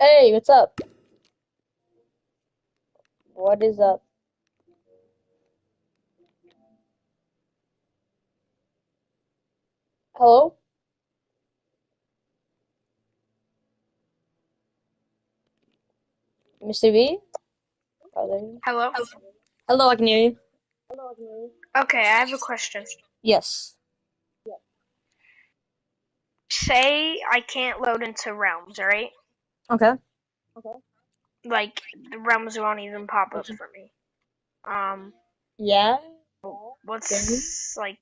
Hey, what's up? What is up? Hello? Mr. V? Are there? Hello? Hello, I can hear you. Okay, I have a question. Yes. Say I can't load into realms, right? Okay. Like, the realms won't even pop up for me. Um, Yeah? Then- what's, like,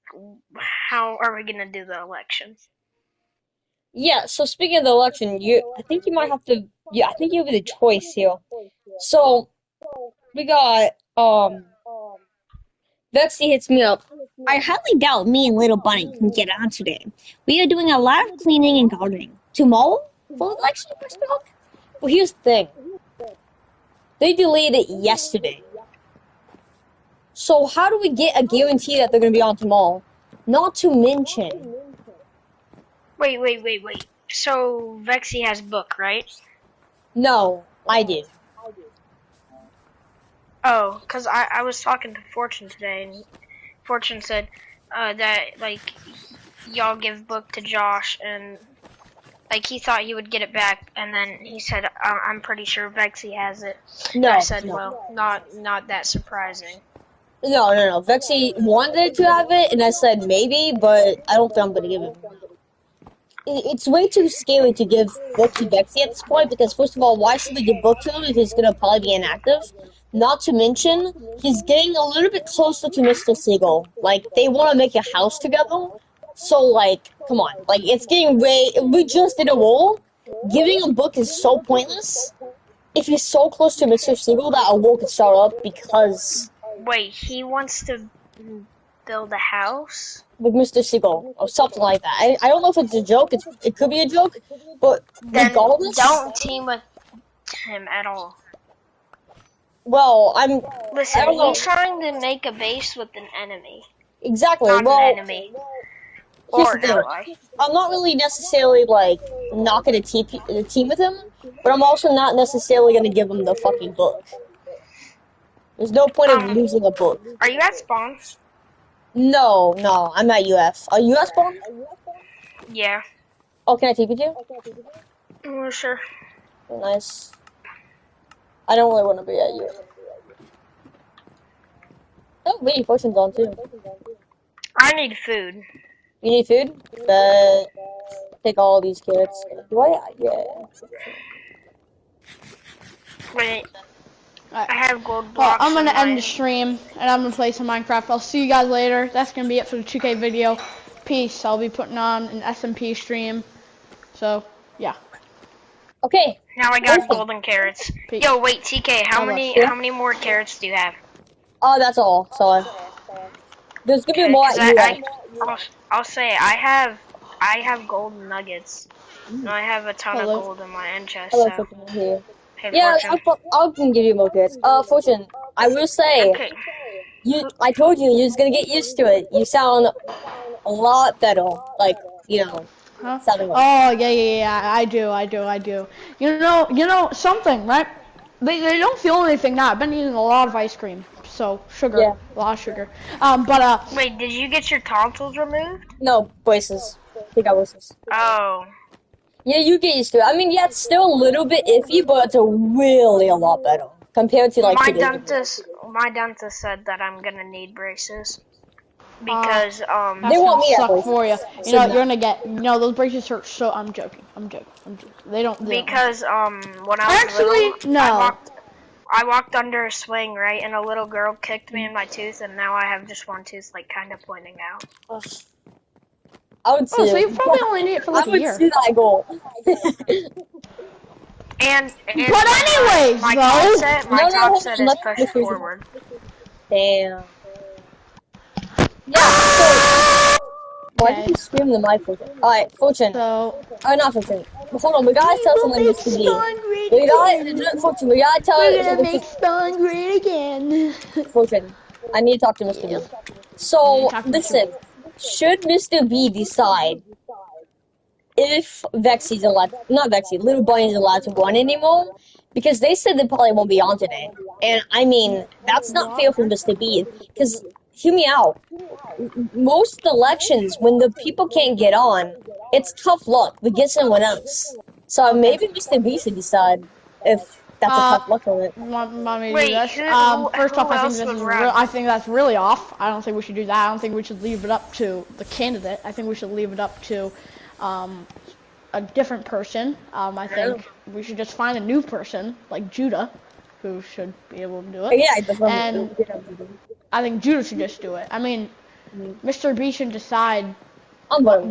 how are we gonna do the election? Yeah, so speaking of the election, I think you might have to, I think you have the choice here. So, we got, Vexy hits me up. I highly doubt me and Little Bunny can get on today. We are doing a lot of cleaning and gardening. Tomorrow? For election, Mr. Hook? Well, here's the thing. They delayed it yesterday. So how do we get a guarantee that they're going to be on tomorrow? Not to mention, Wait. So, Vexy has book, right? no, I did. Oh, 'cause I was talking to Fortune today, and Fortune said, that, like, y'all give book to Josh, and like he thought he would get it back, and then he said, "I'm pretty sure Vexy has it." And I No, said, no, "Well, not that surprising." no. Vexy wanted to have it, and I said maybe, but I don't think I'm going to give it. It's way too scary to give book to Vexy at this point because, first of all, why should we give book to him if he's going to probably be inactive? Not to mention, he's getting a little bit closer to Mr. Siegel. Like, they want to make a house together. So, like, come on. Like, it's getting way. We just did a roll. Giving a book is so pointless. If he's so close to Mr. Siegel that a war could start up because Wait, he wants to build a house? with Mr. Siegel or something like that. I don't know if it's a joke. It could be a joke, but Then regardless, don't team with him at all. well, I Listen, don't he's know trying to make a base with an enemy, exactly. not an Well, enemy here's or the an thing. ally. I'm not really necessarily like not gonna team with him, but I'm also not necessarily gonna give him the fucking book. There's no point of Um, losing a book. are you at spawn? No, I'm at UF. Are you at spawn? Yeah. Oh, can I TP you? Sure. Nice. I don't really want to be at UF. Oh, wait, Fortune's on too. I need food. You need food? Take all these carrots. Do I? Yeah. Wait, Alright. I have gold Well, blocks I'm in gonna end my. the stream and I'm gonna play some Minecraft. I'll see you guys later. That's gonna be it for the 2K video. Peace. I'll be putting on an SMP stream. So, yeah. Okay. Now I got Fortune. golden carrots. Peace. Yo, wait, TK, how God bless. many Yeah. how many more carrots do you have? Oh, that's all. So there's gonna be Okay, more cause at UF. I'll say I have golden nuggets. And I have a ton of Hello. gold in my end chest. Hello, So, Fortune here. hey, Yeah, Fortune. I'll can give you more carrots. Fortune, I will say, Okay. I told you, you're just gonna get used to it. You sound a lot better. Like, Huh? sounding like. Oh, yeah. I do. You know something, right? They don't feel anything now. I've been eating a lot of ice cream. So, sugar. Yeah. A lot of sugar. But Wait, did you get your tonsils removed? No, voices. Take out voices. Oh. Yeah, you get used to it. I mean, yeah, it's still a little bit iffy, but it's really a lot better compared to like My 2 days ago. dentist my dentist said that I'm gonna need braces uh, because They that's want gonna me at suck voices. for you. You So know, no. you're gonna get, those braces hurt so, I'm joking. They don't hurt. because when I was little, Actually, no. I walked under a swing, right, and a little girl kicked me in my tooth, and now I have just one tooth, like, kind of pointing out. Ugh, I would Oh, see so it. you probably only need it for I like a would year. see that goal. And But anyways, though. my No, no, top hold set on. is Let's pushed finish it. forward. Damn. Yeah. So why did Okay, you scream the mic, Fortune? All right, Fortune. so Oh, not Fortune. Hold on. We gotta we tell will someone make Mr. B. Spawn great We again. got Fortune. We gotta tell We're gonna Mr. make Spawn great again. Fortune. I need to talk to Mr. Yeah. B. You need to So talk to Mr. listen. B. Should Mr. B decide if Vexy's allowed, not Vexy, Little Bunny's allowed to run anymore, because they said they probably won't be on today. And I mean, that's not fair for Mr. B, because hear me out. Most elections, when the people can't get on, it's tough luck. We get someone else. So maybe Mr. B should decide if that's a tough luck or it. Want me to Wait, do this? First off, I think that's really off. I don't think we should do that. I don't think we should leave it up to the candidate. I think we should leave it up to a different person. I think we should just find a new person, like Judah, who should be able to do it. Yeah, And I think Judah should just do it. I mean, Mr. B should decide what.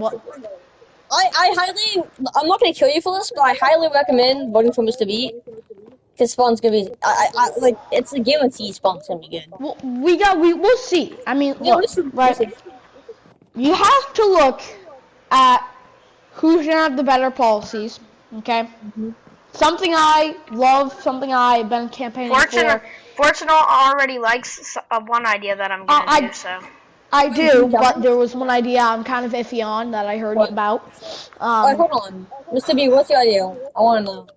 I'm not gonna kill you for this, but I highly recommend voting for Mr. B. Because Spawn's gonna be, like, it's a guarantee Spawn's gonna be good. Well, we'll see. I mean, Yeah, look, right? You have to look at who's gonna have the better policies, okay? Something I love, something I've been campaigning for. Fortunate already likes one idea that I'm gonna do, so. I do, but there was one idea I'm kind of iffy on that I heard about. Wait, hold on. Mr. B, what's your idea? I wanna know.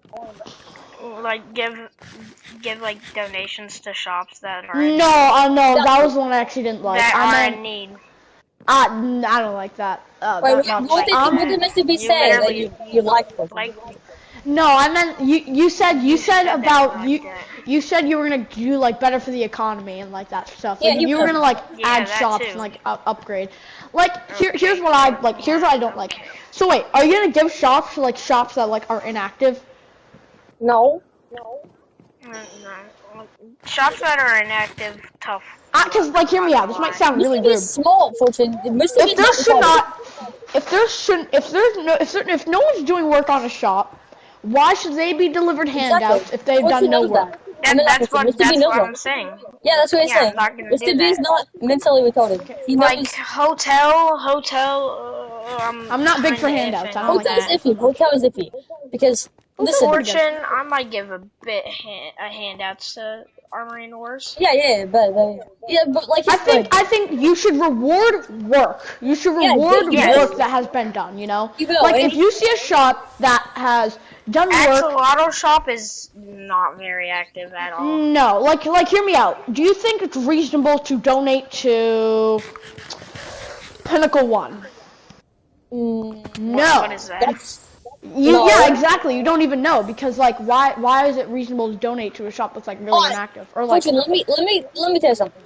Like, give like, donations to shops that are No, that was one I actually didn't like. that are in need. I don't like that. Wait, what did Mr. B say that you liked? No, I meant you said about you said you were gonna do like better for the economy and like that stuff. Like, Yeah, you were gonna like add that shops too. and like upgrade. Like here's what I like. Here's what I don't like. So wait, are you gonna give shops to like shops that like are inactive? No. No. Shops that are inactive, tough. Cause like hear me out. This might sound really Mr. B's rude. small, Fortune. If no one's doing work on a shop, why should they be delivered handouts if they've done no work? That's what I'm saying. Yeah, that's what he's saying. I'm not gonna Mr. do B's that. not mentally retarded. He knows Like hotel. I'm not big for kinda handouts. iffy. I don't like Hotel is that. iffy. Hotel is iffy. Because, listen. Fortune, I might give a handouts to Armory and Wars. Yeah, but like, I think you should reward work. You should reward work that has been done, you know? You will, Like, and if you see a shop that has done work... Axolotl shop is not very active at all. No, like, hear me out. Do you think it's reasonable to donate to Pinnacle One? No. What is that? No. Yeah, exactly. You don't even know because, like, why is it reasonable to donate to a shop that's like really inactive or like? Fortune, let me tell you something.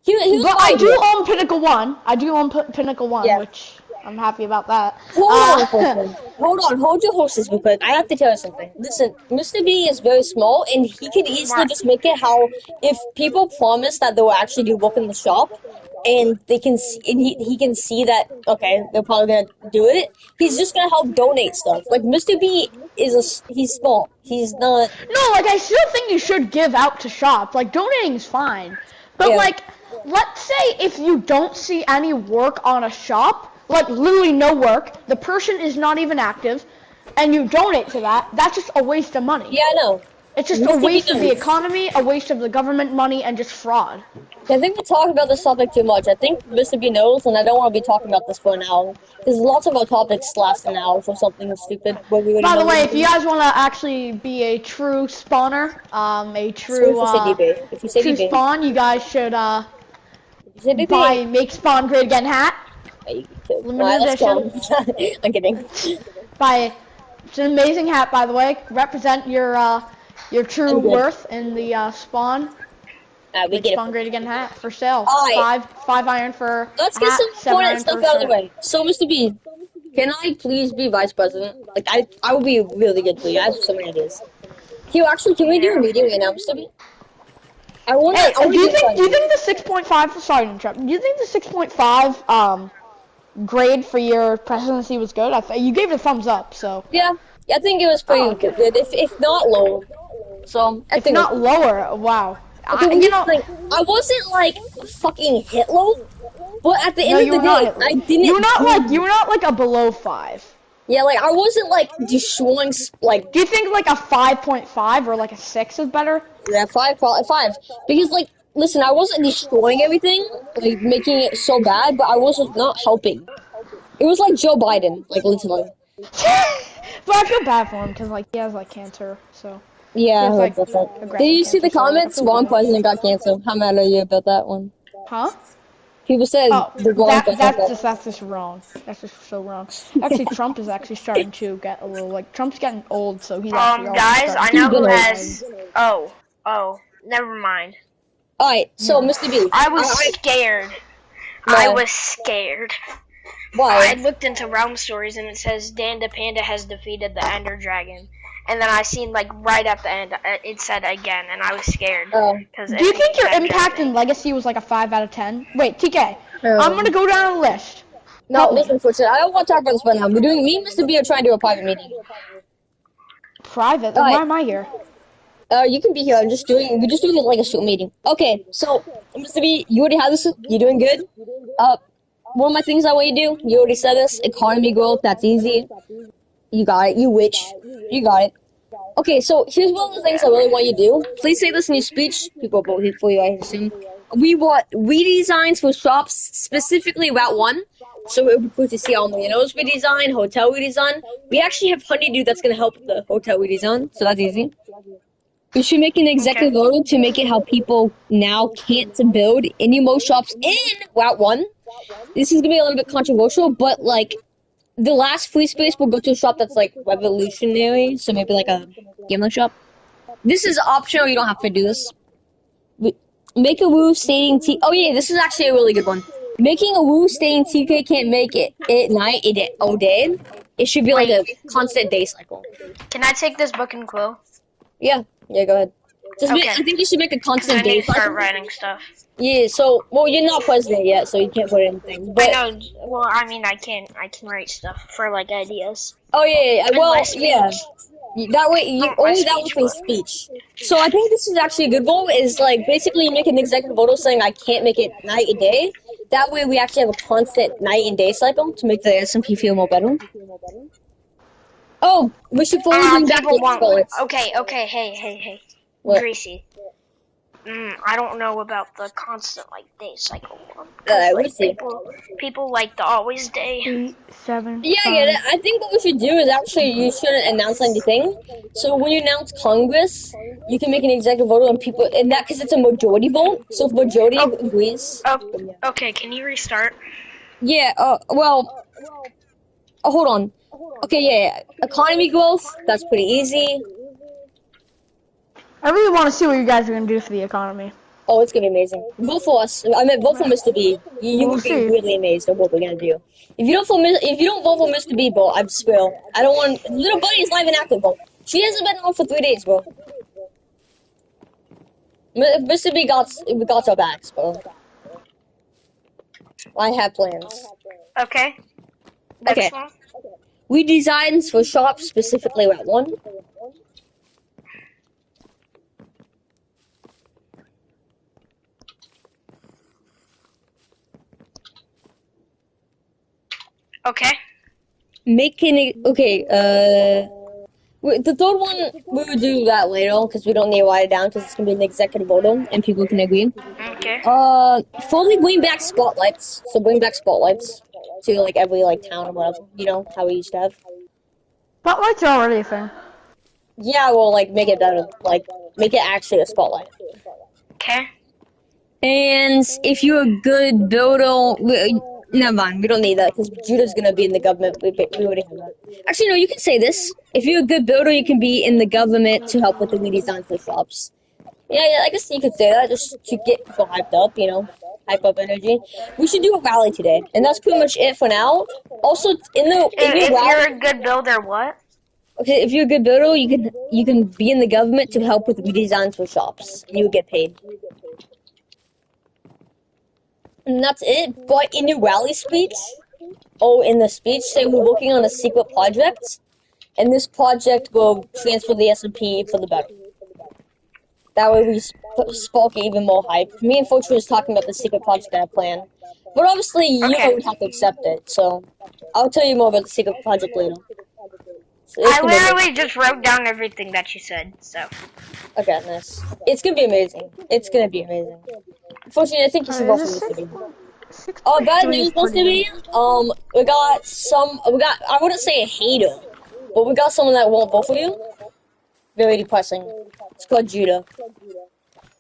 Here's But my I do idea. own Pinnacle One. I do own Pinnacle One, Yeah. which I'm happy about that. Hold on, Fortune. Hold your horses real quick. I have to tell you something. Listen, Mr. B is very small, and he could easily just make it how if people promise that they'll actually do work in the shop, and they can see, and he can see that okay, they're probably gonna do it. He's just gonna help donate stuff. Like Mr. B he's small. He's not. No, like I still think you should give out to shops. Like donating's fine, but Yeah. like, let's say if you don't see any work on a shop, like literally no work, the person is not even active, and you donate to that, that's just a waste of money. Yeah, I know. It's just a Mr. B waste of the knows. economy, a waste of the government money, and just fraud. I think we talk about this topic too much. I think Mr. B knows, and I don't want to be talking about this for an hour. Because lots of our topics last an hour for something stupid. By the way, if you guys want to actually be a true spawner, a true if you say true DB, spawn, you guys should if you say DB, buy Make Spawn Great Again hat. Alright, let's go. I'm kidding. Buy it's an amazing hat, by the way. Represent your true I'm good. worth in the spawn. We Make get Spawn it. Great Again hat for sale. Alright. Five iron for Let's get hat, some 7 iron important stuff for out of the shirt. way. So, Mr. B, can I please be vice president? Like, I would be really good for you. I have so many ideas. Can we do a meeting right now, Mr. B? I want Hey, to. do you think the 6.5? Sorry to interrupt. Do you think the 6.5 grade for your presidency was good? You gave it a thumbs up, so Yeah, I think it was pretty okay. good. If not low. So, I if think not lower. Wow. Okay, You know, I wasn't like fucking Hitler, but at the no, end you of were the not. day, Hitler. I didn't. You were not like a below 5. Yeah, like I wasn't like destroying like Do you think like a 5.5 or like a 6 is better? yeah, five because like listen, I wasn't destroying everything, like making it so bad, but I was not helping. It was like Joe Biden, like literally. But I feel bad for him because like he has like cancer, so Yeah, he I has heard like about that. aggressive Did you see cancer. the So like I comments? feel Wrong bad. president got canceled. How mad are you about that one? Huh? People said Oh, the wrong president that's just wrong. That's just so wrong. Actually, Trump is actually starting to get a little like Trump's getting old, so he's actually also Guys, starting I to He's know get who been old. has. Oh, never mind. Alright, so Yeah. Mr. B. I was scared. I Why? was scared. Why? I looked into Realm Stories and it says Dan the Panda has defeated the Ender Dragon. And then I seen like right at the end it said again, and I was scared Oh. because Do you think your impact in Legacy was like a 5 out of 10? Wait, TK, I'm gonna go down a list. No, Help me. listen, Fortune. I don't want to talk about this right now. Me and Mr. B are trying to do a private meeting. Private? Then why am I here? You can be here. We're just doing it like a shoot meeting. Okay, so Mr. B, you already have this. You're doing good. One of my things I want you to do. You already said this. Economy growth. That's easy. You got it. You got it. Okay, so here's one of the things I really want you to do. Please say this in your speech. People will vote for you, I assume. We want redesigns for shops, specifically Route 1. So it would be cool to see all Milano's redesign, hotel redesign. We actually have Honeydew that's going to help with the hotel redesign, so that's easy. We should make an executive order to make it how people now can't to build any more shops in Route 1. This is going to be a little bit controversial, but like, the last free space will go to a shop that's like revolutionary, so maybe like a gambling shop. This is optional, you don't have to do this. Make a Woo stating T. Oh yeah, this is actually a really good one. Making a Woo stating TK can't make it at night, all day. It should be like a constant day cycle. Can I take this book and quill? Yeah, go ahead. Okay. I think you should make a constant I day need to start cycle. writing stuff. Yeah, so you're not president yet, so you can't put anything. But I know. Well, I mean, I can write stuff for like ideas. oh yeah. Well, yeah. That way, only that was for speech. So I think this is actually a good goal. Is like basically you make an executive order saying I can't make it night and day. That way, we actually have a constant night and day cycle to make the SMP feel more better. Oh, we should fully bring back the spotlights. Okay. Hey. What? Greasy. I don't know about the constant like day cycle one. We'll see. People like the always day. 3, 7. Yeah, I get it. I think what we should do is actually you shouldn't announce anything. So when you announce Congress, you can make an executive order and people, and that because it's a majority vote. So if majority agrees. Okay, can you restart? Yeah. Well. Hold on. Okay. Yeah. Economy growth. That's pretty easy. I really want to see what you guys are gonna do for the economy. Oh, it's gonna be amazing. Vote for us. I mean, vote for Mr. B. You would be really amazed at what we're gonna do. If you don't vote for Mr. B, bro, I swear. I don't want little buddy's live and active, bro. She hasn't been on for 3 days, bro. Mr. B got our backs, bro. I have plans. Okay. Next one. We designs for shops specifically Route 1. Okay. The third one we would do that later because we don't need to write it down because it's gonna be an executive order and people can agree. Okay. Fully bring back spotlights. So bring back spotlights to like every like town or whatever. You know how we used to have. Spotlights are already a thing. Yeah, well, like make it better. Like make it actually a spotlight. Okay. And if you're a good builder, never mind. We don't need that because Judah's gonna be in the government. We already have that. Actually, no. You can say this. If you're a good builder, you can be in the government to help with the redesign for shops. Yeah. I guess you could say that just to get people hyped up. You know, hype up energy. We should do a rally today, and that's pretty much it for now. Also, If you're a good builder, what? Okay, if you're a good builder, you can be in the government to help with redesigns for shops. You would get paid. And that's it. But in your rally speech, in the speech, say we're working on a secret project, and this project will transfer the SMP for the better. That way we spark even more hype. Me and Fortune was talking about the secret project I have planned. But obviously, you know we have to accept it, so I'll tell you more about the secret project later. So I literally just wrote down everything that you said, so. Okay, nice. It's gonna be amazing. It's gonna be amazing. Fortunately, I think you should vote for Mr. B. Bad news, supposed to be. We got, I wouldn't say a hater, but we got someone that won't vote for you. Very depressing. It's called Judah.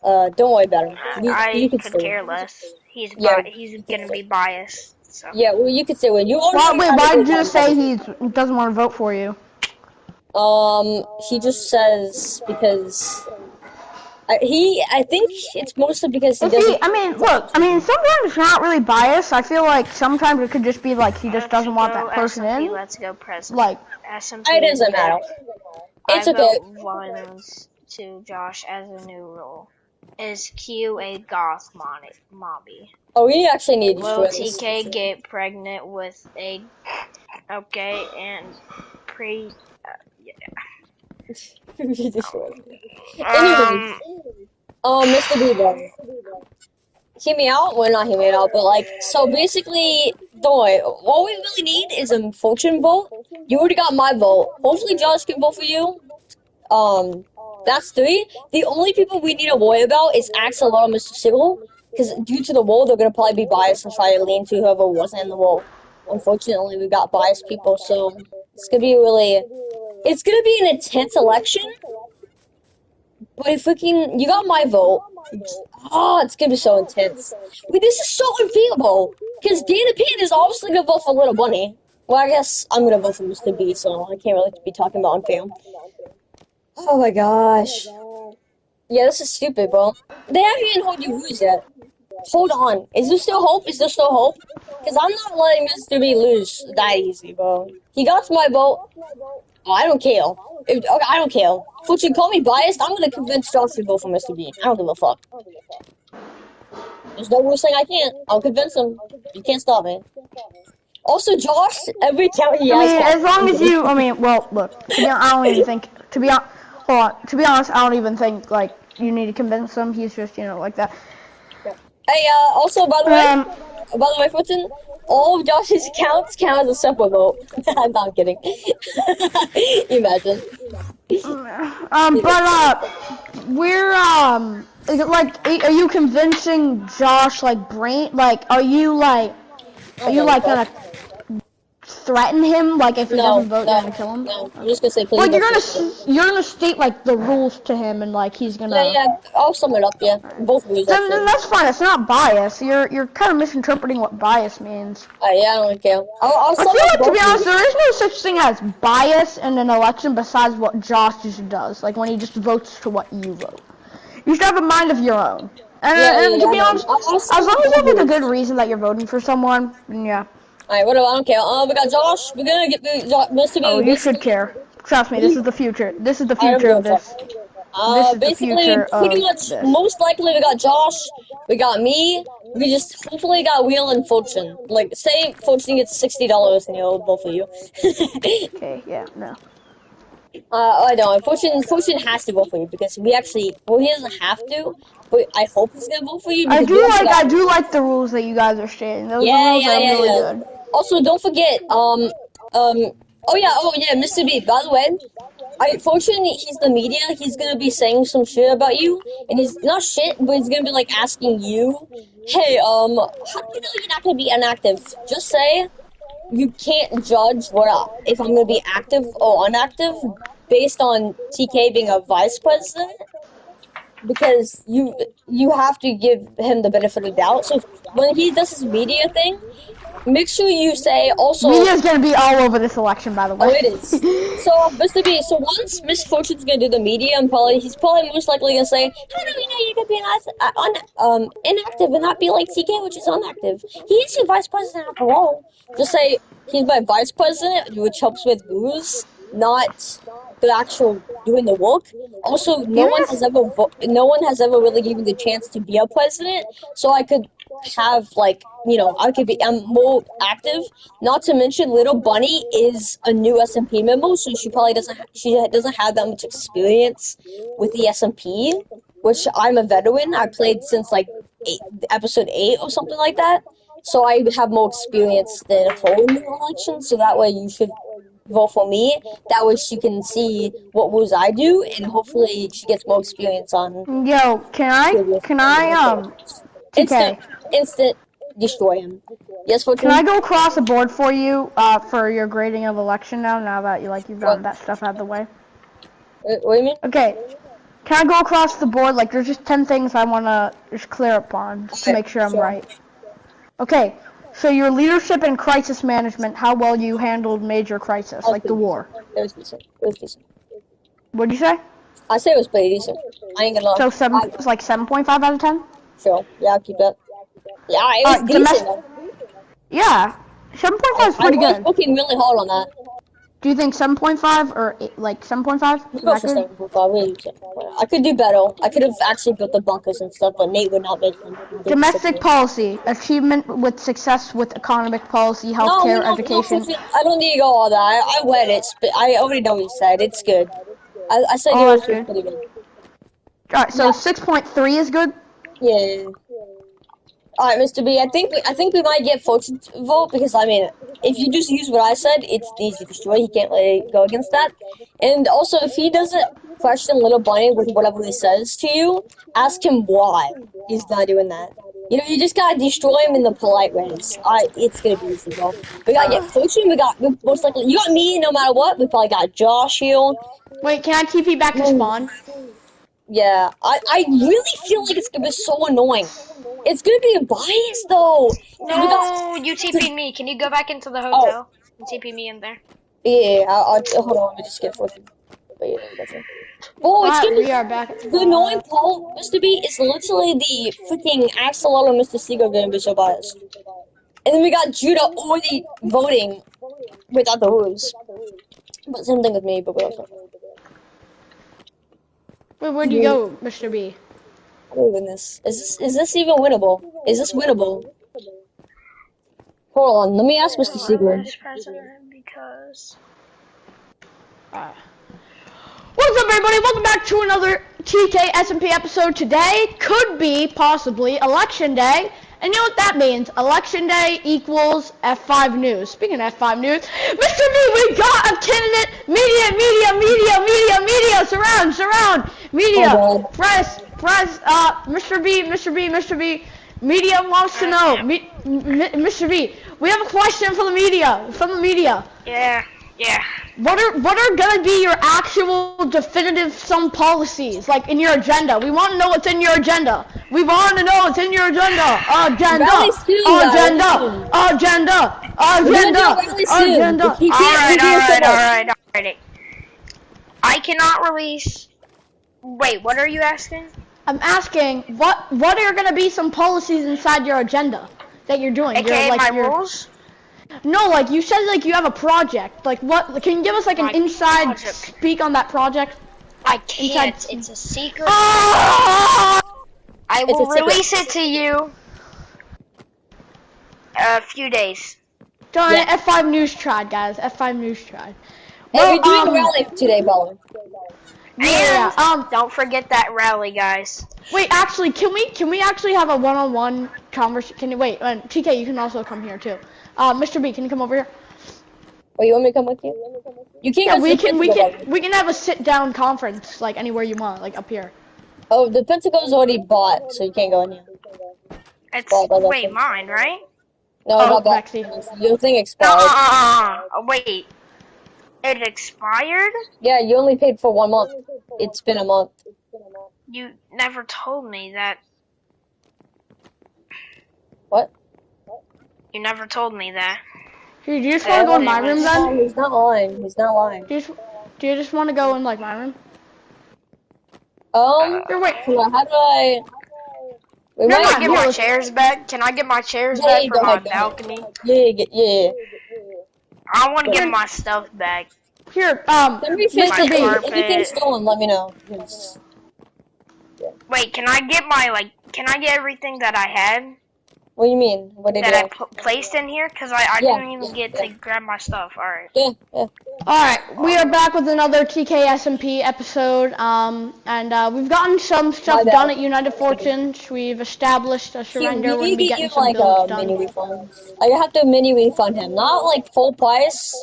Don't worry about him. You I can could stay. care less. He's Yeah. he's gonna be biased. So. Yeah, well, you could say when you. Why did you say he doesn't want to vote for you? He just says because. I think it's mostly because he doesn't. Look, sometimes it's not really biased. I feel like sometimes it could just be like he just doesn't want that person in. Let's go president. Like, it doesn't matter. It's okay. Vote to Josh as a new rule. Is Q a goth mobby? Oh, we actually need to. Will TK get pregnant with a? Okay, and Anyways, Mr. Bieber. Hear me out? Well, not hear me out, but like, so basically, don't worry. All we really need is a fortune vote. You already got my vote. Hopefully, Josh can vote for you. That's 3. The only people we need to worry about is Axel or Mr. Sigel, because due to the wall, they're gonna probably be biased and try to lean to whoever wasn't in the wall. Unfortunately, we got biased people, so it's gonna be it's gonna be an intense election. But if you got my vote, it's gonna be so intense. This is so unbeatable, because Dana Pian is obviously gonna vote for Little Bunny. Well, I guess I'm gonna vote for Mr. B, so I can't really be talking about unfair. Oh my gosh. Yeah, this is stupid, bro. They haven't even told you lose yet. Hold on. Is there still hope? Is there still hope? Because I'm not letting Mr. B lose that easy, bro. He got my vote. Oh, I don't care. I don't care. If you call me biased, I'm gonna convince Josh to vote for Mr. B. I don't give a fuck. There's no rule saying I can't. I'll convince him. You can't stop me. Also, Josh, every count he has. As long as you, well, look. I don't even think. To be honest, I don't even think like you need to convince him. He's just, like that. Hey, also, by the way, Fortune, all of Josh's accounts count as a separate vote. I'm not kidding. Imagine. We're, are you convincing Josh, are you gonna threaten him, if he doesn't vote, you're gonna kill him? No, I'm just gonna say please. You're gonna state, the rules to him, and, he's gonna... Yeah, I'll sum it up, yeah. Both rules. Then that's fine, it's not bias. You're kind of misinterpreting what bias means. Yeah, I don't care. I feel like, to be honest, there is no such thing as bias in an election besides what Josh usually does, when he just votes to what you vote. You should have a mind of your own. And to be honest, as long as you have, a good reason that you're voting for someone, yeah. Alright, whatever, I don't care. We got Josh. We're gonna get Mr. B. Oh, you should care. Trust me, this is the future. This is the future of this. Basically, pretty much, most likely we got Josh, we got me, we just hopefully got Wheel and Fortune. Say Fortune gets $60 and he'll vote for you. Okay, yeah, no. I don't. Fortune has to vote for you because he doesn't have to, but I hope he's gonna vote for you. I do like the rules that you guys are stating. Those rules are really good. Also, don't forget, oh yeah, Mr. B, by the way, Fortune, he's the media, he's gonna be saying some shit about you, and he's, not shit, but he's gonna be, asking you, hey, how do you know you're not gonna be inactive? Just say, you can't judge if I'm gonna be active or inactive based on TK being a vice president, because you have to give him the benefit of the doubt. So when he does his media thing, make sure you say also. Media's gonna be all over this election, by the way. Oh, it is. So, Mr. B, once Miss Fortune's gonna do the media, he's probably most likely gonna say, how do we know you're gonna be inactive and not be like TK, which is inactive? He is your vice president after all. Just say, he's my vice president, which helps with booze, not the actual doing the work. Also, no one has ever really given me the chance to be a president, so I could have I'm more active. Not to mention, Little Bunny is a new SMP member, so she doesn't have that much experience with the SMP, which I'm a veteran. I played since episode 8 or something like that, so I have more experience than her in the election. So that way, you should vote for me. That way, she can see what rules I do, and hopefully, she gets more experience on. Yo, can I? Instant. destroy him. Yes, Fortune? Can I go across the board for you for your grading of election now that you've gotten that stuff out of the way? What do you mean? Okay. Can I go across the board? Like, there's just 10 things I want to just clear up on, just to make sure I'm right. Okay. So your leadership and crisis management, how well you handled major crisis, like the war. It was decent. It was decent. What'd you say? I say it was pretty decent. I ain't gonna lie. So it's like 7.5 out of 10? Sure. Yeah, I'll keep that. Yeah, it was decent. Yeah. 7.5 is pretty I was good. working really hard on that. Do you think 7.5 or like 7.5? Go for 7.5. Really decent. I could do better. I could have actually built the bunkers and stuff, but Nate would not make them. Domestic policy, achievement with success with economic policy, healthcare, education. No, I don't need to go all that. I read it. I already know what you said. It's good. I said Oh, yours that's good. was pretty good. Alright, so 6.3 is good? Yeah. Alright, Mr. B, I think we might get Fortune's vote because, I mean, if you just use what I said, it's easy to destroy. He can't really go against that. And also, if he doesn't question Little Bunny with whatever he says to you, ask him why he's not doing that. You know, you just gotta destroy him in the polite ways. It's gonna be easy, bro. We gotta get Fortune, we most likely, you got me no matter what, we probably got Josh here. Wait, can I TP back to spawn? Yeah, I really feel like it's gonna be so annoying. It's gonna be biased though. No, you TP'd me. Can you go back into the hotel and TP me in there? Yeah, I'll hold on. Let me just get Fortune. But yeah, that's it. Oh, it's gonna be. We are back. The annoying part, Mr. B, is literally the freaking Axolotl and Mr. Seagull gonna be so biased. And then we got Judah already voting without the rules. But same thing with me, but whatever. Wait, where'd you go, Mr. B? Oh goodness, is this even winnable? Is this winnable? Hold on, let me ask Mr. Seagull. President because. What's up, everybody? Welcome back to another TK SMP episode. Today could be possibly election day, and you know what that means? Election day equals F5 news. Speaking of F5 news, Mr. B, we got a candidate. Media, surround, media. Press, Mr. B. Media wants to know. Mr. B, we have a question from the media. Yeah. What are gonna be your actual definitive some policies, like in your agenda? We want to know what's in your agenda. Agenda. Alright. I cannot release. Wait, what are you asking? I'm asking what are gonna be some policies inside your agenda that you're doing? AKA my rules? No, like you said, like you have a project. Like what? Can you give us like an inside speak on that project? I can't. It's a secret. I will release it to you. A few days. Done. Yeah. F5 news tried, guys. F5 news tried. Well, we're doing a rally today, Baller. Yeah. Don't forget that rally, guys. Wait, actually, can we actually have a one-on-one conversation? Can you wait? TK, you can also come here too. Mr. B, can you come over here? Oh, you want me to come with you? You can't. Yeah, we can have a sit-down conference, like anywhere you want, like up here. Oh, the Pentagon's already bought, so you can't go in here. It's wait, mine, right? No, not bought. Your thing expired. Wait. It expired? Yeah, you only paid for 1 month. It's been a month. You never told me that. What? You never told me that. Dude, do you just want to go in my room then? He's not lying. Do you just want to go in like my room? Wait. How do I? Can I get my chairs back? Can I get my chairs back from my balcony? Yeah. I want to get my stuff back. Here, Mr. B, if anything's stolen, let me know. Yes. Yeah. Wait, can I get everything that I had? What do you mean? What did I placed in here? Because I didn't even get to grab my stuff. Alright. Yeah. Alright, we are back with another TK SMP episode, and we've gotten some stuff done at United Fortunes. We've established a surrender. We need to get you like a mini refund. I have to mini refund him, not like full price,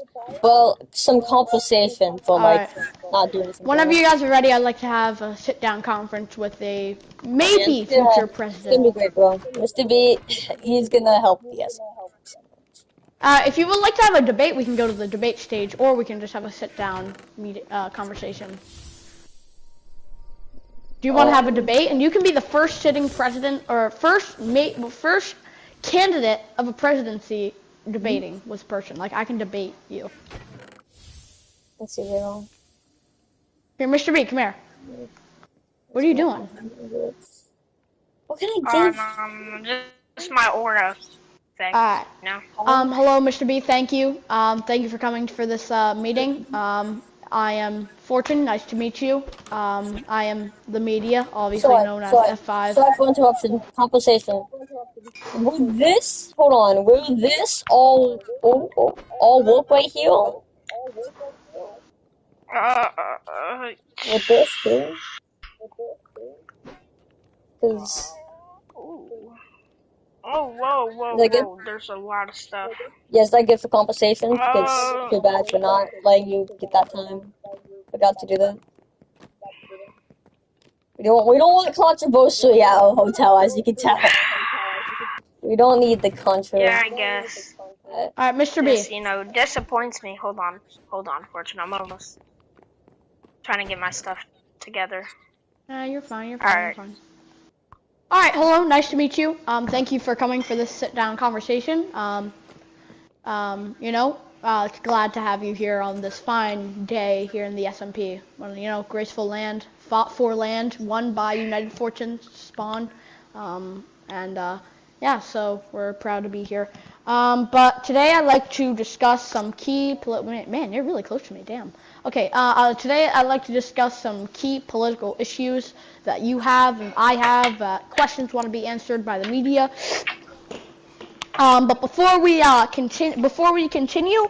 Well, some compensation for Alright. not doing something. Whenever you guys are ready, I'd like to have a sit-down conference with a maybe Yeah, future it's president. gonna be great, bro. Mr. B, he's gonna help the If you would like to have a debate, we can go to the debate stage, or we can just have a sit-down conversation. Do you want to have a debate? And you can be the first sitting president, or first candidate of a presidency debating with a person. Like, I can debate you. Let's see, here, Mr. B, come here. What are you doing? What can I give? Just my aura thing. Alright. No. Hello, Mr. B. Thank you. Thank you for coming for this meeting. I am Fortune. Nice to meet you. I am the media, obviously known as F5. Sorry for interruption. Compensation. Would this? Hold on. Will this all work right here? With this too? Because. Whoa, there's a lot of stuff. Yes, I get for compensation, because too bad for not letting you get that time. Forgot to do that. We don't want controversy at our hotel, as you can tell. We don't need the controversy. Yeah, I guess. Alright, Mr. B. This, disappoints me. Hold on, Fortune. I'm almost trying to get my stuff together. You're fine. Alright, hello, nice to meet you. Thank you for coming for this sit-down conversation. Glad to have you here on this fine day here in the SMP. Graceful land, fought for land, won by United Fortune Spawn. So we're proud to be here. But today I'd like to discuss some key man, you're really close to me, damn. Okay, today I'd like to discuss some key political issues that you have and I have, questions want to be answered by the media. But before we continue,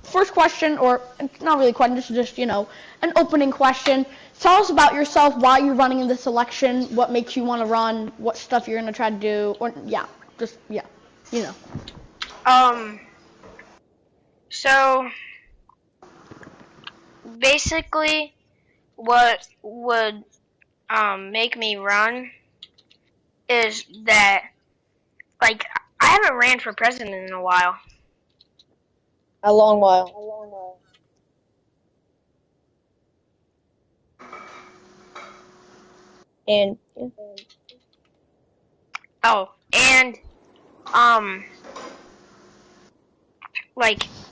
first question, or not really question, just an opening question. Tell us about yourself, why you're running in this election, what makes you want to run, what stuff you're going to try to do, So, basically, what would, make me run is that, I haven't ran for president in a while. A long while. And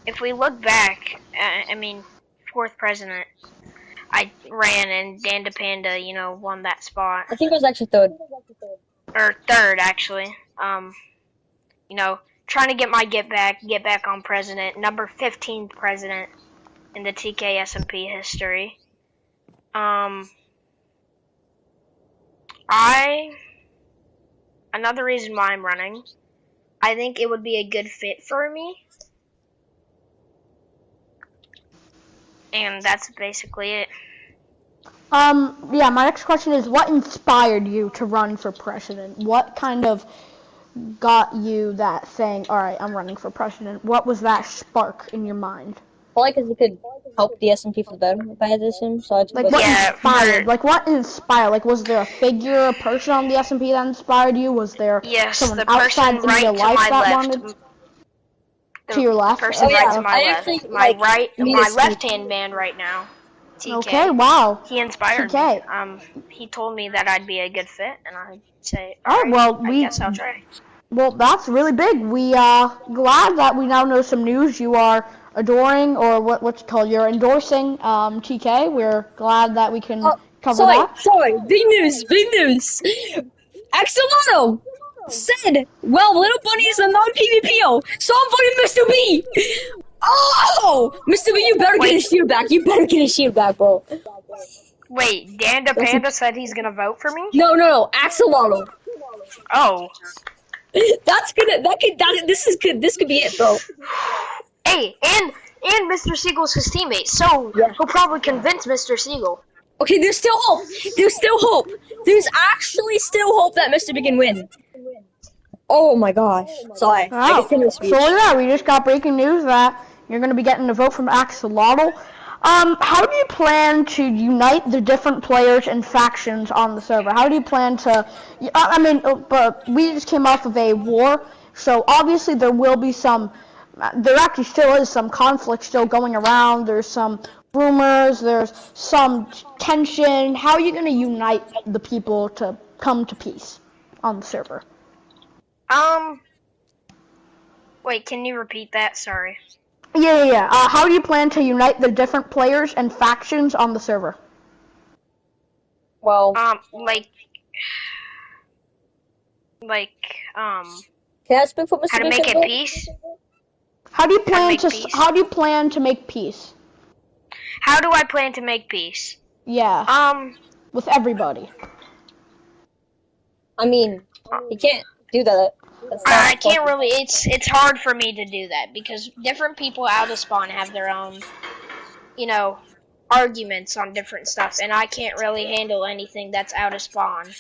if we look back, fourth president, I ran and Dan DePanda, won that spot. I think it was actually third. Or third, actually. Trying to get back on president, number 15 president in the TK SMP history. Another reason why I'm running, I think it would be a good fit for me. And that's basically it. My next question is, what inspired you to run for president? What kind of got you that saying, alright, I'm running for president? What was that spark in your mind? Probably because you could help the SMP for the better if I had this in, so what inspired? What inspired? Was there a figure, a person on the SMP that inspired you? Was there someone outside in your life that wanted? To your left? Person right to my left. My left-hand man right now. TK. Okay, wow. He inspired me. He told me that I'd be a good fit, and I'd say, I guess I'll try. Well, that's really big. We are glad that we now know some news. You are adoring, or what's it called? You're endorsing TK. We're glad that we can cover that. Sorry, big news. Axolotl said, well, Little Bunny is a non-PvPo, so I'm voting Mr. B! Oh! Mr. B, you better get his shield back. Bro. Wait, Dan DePanda said he's gonna vote for me? No, Axolotl. Oh. This could be it, bro. Hey, and Mr. Siegel's his teammate, so he'll probably convince Mr. Siegel. Okay, there's still hope. There's actually still hope that Mr. B can win. Oh my gosh. Sorry. I Wow. can finish So look at that. We just got breaking news that you're going to be getting a vote from Axolotl. How do you plan to unite the different players and factions on the server? How do you plan to? But we just came off of a war, so obviously there will be some. There actually still is some conflict still going around. There's some rumors. There's some tension. How are you going to unite the people to come to peace on the server? Wait, can you repeat that? Sorry. Yeah. How do you plan to unite the different players and factions on the server? Well, can I speak for Mr. how to make it peace? How do you plan to make peace? How do I plan to make peace? Yeah. With everybody. I mean, you can't do that. I can't really. It's hard for me to do that because different people out of spawn have their own, arguments on different stuff, and I can't really handle anything that's out of spawn.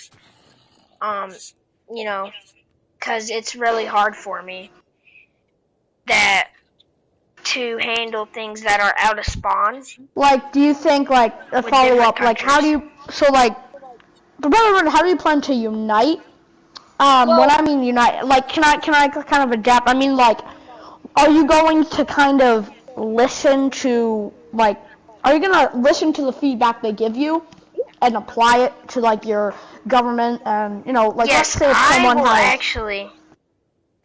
Because it's really hard for me to handle things that are out of spawn. Like, do you think a follow up? Like, how do you how do you plan to unite? When I mean unite, like, can I kind of adapt? I mean, like, are you going to kind of listen to, like, are you going to listen to the feedback they give you and apply it to, like, your government and, like, yes, let's say if someone actually,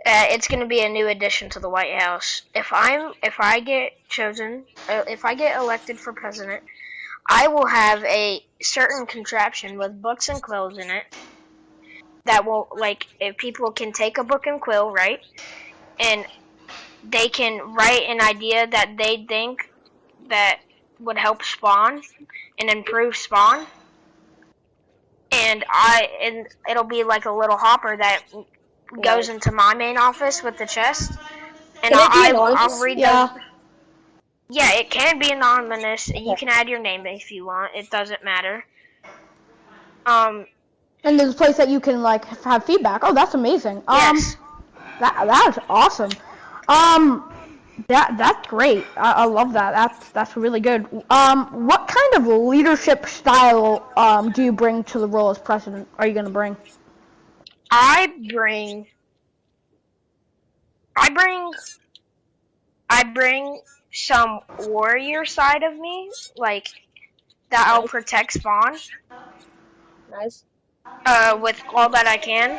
it's going to be a new addition to the White House. If I get chosen, if I get elected for president, I will have a certain contraption with books and quills in it that will, if people can take a book and quill, right, and they can write an idea that they think that would help spawn and improve spawn, and it'll be like a little hopper that goes into my main office with the chest, and I'll read those. Yeah, it can be anonymous. You can add your name if you want. It doesn't matter. And there's a place that you can, like, have feedback. Oh, that's amazing. Yes. That's awesome. That's great. I love that. That's really good. What kind of leadership style do you bring to the role as president? Are you gonna bring? I bring some warrior side of me, like that I'll protect spawn. Nice. With all that I can,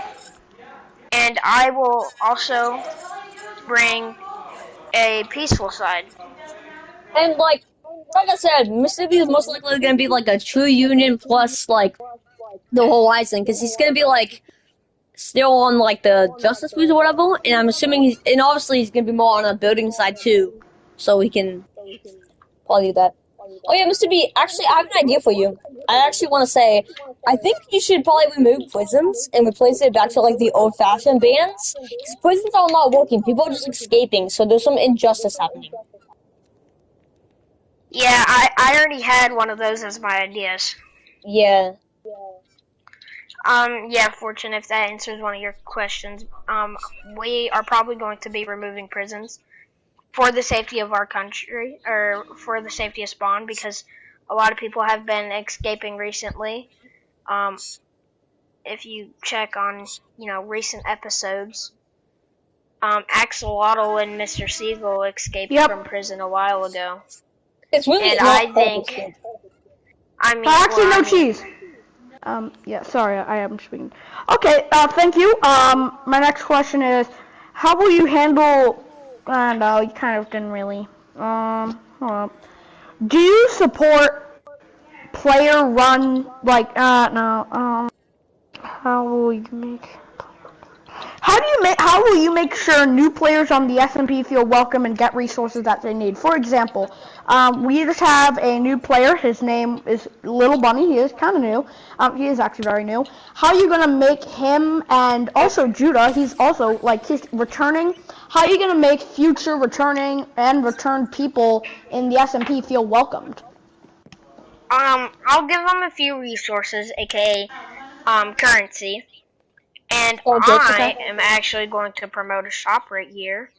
and I will also bring a peaceful side. And like I said, Mississippi is most likely gonna be like a true union plus like the whole Horizon, because he's gonna be like still on like the Justice Boost or whatever, and I'm assuming obviously he's gonna be more on the building side too, so he can probably do that. Oh yeah, Mr. B, actually I have an idea for you. I actually want to say, I think you should probably remove prisons and replace it back to like the old-fashioned bans. Because prisons are not working, people are just escaping, so there's some injustice happening. Yeah, I already had one of those as my ideas. Yeah. Yeah, Fortune, if that answers one of your questions, we are probably going to be removing prisons for the safety of our country, or for the safety of spawn, because a lot of people have been escaping recently. If you check on, recent episodes, Axolotl and Mr. Siegel escaped from prison a while ago. It's really and I think, no cheese. Yeah, sorry, I am speaking. Okay, thank you. My next question is, how will you handle, no, you kind of didn't really, hold up. Do you support player run, like, how will you make, how will you make sure new players on the SMP feel welcome and get resources that they need? For example, we just have a new player. His name is Little Bunny. He is kind of new. He is actually very new. How are you going to make him, and also Judah, he's also, like, he's returning. How are you going to make future returning and returned people in the SMP feel welcomed? I'll give them a few resources, aka, currency. And Okay, I am actually going to promote a shop right here.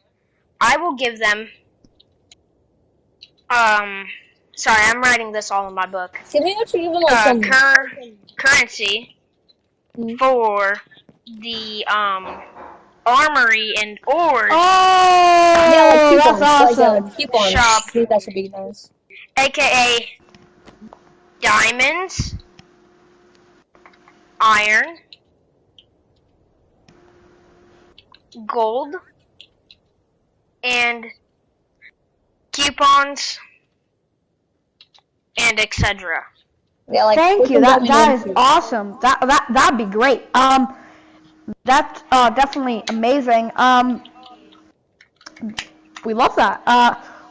I will give them, sorry, I'm writing this all in my book. Can we actually give them like some currency for the, armory and ores. Oh, yeah, like coupons, that's awesome. like coupons. Shop. I think that should be nice. AKA diamonds, iron, gold, and coupons, and etc. Yeah, like Thank you. That is awesome. That'd be great. That's definitely amazing. We love that.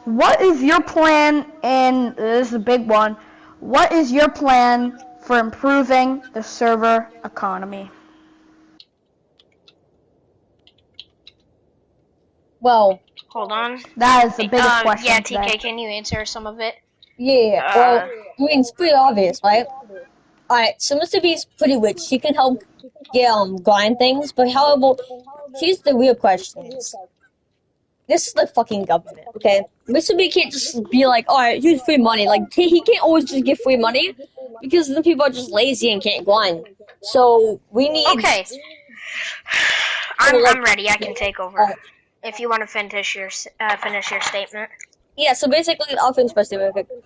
What is your plan? And this is a big one. What is your plan for improving the server economy? Well, hold on. That is the biggest question. Yeah, TK, today. can you answer some of it? Yeah. Well, I mean, it's pretty obvious, right? Alright, so Mr. B's pretty rich. She can help grind things, but how about, here's the real question. This is the fucking government, okay? Mr. B can't just be like, alright, here's free money. Like, he can't always just give free money, because then people are just lazy and can't grind. So, we need... Okay. I'm ready. I can take over. If you want to finish your statement. Yeah, so basically, I'll finish my statement real quick.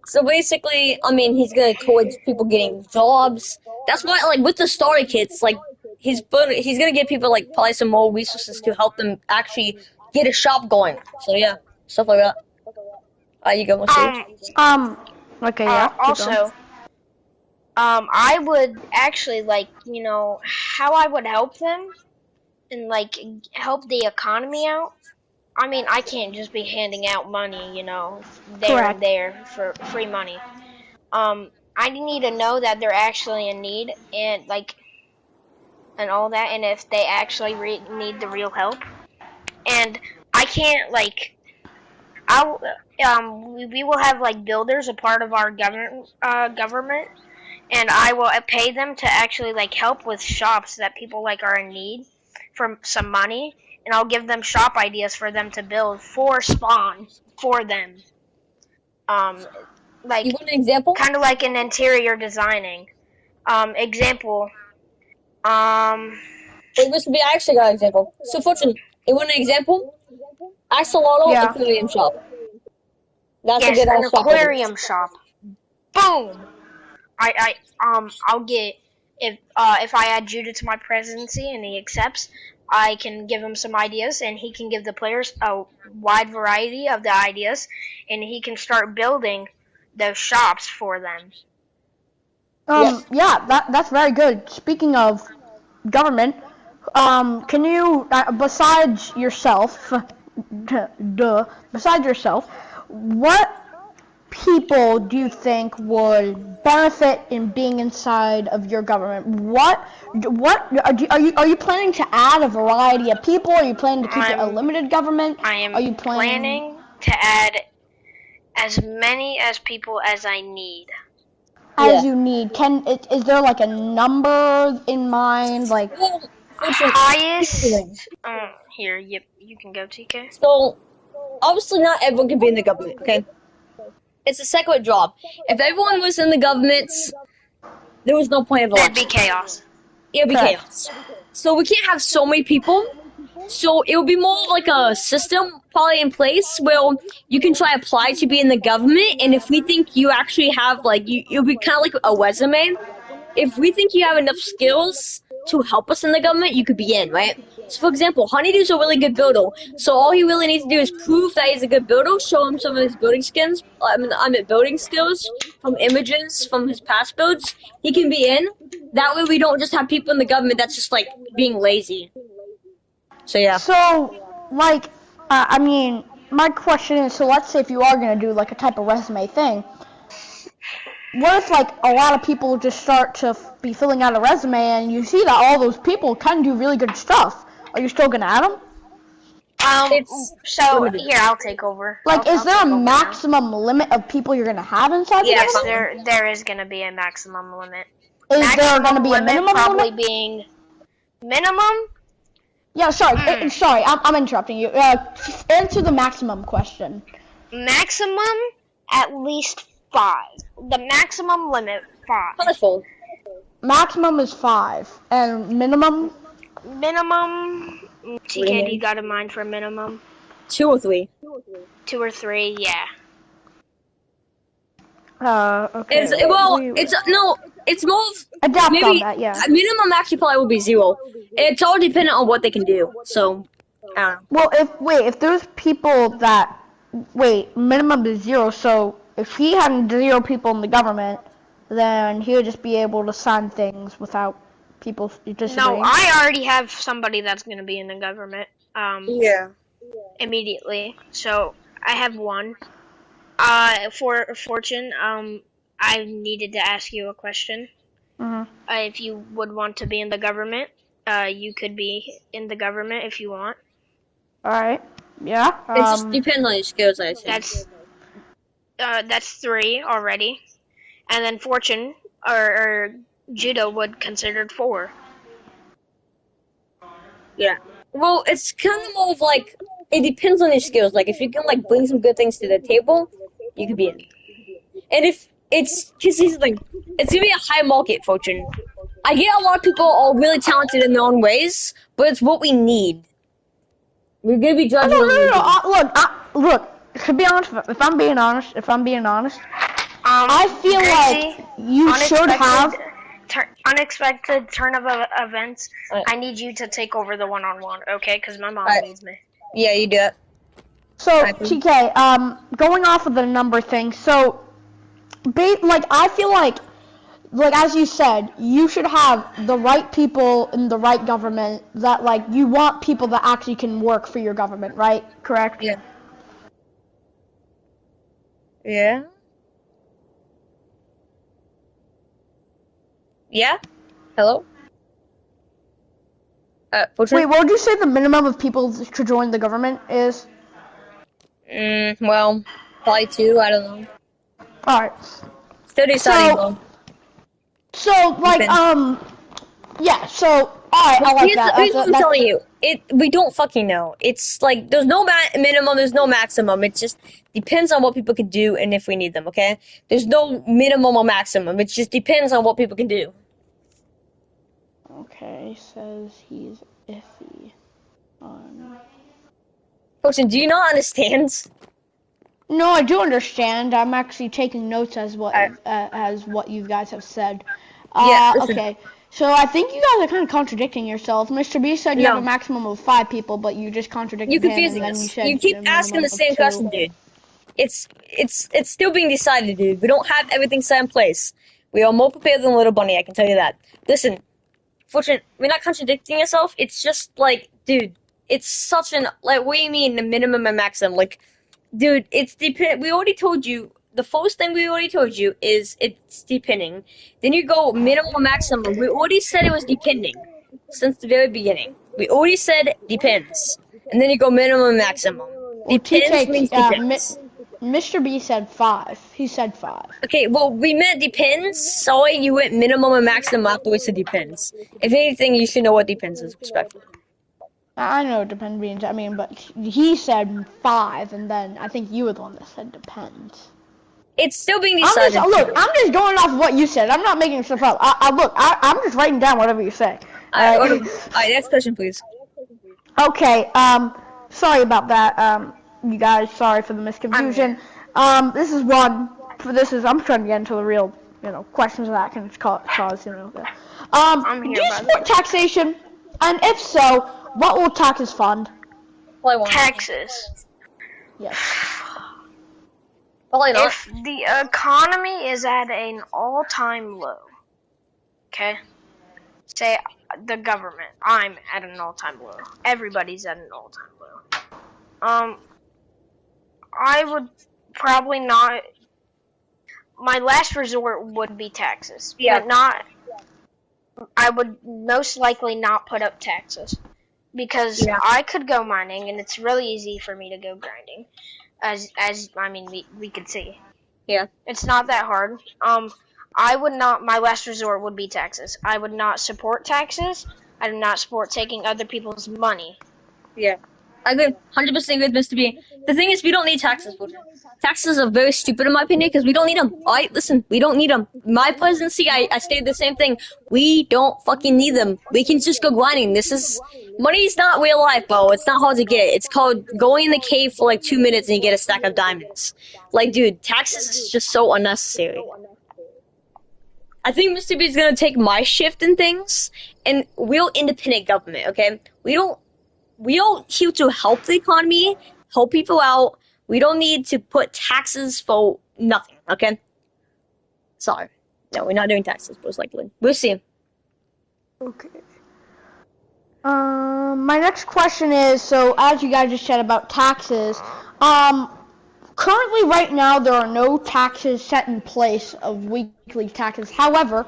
So basically, I mean, he's gonna encourage people getting jobs. That's why, like, with the starter kits, like, he's gonna give people, like, probably some more resources to help them actually get a shop going. So yeah, stuff like that. You go, Okay, yeah. Also, I would actually, like, you know, how I would help them and, like, help the economy out. I mean, I can't just be handing out money, you know, and there for free money. I need to know that they're actually in need and, like, and all that, and if they actually need the real help. And I can't, like, we will have, like, builders a part of our government, and I will pay them to actually, like, help with shops that people, like, are in need for some money. And I'll give them shop ideas for them to build for spawn for them. Like, you want an example? Kind of like an interior designing. Example. Wait, this would be, I actually got an example. So, Fortune, you want an example? Axolotl aquarium shop. That's a good an shop. Aquarium shop. Boom. I'll get if I add Judah to my presidency and he accepts. I can give him some ideas, and he can give the players a wide variety of the ideas, and he can start building those shops for them. Yeah, that's very good. Speaking of government, can you, besides yourself, what people do you think would benefit in being inside of your government? What are you planning to add a variety of people? Are you planning to keep it a limited government? I am planning to add as many as people as I need. As you need. Is there like a number in mind? Like highest? Here, yep, you can go, TK. So, obviously not everyone can be in the government, okay? It's a separate job. If everyone was in the government, there was no point of election. That'd be chaos. It would be chaos. So we can't have so many people. So it would be more like a system probably in place where you can try apply to be in the government, and if we think you actually have, like, it'll be kind of like a resume. If we think you have enough skills to help us in the government, you could be in, right? So, for example, Honeydew's a really good builder. So all he really needs to do is prove that he's a good builder, show him some of his building skills. Building skills from images from his past builds. He can be in. That way, we don't just have people in the government that's just like being lazy. So yeah. So, like, I mean, my question is, so let's say if you are gonna do like a type of resume thing. What if, like, a lot of people just start to be filling out a resume and you see that all those people kind of do really good stuff? Are you still going to add them? So, here, I'll take over. Like, is there a maximum limit of people you're going to have inside the government? Yes, there is going to be a maximum limit. Is there going to be a minimum probably limit? Being Minimum? Yeah, sorry, sorry, I'm interrupting you. Answer the maximum question. Maximum, at least 5. The maximum limit, 5. Telephone. Maximum is 5, and minimum? Minimum, TK, do you got a mind for a minimum? 2 or 3. 2 or 3, yeah. Okay. It's more of Adapt maybe on that, yeah. a minimum actually probably will be 0. It's all dependent on what they can do. So, I don't know. Well, if there's people that, minimum is 0, so if he had 0 people in the government, then he would just be able to sign things without people disagreeing. No, I already have somebody that's going to be in the government, Yeah. immediately. So, I have one. For Fortune, I needed to ask you a question. If you would want to be in the government, you could be in the government if you want. Alright. Yeah. It just depends on your skills, I think. That's 3 already. And then Fortune, or Judo would considered 4. Yeah. Well, it's kind of more of like, it depends on your skills. Like, if you can, like, bring some good things to the table, you could be in. And if it's, because it's going to be a high market, Fortune. I get a lot of people are really talented in their own ways, but it's what we need. We're going to be judged Look, to be honest, if I'm being honest, I feel like you should have... Unexpected turn of events. I need you to take over the one-on-one, okay? Because my mom needs me. Yeah, you do it. So, TK, going off of the number thing, so, I feel like, as you said, you should have the right people in the right government that, you want people that actually can work for your government, right? Correct? Yeah. Yeah? Yeah? Hello? Wait, what would you say the minimum of people to join the government is? Well, probably 2, I don't know. Alright. Still deciding, though. So, yeah, so, alright, I like that. Here's what I'm telling you. We don't fucking know. It's like, there's no minimum, there's no maximum. It just depends on what people can do and if we need them, okay? There's no minimum or maximum. It just depends on what people can do. Okay, says he's iffy on... Fortune, do you not understand? No, I do understand. I'm actually taking notes as what you guys have said. Yeah, okay. So I think you guys are kind of contradicting yourselves. Mr. B said you have a maximum of 5 people, but you just contradicted him, and then you said you keep asking the same question, dude. It's still being decided, dude. We don't have everything set in place. We are more prepared than Little Bunny, I can tell you that. Listen, Fortune, we're not contradicting yourself. It's just like, dude, it's such an, like, what do you mean the minimum and maximum? Like, dude, we already told you. The first thing we already told you is it's depending. Then you go minimum or maximum. We already said it was depending since the very beginning. We already said depends. And then you go minimum and maximum. Depends means depends. Mr. B said 5. He said 5. Okay, well, we meant depends. Sorry, you went minimum and maximum after we said depends. If anything, you should know what depends is, respectfully. I know what depend means. I mean, but he said 5, and then I think you were the one that said depends. It's still being decided. I'm just going off what you said. I'm not making stuff up. I'm just writing down whatever you say. Alright, next question, please. Okay, sorry about that, you guys. Sorry for the misconfusion. I'm trying to get into the real, questions that can cause, do you support taxation? And if so, what will taxes fund? Taxes. Yes. Probably not. If the economy is at an all-time low, okay? Say the government, I'm at an all-time low. Everybody's at an all-time low. I would probably not. My last resort would be taxes. Yeah. But I would most likely not put up taxes. Because I could go mining, and it's really easy for me to go grinding. We could see. Yeah. It's not that hard. I would not, my last resort would be taxes. I would not support taxes. I do not support taking other people's money. Yeah. I agree 100% with Mr. B. The thing is, we don't need taxes, Fortune. Taxes are very stupid in my opinion because we don't need them. Alright, listen, we don't need them. My presidency, I stated the same thing. We don't fucking need them. We can just go grinding. Money's not real life, bro. It's not hard to get. It's called going in the cave for like 2 minutes and you get a stack of diamonds. Like, dude, taxes is just so unnecessary. I think Mr. B is gonna take my shift and things, and we're independent government, okay? We don't here to help the economy, help people out. We don't need to put taxes for nothing, okay? Sorry. No, we're not doing taxes, most likely. We'll see. Okay. My next question is, so as you guys just said about taxes, currently right now there are no taxes set in place of weekly taxes. However,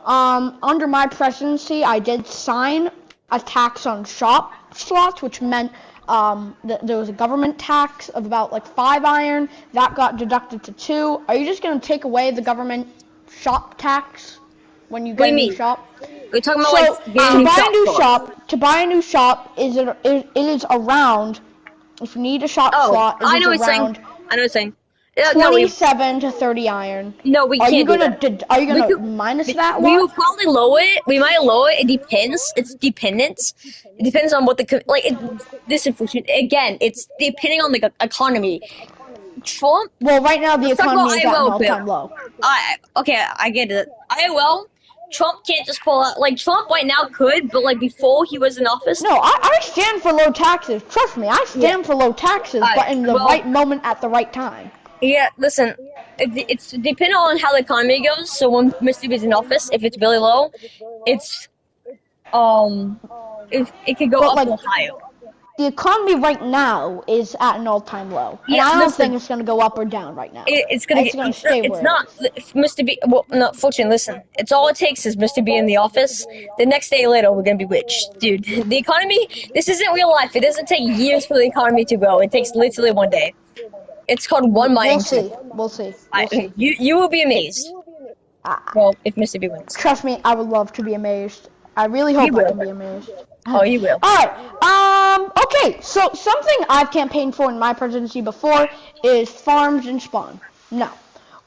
under my presidency, I did sign a tax on shop slots, which meant that there was a government tax of about like 5 iron that got deducted to 2. Are you just gonna take away the government shop tax when you get a new shop? We're talking about So like to buy a new shop, it is around, if you need a shop slot, I know it is what around you're saying. 27 to 30 iron. No, we Are you can't do gonna that. are you gonna minus that We will lot? probably lower it. We might lower it. It depends. It's dependent. It depends on what this information. Again, it's depending on the economy. Trump. Well, right now the Let's talk economy is about at an IMO, all-time low. Okay, I get it. IOL. Trump can't just pull out. Like Trump right now could, but like before he was in office. No, I stand for low taxes. Trust me, I stand for low taxes, but in the right moment at the right time. Yeah, listen, it's depending on how the economy goes. So when Mr. B's in office, if it's really low, it could go up to higher. The economy right now is at an all-time low, and I don't think it's gonna go up or down right now. It's gonna stay where it's Mr. B. Well, no, fortunately, listen. It's all it takes is Mr. B in the office. The next day later, we're gonna be rich, dude. The economy. This isn't real life. It doesn't take years for the economy to grow. It takes literally one day. It's called one mining. We'll see. You will be amazed. Well, if Mr. B wins. Trust me, I would love to be amazed. I really hope I can be amazed. Oh, you will. Alright, okay, so something I've campaigned for in my presidency before is farms and spawn. Now,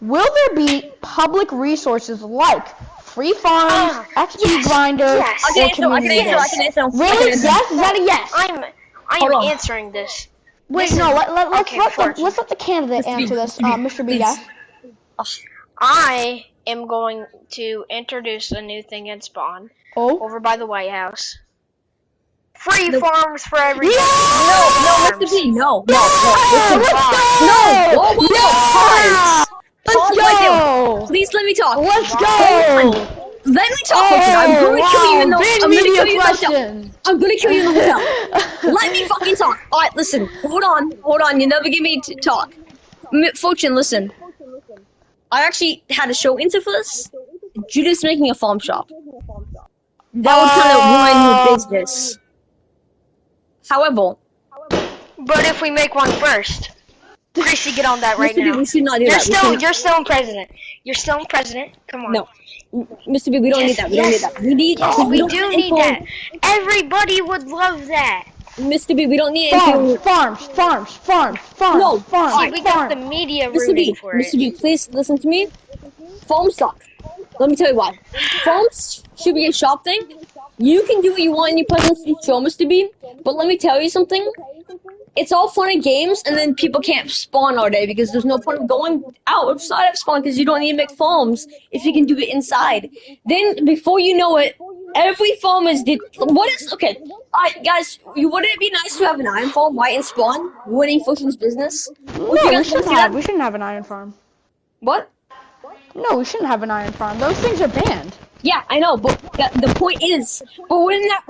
will there be public resources like free farms, XP grinders, or community days? Really? Yes? Is that a yes? I am answering this. Wait, no, let's let the candidate answer this, Mr. B, yes? I am going to introduce a new thing in Spawn. Over by the White House. Free farms for everybody. No, Mr. B, no. Let's go. Please let me talk. Let's go. Let me talk. I'm going to kill you in the I'm going to kill you in the hotel. Let me fucking talk. All right, listen. Hold on. You never give me to talk. Fortune, listen. I actually had a show into for this. Judith's making a farm shop. That would kind of ruin your business. However, but if we make one first, Chrissy, get on that right now. We should not do that. You're still in president. You're still in president. Come on. No, Mr. B, we don't need that. We don't need that. We do need that. Everybody would love that. Mr. B, we don't need farms. No, farms. We got the media rooting for it. Mr. B, please listen to me. Farms suck. Let me tell you why. Farms should be a shop thing. You can do what you want in your presidency, show Mr. B, but let me tell you something. It's all fun and games, and then people can't spawn all day because there's no point of going outside of spawn because you don't need to make farms if you can do it inside. Then, before you know it, every farm is okay. Alright, guys, wouldn't it be nice to have an iron farm right in spawn, winning Fortune's business? No, we shouldn't have an iron farm. What? No, we shouldn't have an iron farm. Those things are banned. Yeah, I know, but the point is, wouldn't that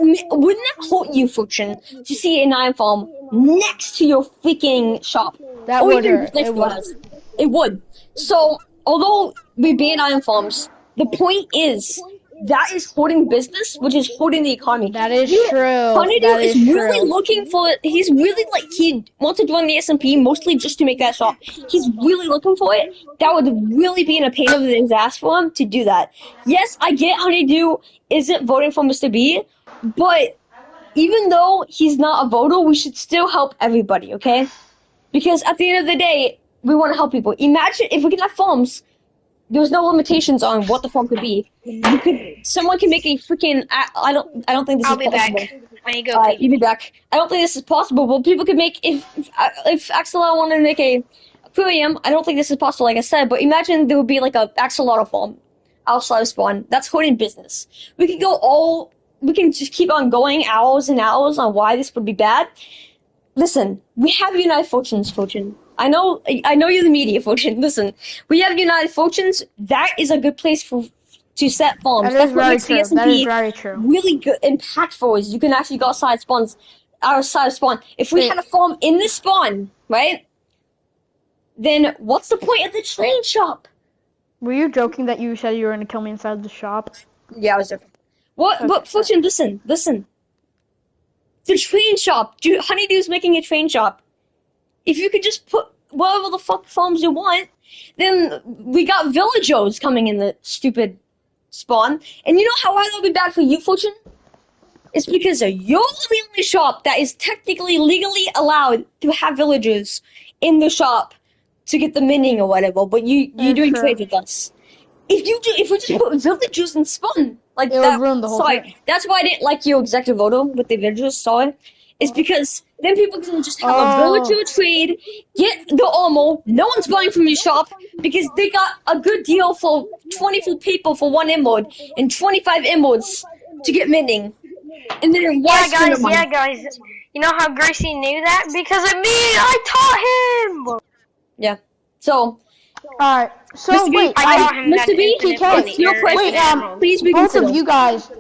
hurt you, Fortune, to see an iron farm next to your freaking shop? That would hurt. It would. So, although we ban iron farms, the point is, that is holding business, which is holding the economy. That is true. Honeydew is really looking for it. He's really he wants to join the SMP mostly just to make that shop. He's really looking for it. That would really be in a pain of his ass for him to do that. Yes, I get Honeydew isn't voting for Mr. B, But even though he's not a voter, we should still help everybody, okay? Because at the end of the day, we want to help people. Imagine if we can have farms. There's no limitations on what the farm could be. Someone can make a freaking. I don't think this I'll is be possible. back. When you go, Pete. You be back. I don't think this is possible. But people could make if Axolotl wanted to make a aquarium. I don't think this is possible, like I said. But imagine there would be like a axolotl farm outside of spawn. That's holding business. We could go all. We can just keep on going hours and hours on why this would be bad. Listen, we have United Fortunes, Fortune. I know you're the media, Fortune. Listen, we have United Fortunes. That is a good place to set farms. That is very true. That is very true. Really good, impactful is you can actually go outside of spawn. If we had a farm in the spawn, right? Then what's the point of the train shop? Were you joking that you said you were going to kill me inside the shop? Yeah, I was joking. What, Fortune, listen. The train shop. Honeydew's making a train shop. If you could just put whatever the fuck farms you want, then we got villagers coming in the stupid spawn. And you know how that'll be bad for you, Fortune? It's because you're the only shop that is technically legally allowed to have villagers in the shop to get the minting or whatever, but you're doing trade with us. If we just put villagers in spawn, like it that, would ruin the whole thing. That's why I didn't like your executive voto with the villagers, sorry. It's because then people can just have a villager trade, get the armor, no one's buying from your shop, because they got a good deal for 24 people for 1 emerald, and 25 emeralds to get minting. And then yeah, guys. You know how Gracie knew that? Because of me, I taught him! Yeah. So... Alright, so Mr. wait, Mr. B, please reconsider. Both of you guys,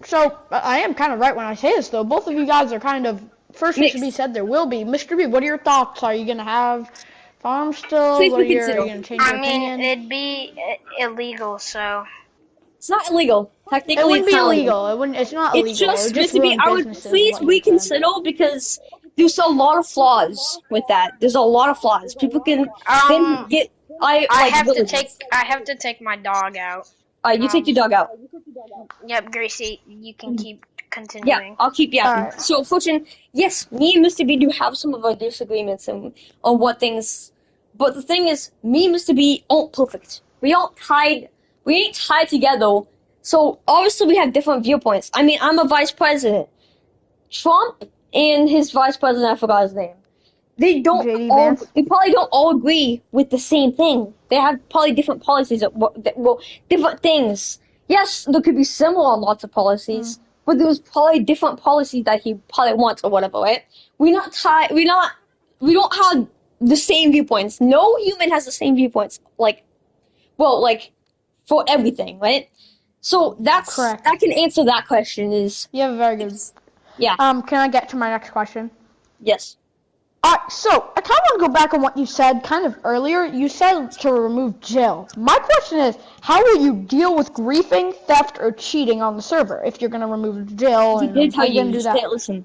so I am kind of right when I say this though. Both of you guys are kind of, first Mr. B said there will be. Mr. B, what are your thoughts? Are you going to have farms still? Please are you reconsider. going to change your opinion? It'd be illegal, so. It's not illegal. Technically, it wouldn't be illegal. It's not illegal. It's just, Mr. B, I would please reconsider because there's a lot of flaws with that. There's a lot of flaws. People can then get. I have to take my dog out. You take your dog out. Yep, Gracie, you can keep continuing. Yeah, I'll keep yapping. Right. So, Fortune, yes, me and Mr. B do have some of our disagreements on what things. But the thing is, me and Mr. B aren't perfect. We ain't tied together. So obviously we have different viewpoints. I mean, I'm a vice president. Trump and his vice president, I forgot his name. They probably don't all agree with the same thing. They have probably different policies, different things. Yes, there could be similar on lots of policies, but there's probably different policies that he probably wants or whatever, right? We don't have the same viewpoints. No human has the same viewpoints. For everything, right? So that's correct. That can answer that question. You have a very good. Yeah. Can I get to my next question? Yes. So I kind of want to go back on what you said kind of earlier. You said to remove jail. My question is, how will you deal with griefing, theft, or cheating on the server if you're going to remove the jail? We did tell you. You just didn't listen.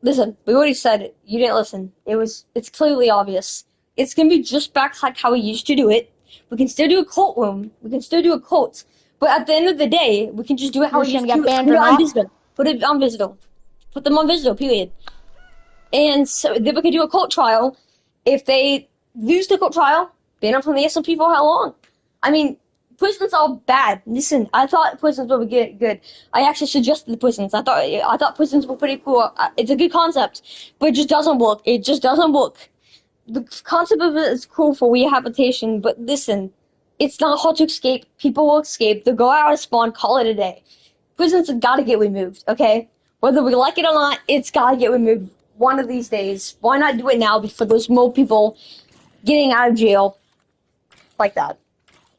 Listen, we already said it. You didn't listen. It's clearly obvious. It's going to be just back like how we used to do it. We can still do a cult room. We can still do a cult. But at the end of the day, we can just do it how we used to do it. Put it on Visible. Put them on Visible, period. And so then we can do a cult trial. If they lose the cult trial, ban them from the SMP for how long? I mean, prisons are bad. Listen, I thought prisons would be good. I actually suggested the prisons. I thought prisons were pretty cool. It's a good concept, but it just doesn't work. It just doesn't work. The concept of it is cool for rehabilitation, but listen, it's not hard to escape. People will escape. They'll go out of spawn, call it a day. Prisons have got to get removed, okay? Whether we like it or not, it's got to get removed one of these days. Why not do it now before there's more people getting out of jail like that?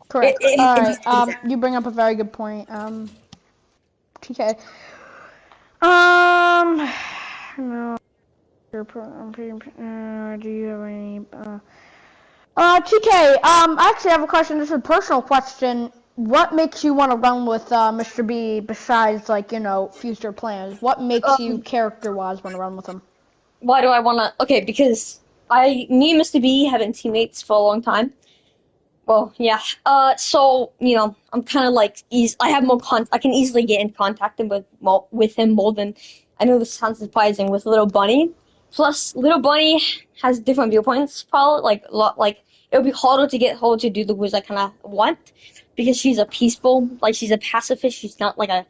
Correct. All right. You bring up a very good point. TK. No. Do you have any? TK. I actually have a question. This is a personal question. What makes you want to run with Mr. B besides, future plans? What makes you character-wise want to run with him? Why do I want to? Okay, because me and Mr. B have been teammates for a long time. Well, yeah. So I'm kind of like I have more I can easily get in contact with him more than I know. This sounds surprising with Little Bunny. Plus, Little Bunny has different viewpoints. Probably like a lot. Like it would be harder to get her to do the rules I kind of want because she's she's a pacifist. She's not like a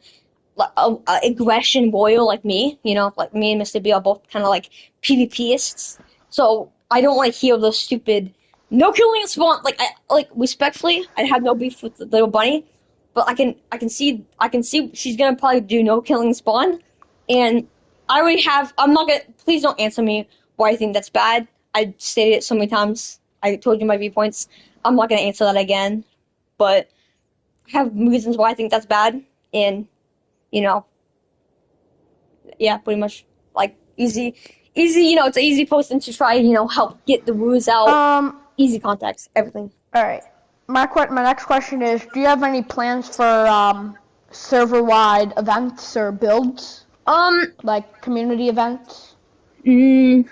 aggression warrior like me. Like me and Mr. B are both kind of like PvPists. So I don't like hear the stupid. No killing spawn. Like respectfully, I have no beef with the Little Bunny, but I can see she's gonna probably do no killing spawn, and I already have. I'm not gonna. Please don't answer me why I think that's bad. I stated it so many times. I told you my viewpoints. I'm not gonna answer that again, but I have reasons why I think that's bad, and yeah, pretty much like easy. It's an easy person to try. Help get the rules out. Easy contacts, everything. All right. My next question is: do you have any plans for server-wide events or builds? Like community events? I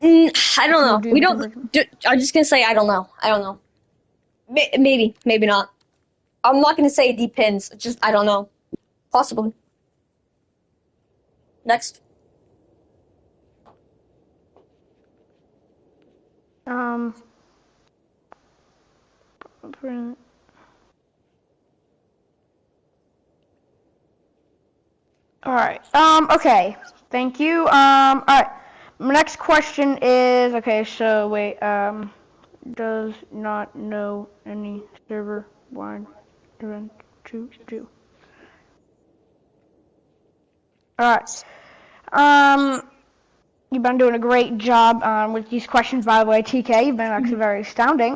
don't know. We don't. I'm just gonna say I don't know. I don't know. Maybe, maybe not. I'm not gonna say it depends. Just I don't know. Possibly. Next. All right. Okay. Thank you. All right. My next question is, okay, so wait, does not know any server-wide event to do. All right. You've been doing a great job with these questions, by the way, TK. You've been actually very astounding.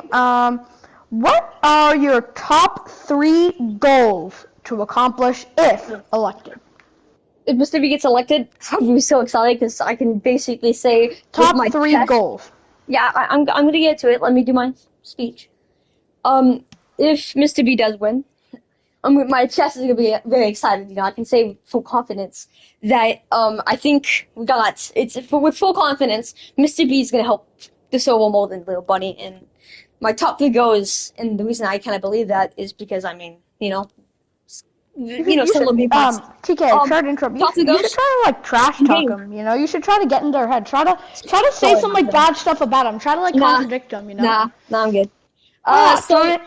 What are your top 3 goals to accomplish if elected? If Mr. B gets elected, I'm so excited because I can basically say top 3 goals. Yeah, I'm gonna get to it. Let me do my speech. If Mr. B does win, my chest is gonna be very excited. I can say with full confidence that I think with full confidence, Mr. B is gonna help the server more than Little Bunny. And my top 3 goals, and the reason I kind of believe that is because some of the TK, sorry to interrupt. You should try to trash talk them. You should try to get in their head. Try to say some bad stuff about them. Try to contradict them. Nah, I'm good. So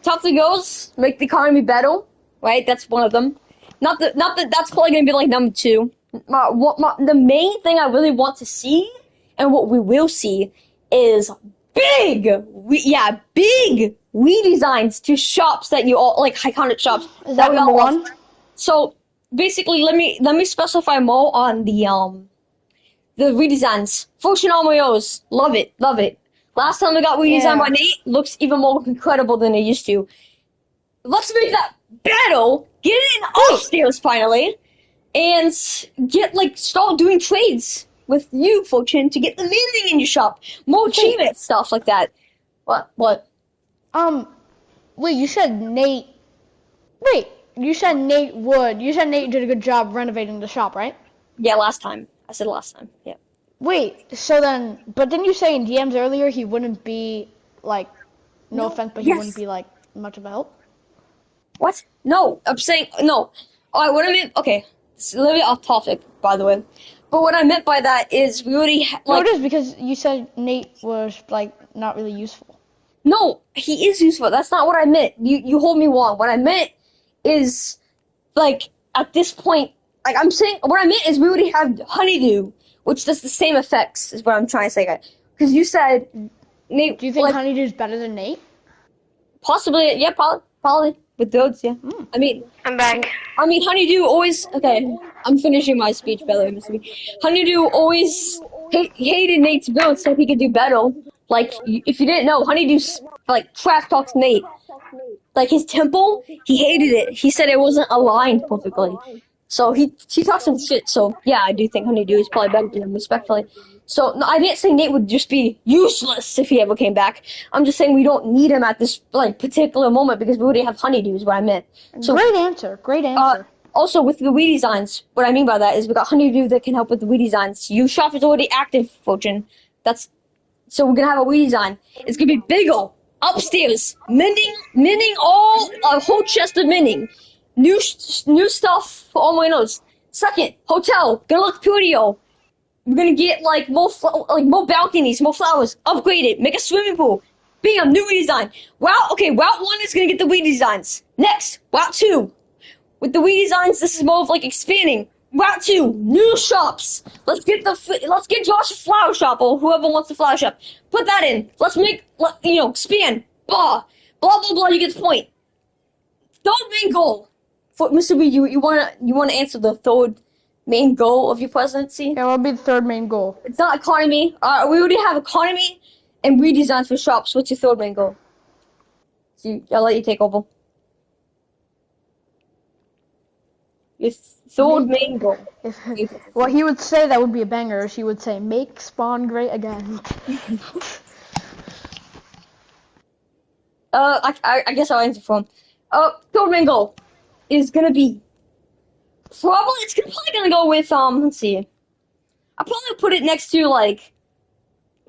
top 3 goals, make the economy better. Right, that's one of them. Not that that's probably gonna be number 2. The main thing I really want to see, and what we will see, is big redesigns to shops that you all iconic shops. Is that number 1? So basically, let me specify more on the redesigns. Fortune Armorios, love it. Last time we got redesigned by Nate, looks even more incredible than it used to. Let's make that better. Get it in upstairs finally, and start doing trades with you, Fortune, to get the mending in your shop. More achievement stuff like that. What? Wait, you said Nate. Wait, you said Nate would. You said Nate did a good job renovating the shop, right? Yeah, last time. I said last time. Yeah. Wait, so then, but didn't you say in DMs earlier he wouldn't be no offense, but he wouldn't be much of a help? What? No, I'm saying no. Alright, what I meant. Okay, it's a little bit off topic, by the way. But what I meant by that is we already no, it is because you said Nate was not really useful. No, he is useful. That's not what I meant. You hold me wrong. What I meant is at this point, I'm saying what I meant is we already have Honeydew, which does the same effects. Is what I'm trying to say. Because you said Nate. Do you think Honeydew is better than Nate? Possibly, yeah, probably. With those, yeah. I mean, I'm back. I mean, Honeydew always. Okay, I'm finishing my speech, by the way, Mr. B. Honeydew always hated Nate's build so he could do better. If you didn't know, Honeydew trash talks Nate. His temple, he hated it. He said it wasn't aligned perfectly. So he talks some shit. So yeah, I do think Honeydew is probably better than him, respectfully. So no, I didn't say Nate would just be useless if he ever came back. I'm just saying we don't need him at this particular moment because we already have Honeydew is what I meant. So great answer. Also with the redesigns, what I mean by that is we got Honeydew that can help with the redesigns. Your shop is already active, Fortune. So we're gonna have a redesign. It's gonna be bigger, upstairs, mending all a whole chest of mending, new stuff for all my notes. Second, hotel, gonna look prettier. We're gonna get like more balconies, more flowers, upgrade it, make a swimming pool. Bam, new redesign. Route 1 is gonna get the redesigns. Next, Route 2. With the redesigns, this is more of like expanding. Route 2, new shops. Let's get Josh a flower shop or whoever wants a flower shop. Put that in. Let's expand. Blah blah blah. You get the point. Third main goal for Mr. B. You wanna answer the third main goal of your presidency? Yeah, what would be the third main goal? It's not economy. We already have economy and redesigns for shops. What's your third main goal? So I'll let you take over. Your third main goal. What he would say that would be a banger is he would say, "Make Spawn great again." I guess I'll answer for him. Third main goal is gonna be probably gonna go with let's see. I'll probably put it next to like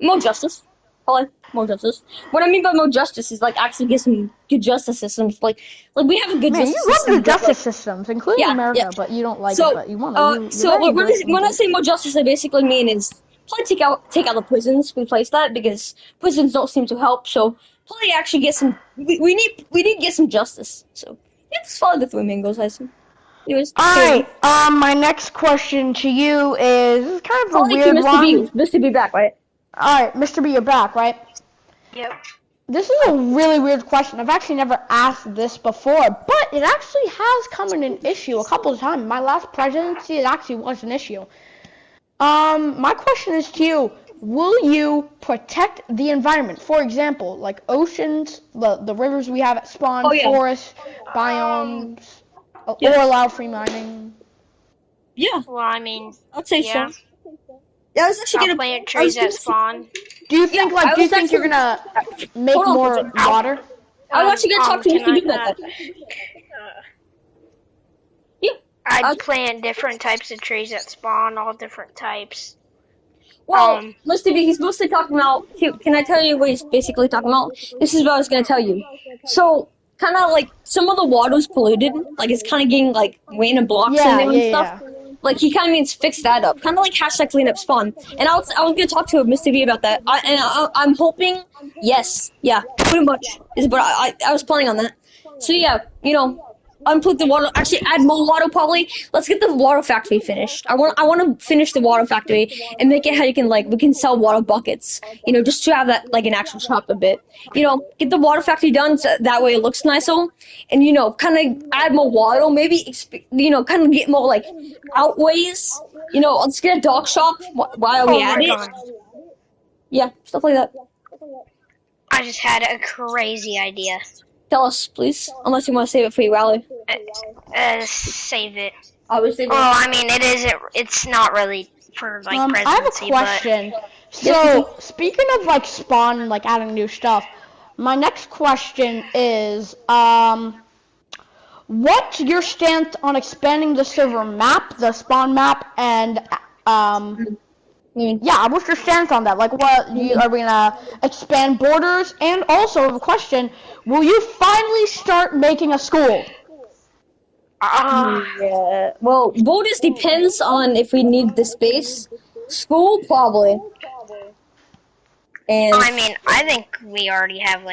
more justice. Probably more justice. What I mean by more justice is like actually get some good justice systems. Like we have a good justice system. You love the justice systems, including America, yeah. but you don't like it. But you want to. When I say more justice, I basically mean is probably take out the prisons, replace that because prisons don't seem to help. So probably actually get some. We need to get some justice. So yeah, just follow the three main goals, I see. Alright, my next question to you is kind of a weird one. Mr. B back, right? Alright, Mr. B, you're back, right? Yep. This is a really weird question. I've actually never asked this before, but it actually has come in an issue a couple of times. My last presidency, it actually was an issue. My question is to you, will you protect the environment? For example, like oceans, the rivers we have at spawn, forests, biomes, or allow free mining? Yeah. Well, I mean, I'd say yeah. so. Yeah, I was actually gonna plant trees at spawn. Do you think you're gonna make more water? I was actually gonna talk to Mr. B about that. Yeah. I'd plant different types of trees at spawn, all different types. Well, Mr. B, he's mostly talking about. Can I tell you what he's basically talking about? This is what I was gonna tell you. So, kind of like some of the water's polluted. Like it's kind of getting like random blocks in there and stuff. Yeah. Like he kind of means fix that up, kind of like hashtag clean up spawn. And I was gonna talk to Mr. B about that. I'm hoping, yes, yeah, pretty much is. But I was planning on that. So yeah, unplug the water. Actually, add more water probably. Let's get the water factory finished. I want to finish the water factory and make it how you can we can sell water buckets. Just to have that like an actual shop a bit. Get the water factory done so that way it looks nicer. And kind of add more water. Maybe kind of get more like outways. Let's get a dog shop while we at it. Yeah, stuff like that. I just had a crazy idea. Tell us, please. Unless you want to save it for your rally. Save it. Obviously. Well, I mean, it isn't. It's not really for presidency. I have a question. So, speaking of spawn and adding new stuff, my next question is, what's your stance on expanding the server map, the spawn map, and yeah, what's your stance on that? Are we gonna expand borders? And also, the question: will you finally start making a school? Yeah. Well, borders depends on if we need the space. School, probably. And I mean, I think we already have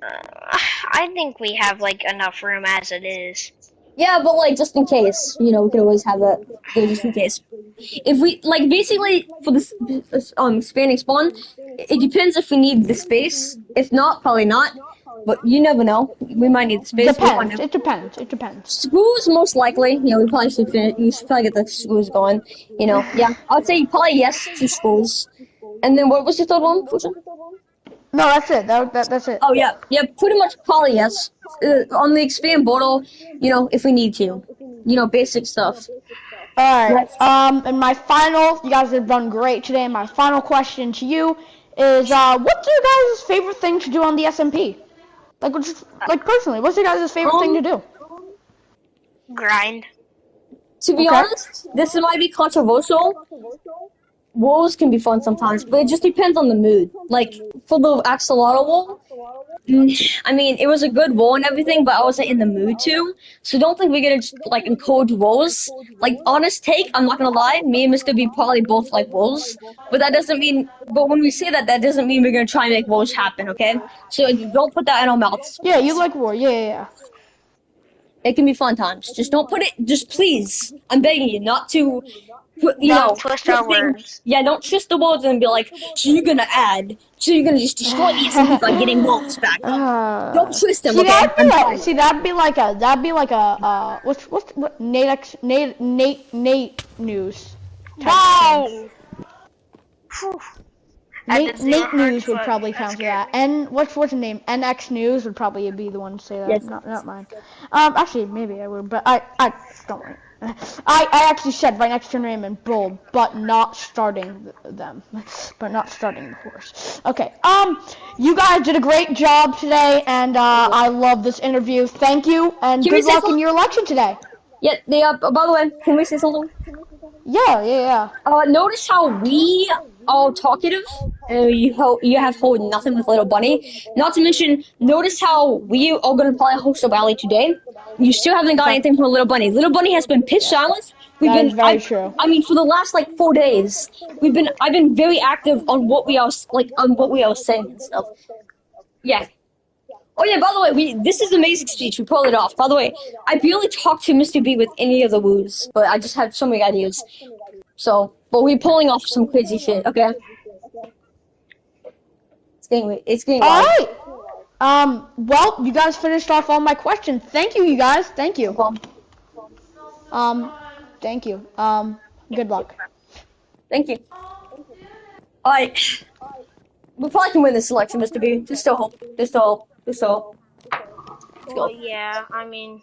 I think we have enough room as it is. Yeah, but just in case, we can always have that just in case. If we basically for this expanding spawn, it depends if we need the space. If not, probably not. But you never know. We might need the space. Depends. It depends. It depends. Schools most likely. We probably should finish. We should probably get the schools going. Yeah. I would say probably yes to schools. And then what was your third one? No, that's it. That's it. Oh yeah, pretty much probably yes. On the expand border, if we need to, basic stuff. All right. And my final, you guys have done great today. My final question to you is, what's your guys' favorite thing to do on the SMP? Personally, what's your guys' favorite thing to do? Grind. To be honest, this might be controversial, wolves can be fun sometimes, but it just depends on the mood. Like for the axolotl wool, I mean, it was a good wool and everything, but I wasn't in the mood to. So don't think we're gonna just, like encourage wolves. Like honest take, I'm not gonna lie, me and Mr. B probably both like wolves, but that doesn't mean. But when we say that, that doesn't mean we're gonna try and make wolves happen. Okay? So don't put that in our mouths. Yeah, you like war. Yeah. It can be fun times. Just don't put it. Just please, I'm begging you not to. Don't twist our Put things. words. Yeah, don't twist the words and be like, so you're gonna add. So you're gonna just destroy the SMP by getting wolves back. Don't twist them, See, okay? I'm that'd sorry. be like a what Nate news. Type thing. No! Phew. At the Nate heart News would foot. probably That count for scared that. me. And what's the name? NX News would probably be the one to say that. Yes. Not mine. Actually, maybe I would, but I don't worry. I actually said right next to your name in bold, but not starting them. But not starting the horse. Okay. You guys did a great job today, and I love this interview. Thank you, and Can we good say luck in something? your election today. Yeah, by the way, can we say something? Yeah. Notice how we are talkative, and you have hold nothing with Little Bunny. Not to mention, notice how we are going to probably host a rally today. You still haven't got anything from Little Bunny. Little Bunny has been pitch silent. That is very true. I mean, for the last like 4 days, I've been very active on what we are saying and stuff. Yeah. Oh yeah, by the way, this is an amazing speech. We pulled it off. By the way, I barely talked to Mr. B with any of the woos, but I just had so many ideas. So, but we're pulling off some crazy shit. Okay. It's getting All loud. right. Well, you guys finished off all my questions. Thank you, you guys. Thank you. Thank you. Good luck. Thank you. Alright. We probably can win this election, Mr. B. Just still hope. Well, yeah, I mean,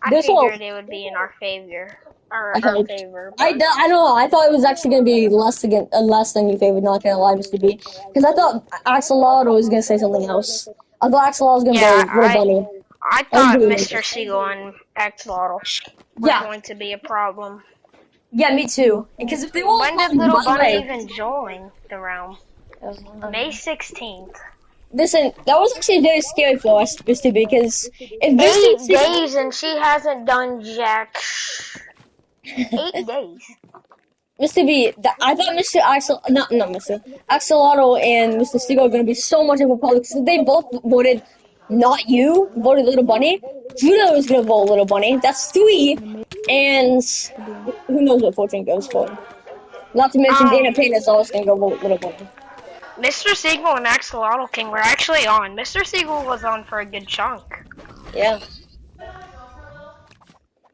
I There's hope. figured it would be in our favor. Our hoped. favor. I But don't know. I thought it was actually gonna be less than you favored. Not gonna lie, Mr. B. Because I thought Axolotl was gonna say something else. I thought Axolotl was gonna yeah, go Little Bunny. I I was thought really Mr. Siegel and Axolotl were Yeah. going to be a problem. Yeah, me too. Because if they all When did come, Little by the Bunny way, even join the realm? May 16th. listen, that was actually very scary for us, Mr. B, because if this 8 days and she hasn't done jack. 8 days. Mr. B, I thought Mr. not Mr. Axolotl and Mr. Siegel are going to be so much of a problem because they both voted not you, voted Little Bunny. Juno was going to vote Little Bunny. That's 3, and who knows what Fortune goes for. Not to mention Dana Payne is always going to go vote Little Bunny. Mr. Siegel and Axolotl King were actually on. Mr. Siegel was on for a good chunk. Yeah.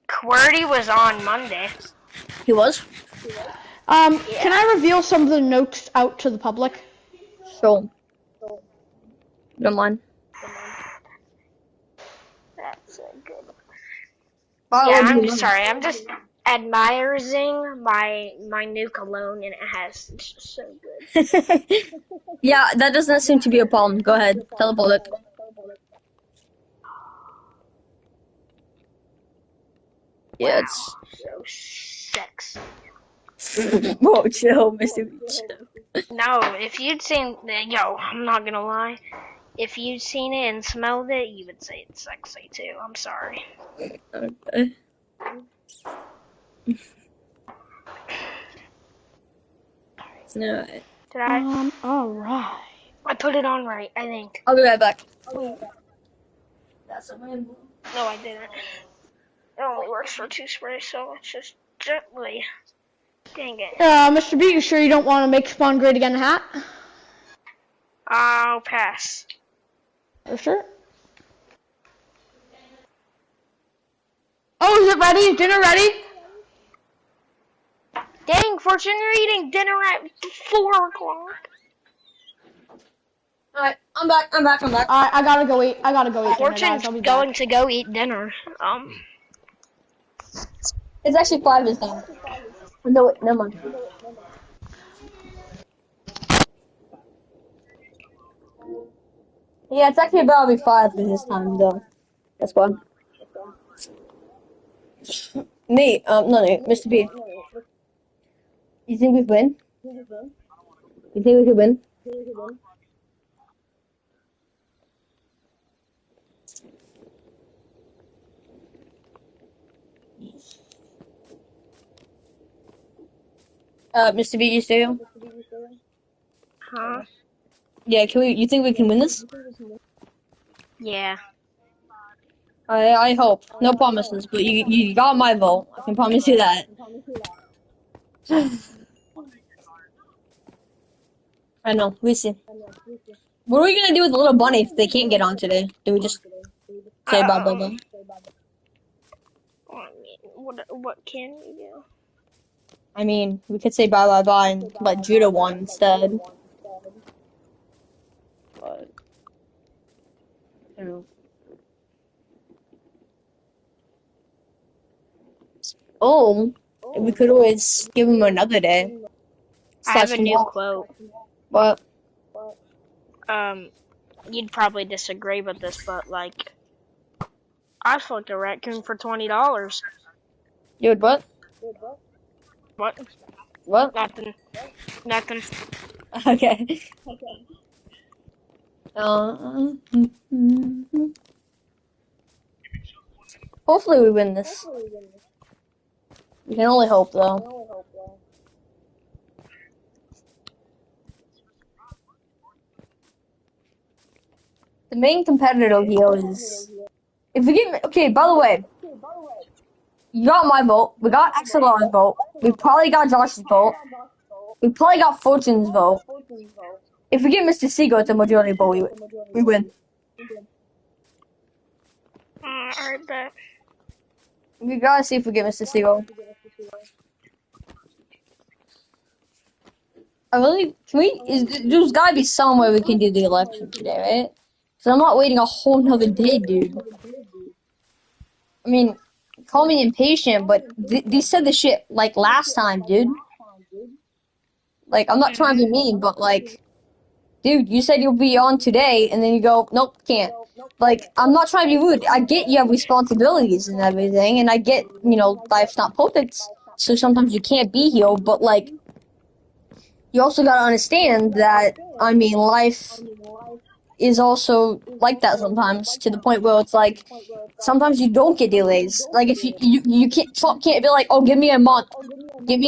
QWERTY was on Monday. He was? Can I reveal some of the notes out to the public? Sure. Don't mind. That's a good. Oh, Yeah, I'm just sorry. I'm just admiring my new cologne, and it's just so good. Yeah, that does not seem to be a problem. Go ahead. Tell the public. Yeah, it's... So sexy. Whoa, chill, Mr. B. Chill. No, if you'd seen, I'm not gonna lie. If you'd seen it and smelled it, you would say it's sexy too. I'm sorry. Okay. Alright. Did I? Alright. I put it on right, I think. I'll be right back. That's a man. No, I didn't. It only works for 2 sprays, so it's just gently. Dang it. Mr. B, you sure you don't want to make Spawn great again hat? I'll pass. Sure. Oh, is it ready? Is dinner ready? Dang, Fortune, you're eating dinner at 4 o'clock. Alright, I'm back. Alright, I gotta go eat. Dinner, guys. Fortune's I'll be going back. to go eat dinner. It's actually 5 this time. No, wait, never mind. Yeah, it's actually about to be 5 this time, though. That's why. Nate, no, Nate, Mr. B. You think we win? You think we could win? Mr. B, you stay on? Huh? Yeah, you think we can win this? Yeah. I hope. No promises, but you got my vote. I can promise you that. I know, we see. What are we gonna do with the little bunny if they can't get on today? Do we just say blah blah blah? What can we do? I mean, we could say bye bye bye and let Judah won instead. But, I don't know. Oh, we could always give him another day. I have Slash a new tomorrow. quote. But You'd probably disagree with this, but like, I fucked a raccoon for $20. dude, what? What? What? Nothing. Nothing. Okay. Hopefully we win this. We can only hope, though. The main competitor here is... If we get... Okay, by the way, you got my vote. We got XLR's vote. We probably got Josh's vote. We probably got Fortune's vote. If we get Mr. Seagull at the majority vote, we win. Alright, bet. We gotta see if we get Mr. Seagull. There's gotta be some way we can do the election today, right? So I'm not waiting a whole nother day, dude. I mean, call me impatient, but they said the shit, like, last time, dude. Like, I'm not trying to be mean, but, like, dude, you said you'll be on today, and then you go, nope, can't. Like, I'm not trying to be rude. I get you have responsibilities and everything, and I get, life's not perfect, so sometimes you can't be here, but, like, you also gotta understand that, I mean, life is also like that sometimes, to the point where it's like, sometimes you don't get delays. Like, if you can't, Trump can't be like, oh, give me a month, then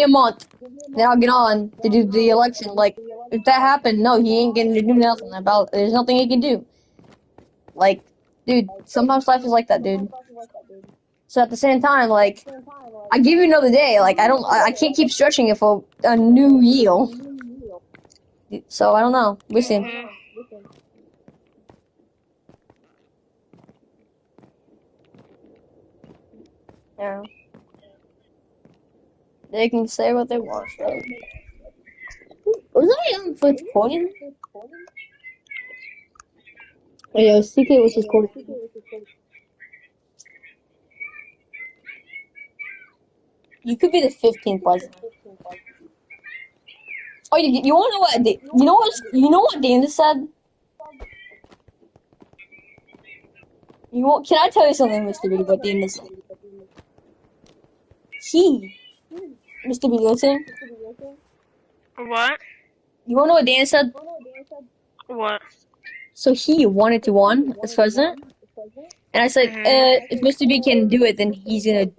I'll get on to do the election. Like, if that happened, no, he ain't getting to do nothing about it. There's nothing he can do. Like, dude, sometimes life is like that, dude. So at the same time, like, I give you another day. Like, I can't keep stretching it for a new year. So I don't know. We'll see. Yeah. They can say what they want. So. Was I on for recording? Oh, yeah, CK was recording. You could be the 15th president. Oh, you want to know what? You know what Dana said? Can I tell you something, Mr. B, what Dana said? Mr. B, listen. What? You want to know what Dana said? What? So he wanted to run as president, and I said, if Mr. B can do it, then he's gonna,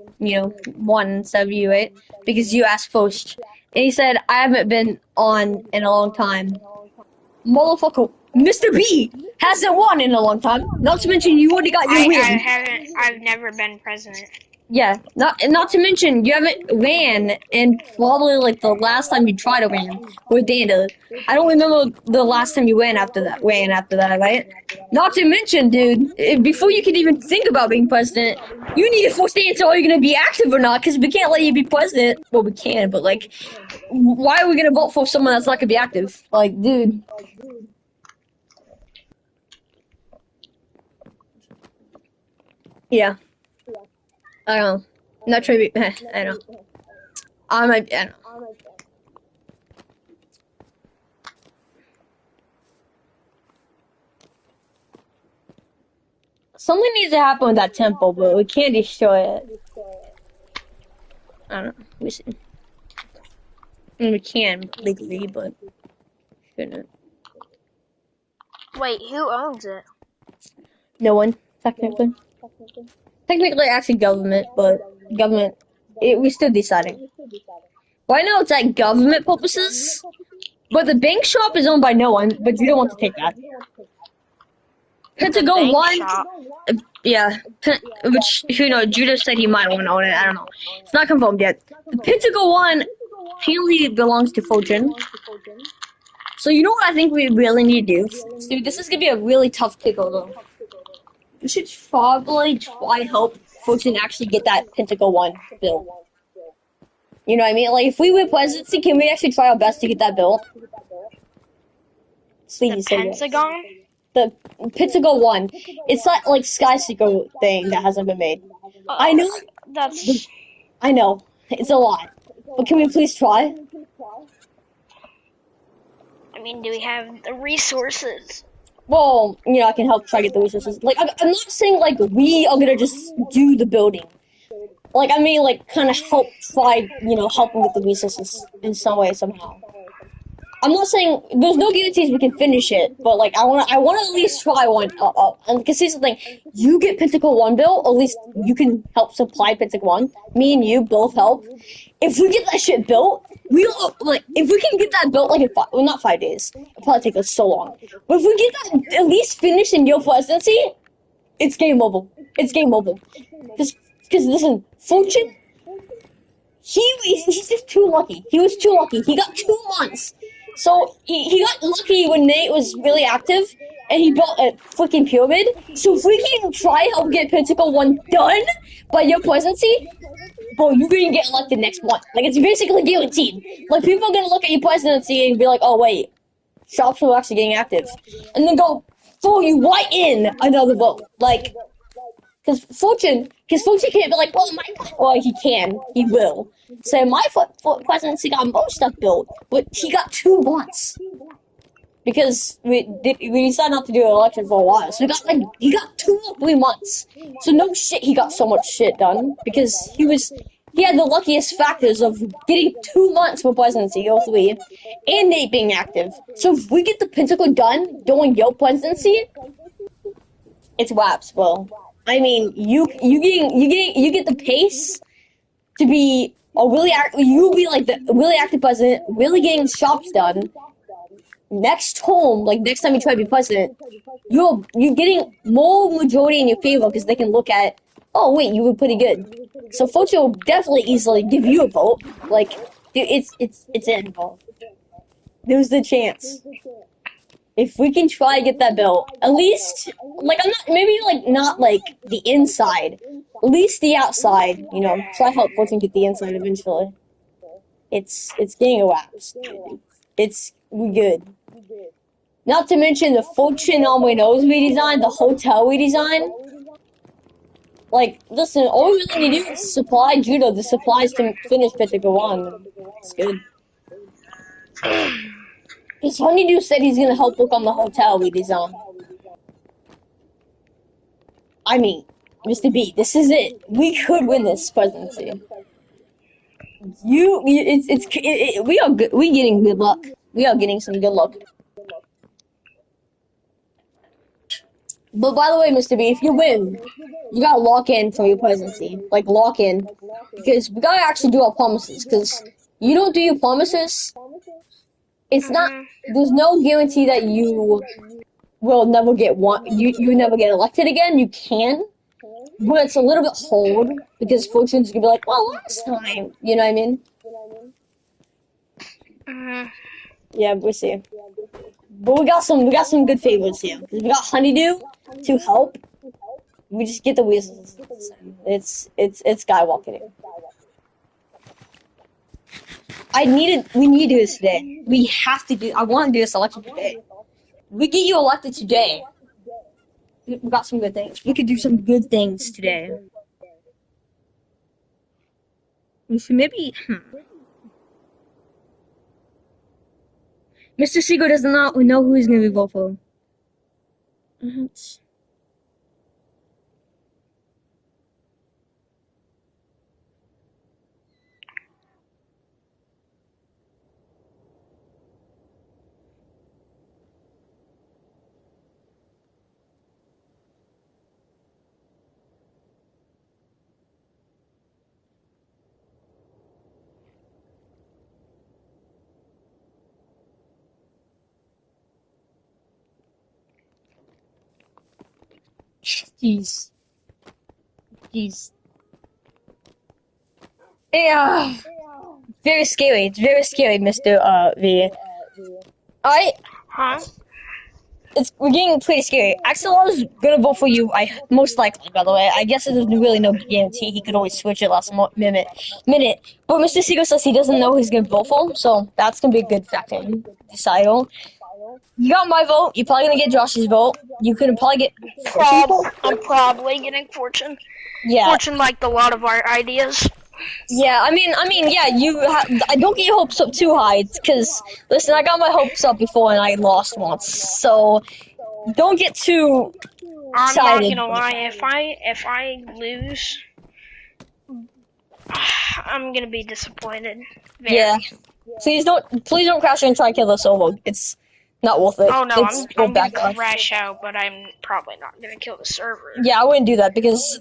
run instead of you, right? Because you asked first. And he said, I haven't been on in a long time. Motherfucker, Mr. B hasn't won in a long time. Not to mention you already got your win. I've never been president. Yeah, not to mention you haven't ran in probably like the last time you tried to ran with Dana. I don't remember the last time you ran after that, right? Not to mention, dude, before you can even think about being president, you need to first answer are you gonna be active or not, because we can't let you be president. Well, we can, but like, why are we gonna vote for someone that's not gonna be active? Like, dude. Yeah. I don't know. I'm not trying to be. I don't know. I don't know. Something needs to happen with that temple, but we can't destroy it. I don't know. We see. We can legally, but shouldn't. Wait, who owns it? No one, technically. Technically, actually, government, but government. We're still deciding. Right now, it's at government purposes, but the bank shop is owned by no one. But you don't want to take that. The Pentagon bank One, shop. yeah, which who knows? Judah said he might want to own it. I don't know. It's not confirmed yet. The Pentagon One apparently belongs to Fortune. So you know what I think we really need to do? Dude, this is gonna be a really tough takeover. We should probably try help Fortune actually get that Pentagon One built. You know what I mean? Like if we win presidency, can we actually try our best to get that built? The Please say yes. Pentagon? The Pentagon One. It's that like Skyseeker thing that hasn't been made. I know. That's... I know. It's a lot. But can we please try? I mean, do we have the resources? Well, you know, I can help try get the resources. Like, I'm not saying, like, we are gonna just do the building. Like, I mean, like, kind of help try, you know, help them get the resources in some way, somehow. I'm not saying, there's no guarantees we can finish it, but, like, I wanna at least try one. And because here's the thing, you get Pentacle 1 built, at least you can help supply Pentacle 1. Me and you both help. If we get that shit built, like, if we can get that built, like, well, not 5 days. It'll probably take us so long. But if we get that at least finished in your presidency, it's game over. It's game over. Because listen, Fortune, he's just too lucky. He was too lucky. He got 2 months. So he got lucky when Nate was really active, and he built a freaking pyramid. So if we can try help get Pentacle 1 done by your presidency, bro, you're gonna get elected next month. Like, it's basically guaranteed. Like, people are gonna look at your presidency and be like, oh, wait, shops are actually getting active. And then go throw you right in another vote. Like, because Fortune can't be like, well, he can, he will. So my presidency got most stuff built, but he got 2 months. Because we decided not to do an election for a while. So he got 2 or 3 months. So no shit he got so much shit done. Because he had the luckiest factors of getting 2 months for presidency, or 3, and Nate being active. So if we get the Pentacle done during your presidency, it's WAPs, bro. I mean, you get the pace to be you'll be like the really active president, really getting shops done. Next home, like next time you try to be president, you're getting more majority in your favor because they can look at, oh wait, you were pretty good. So Fortune will definitely easily give you a vote. Like, dude, it's in, bro. There's the chance. If we can try to get that built, at least, like, I'm not, maybe, like, not, like, the inside, at least the outside, you know, try to help Fortune get the inside eventually. It's getting a wax. We good. Not to mention the Fortune on windows we designed, the hotel we designed. Like, listen, all we really need to do is supply Judah the supplies to finish Pentacle 1. It's good. Because Honeydew said he's gonna help work on the hotel we designed. I mean, Mr. B, this is it. We could win this presidency. We are good. We getting good luck. We are getting some good luck. But by the way, Mr. B, if you win, you gotta lock in for your presidency. Like, lock in. Because we gotta actually do our promises. Because you don't do your promises, it's not, there's no guarantee that you will never get you never get elected again. You can. But it's a little bit hard because Fortune's gonna be like, well, last time, you know what I mean? Yeah, we'll see. But we got some good favors here. Because we got Honeydew to help. We just get the weasels. It's skywalking. We need to do this today. We have to do, I want to do this election today. We get you elected today. We got some good things. We could do some good things today. We should maybe, Mr. Seagull does not know who he's going to be vote for. Jeez. Jeez. Yeah. Very scary. It's very scary, Mr. V. Huh? We're getting pretty scary. Axelot's gonna vote for you. Most likely, by the way. I guess there's really no guarantee. He could always switch it last minute. But Mr. Seagull says he doesn't know who's gonna vote for him, so that's gonna be a good factor in deciding. You got my vote. You're probably gonna get Josh's vote. You could probably get. I'm probably getting Fortune. Yeah. Fortune liked a lot of our ideas. Yeah, I mean, yeah. I don't get your hopes up too high, because listen, I got my hopes up before and I lost once, so don't get too I'm excited. not gonna lie. If I lose, I'm gonna be disappointed. Very. Yeah. Please don't crash and try to kill the solo. It's not worth it. Oh no, it's I'm gonna backlash. crash out, but I'm probably not gonna kill the server. Yeah, I wouldn't do that because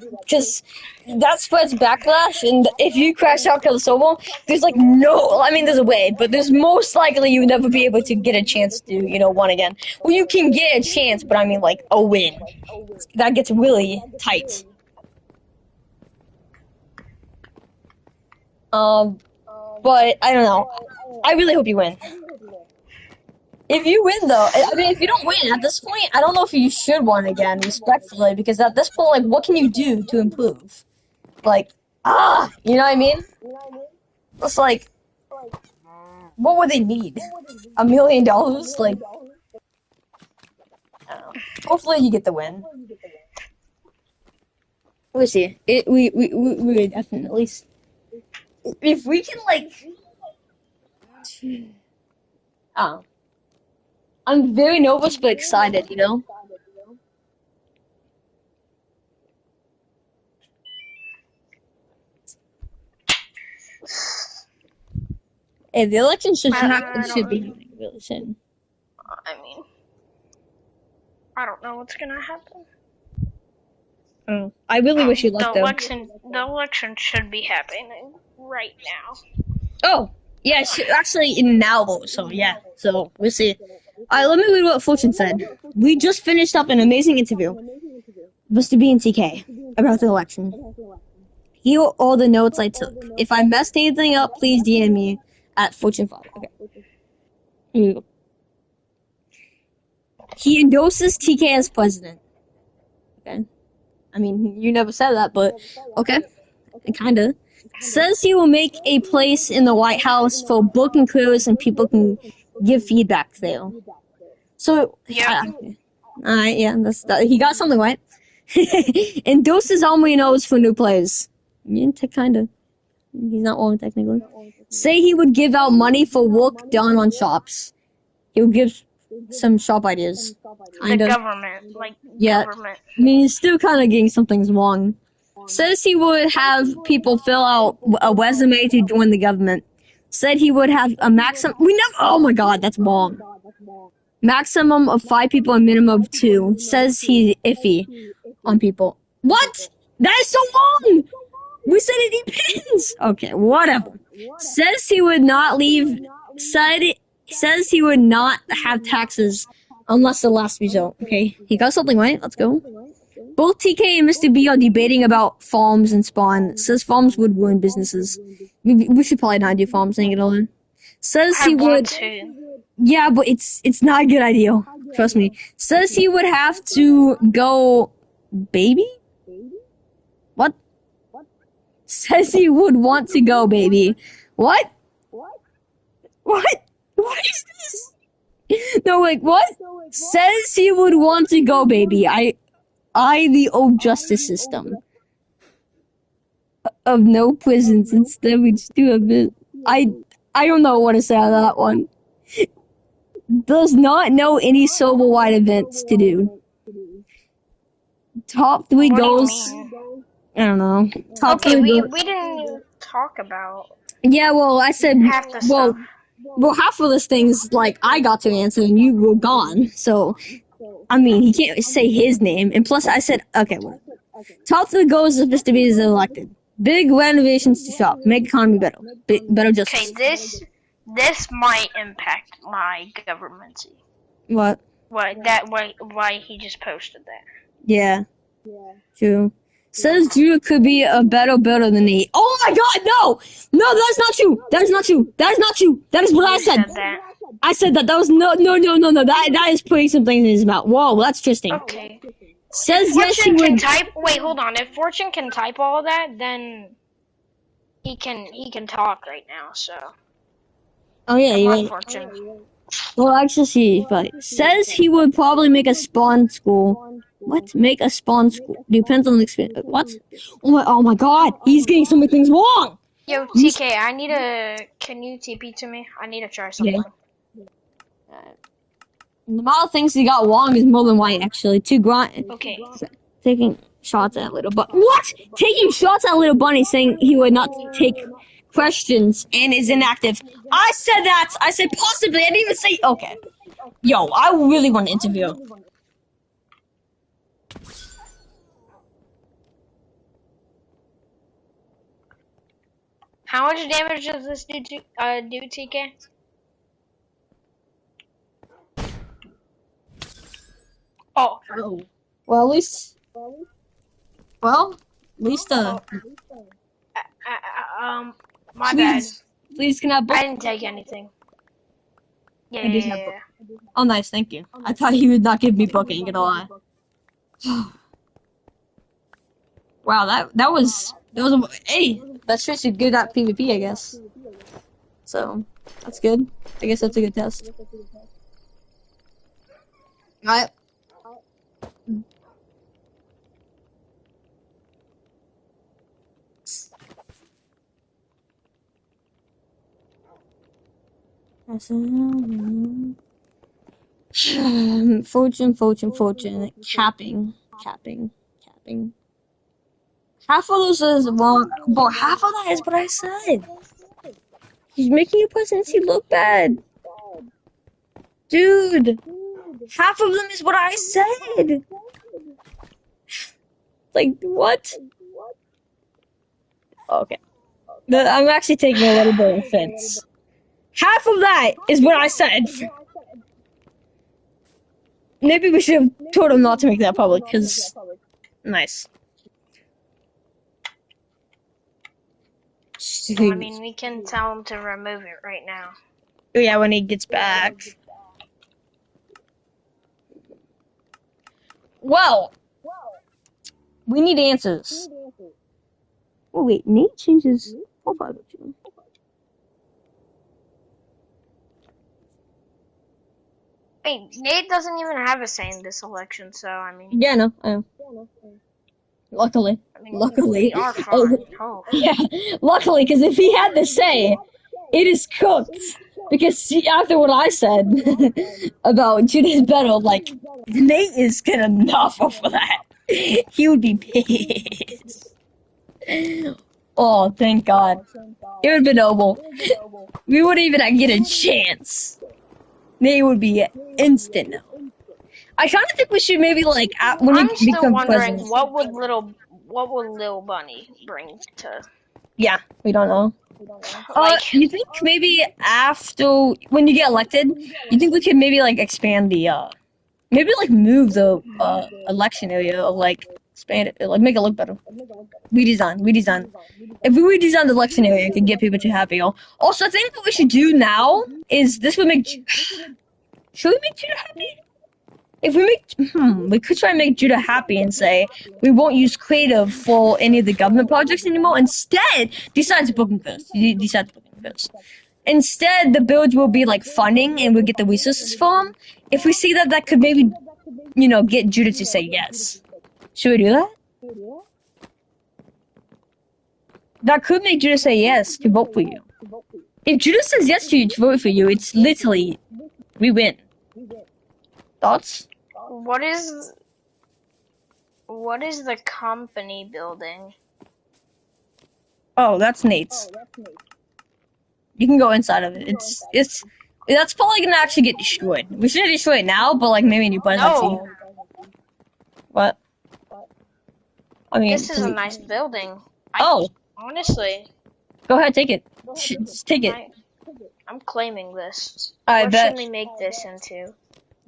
that spreads backlash, and if you crash out, kill the solo, there's like no. I mean, there's a way, but there's most likely you would never be able to get a chance to win again. Well, you can get a chance, but I mean like a win. That gets really tight. But I don't know. I really hope you win. If you win, though, I mean, if you don't win, at this point, I don't know if you should win again, respectfully, because at this point, like, what can you do to improve? Like, you know what I mean? It's like, what would they need? $1 million? Like, I don't know. Hopefully you get the win. We'll see. We would definitely, if we can, like, I'm very nervous but excited, Hey, the election should be happening really soon. I mean, I don't know what's gonna happen. Oh, I really wish you luck, though. The election should be happening right now. Oh, yeah, actually now, though, so yeah. So, we'll see. Alright, let me read what Fortune said. We just finished up an amazing interview, Mr. B and TK, about the election. Here are all the notes I took. If I messed anything up, please DM me at Fortune5. Okay. Here we go. He endorses TK as president. Okay. I mean, you never said that, but okay. Kinda. Says he will make a place in the White House for book and quiz and people can give feedback there. So, yeah. Alright, yeah, he got something right. Endorses all he knows for new players. Yeah, kinda. He's not wrong, technically. Say he would give out money for work done on shops. He would give some shop ideas. Kinda. The government, government. I mean, he's still kind of getting some things wrong. Says he would have people fill out a resume to join the government. Said he would have a maximum. Oh my god, that's wrong. Maximum of 5 people and minimum of 2. Says he's iffy on people. What? That is so wrong! We said it depends! Okay, whatever. Says he would not leave. Says he would not have taxes unless the last result. Okay, he got something right. Let's go. Both TK and Mr. B are debating about farms and spawn. Says farms would ruin businesses. We should probably not do farms, ain't it alone. Says he would. Yeah, but it's not a good idea. Trust me. Says he would have to go baby? What? Says he would want to go baby. What? What is this? No, like, what? Says he would want to go baby. The old justice system of no prisons. Instead, we just do a bit. I don't know what to say on that one. Does not know any silver-wide events to do. Top 3 goals. I don't know. Top 3 goals. We didn't even talk about. Yeah, well, I said. Half the stuff. Well, half of this things, like, I got to answer and you were gone, so. I mean, he can't say his name. And plus, I said, okay, whatever. Top 3 goals if Mr. B is elected. Big renovations to shop. Make economy better. Better justice. Okay, this might impact my governmency. What? Why he just posted that. Yeah. True. Says Judah could be a better builder than me. Oh my god, no! No, that's not true! That is not true! That is not true! That is what I You said! said that. I said that. That was no. That is putting some things in his mouth. Whoa, that's interesting. Okay. Says If yes, he Fortune can would. type. Wait, hold on. If Fortune can type all of that, then he can talk right now. So Oh yeah, come you on, right. Fortune. Well, actually, see, but says he would probably make a spawn school. What? Make a spawn school? Depends on the experience. What? Oh my god, he's getting so many things wrong. Yo, He's- TK, I need a. Can you TP to me? I need to try Okay. something. The amount of things he got wrong is more than white, actually. Two grunt Okay. taking shots at little bunny. What? Taking shots at little bunny, saying he would not take questions and is inactive. I said that. I said possibly. I didn't even say. Okay. Yo, I really want to interview. How much damage does this do TK? Oh. Well, at least. Well, at least My bad. Please can I book? I didn't take anything. Yeah, I did have book. Oh, nice, thank you. I thought he would not give me booking, gonna lie. Wow, that was a, hey, that's just a good at PvP, I guess. So that's good. I guess that's a good test. Alright. Fortune. Capping. Half of those is wrong, but half of that is what I said. He's making your presidency look bad. Dude, half of them is what I said. Like, what? Okay. I'm actually taking a little bit of offense. Half of that is what I said. Maybe we should have told him not to make that public, because... Nice. I mean, we can tell him to remove it right now. Yeah, when he gets back. Well, we need answers. Oh wait, Nate changes profile picture. Wait, Nate doesn't even have a say in this election, so I mean. Yeah, no, I know. Luckily. I mean, Luckily. we are fine. Oh. Yeah, luckily, because if he had the say, it is cooked. Because after what I said about Judith Battle, like, Nate is gonna not vote for that. He would be pissed. Oh, thank God. It would have been noble. We wouldn't even get a chance. Nate would be instant now. I kind of think we should maybe, like, when I'm we still become wondering president. what would Lil Bunny bring to. Yeah, we don't know. Like, You think maybe after, when you get elected, you think we could maybe, like, expand the, maybe, like, move the, election area, or, like, expand it, like, make it look better. Redesign. If we redesign the election area, it could get people too happy. Also, I think what we should do now is, this would make, should we make Judah happy? If we make, we could try and make Judah happy and say, we won't use creative for any of the government projects anymore. Instead, decide to book them first. Decide to book them first. Instead, the builds will be like funding and we'll get the resources for them. If we see that could maybe, get Judah to say yes. Should we do that? That could make Judah say yes to vote for you. If Judah says yes to vote for you, it's literally, we win. Thoughts? what is the company building? Oh, that's Nate's. You can go inside of it. That's probably gonna actually get destroyed. We should destroy it now, but like maybe a new planet. No, What? I mean, this is a nice building. Oh, Honestly, go ahead, take it. Just take it. I'm claiming this. I What bet. should we make this into?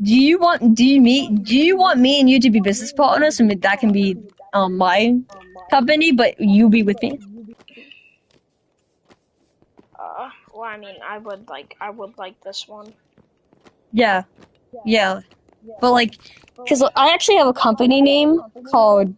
Do you want me and you to be business partners, and that can be my company, but you be with me? Well, I mean, I would like this one. Yeah, yeah. But like, because I actually have a company name called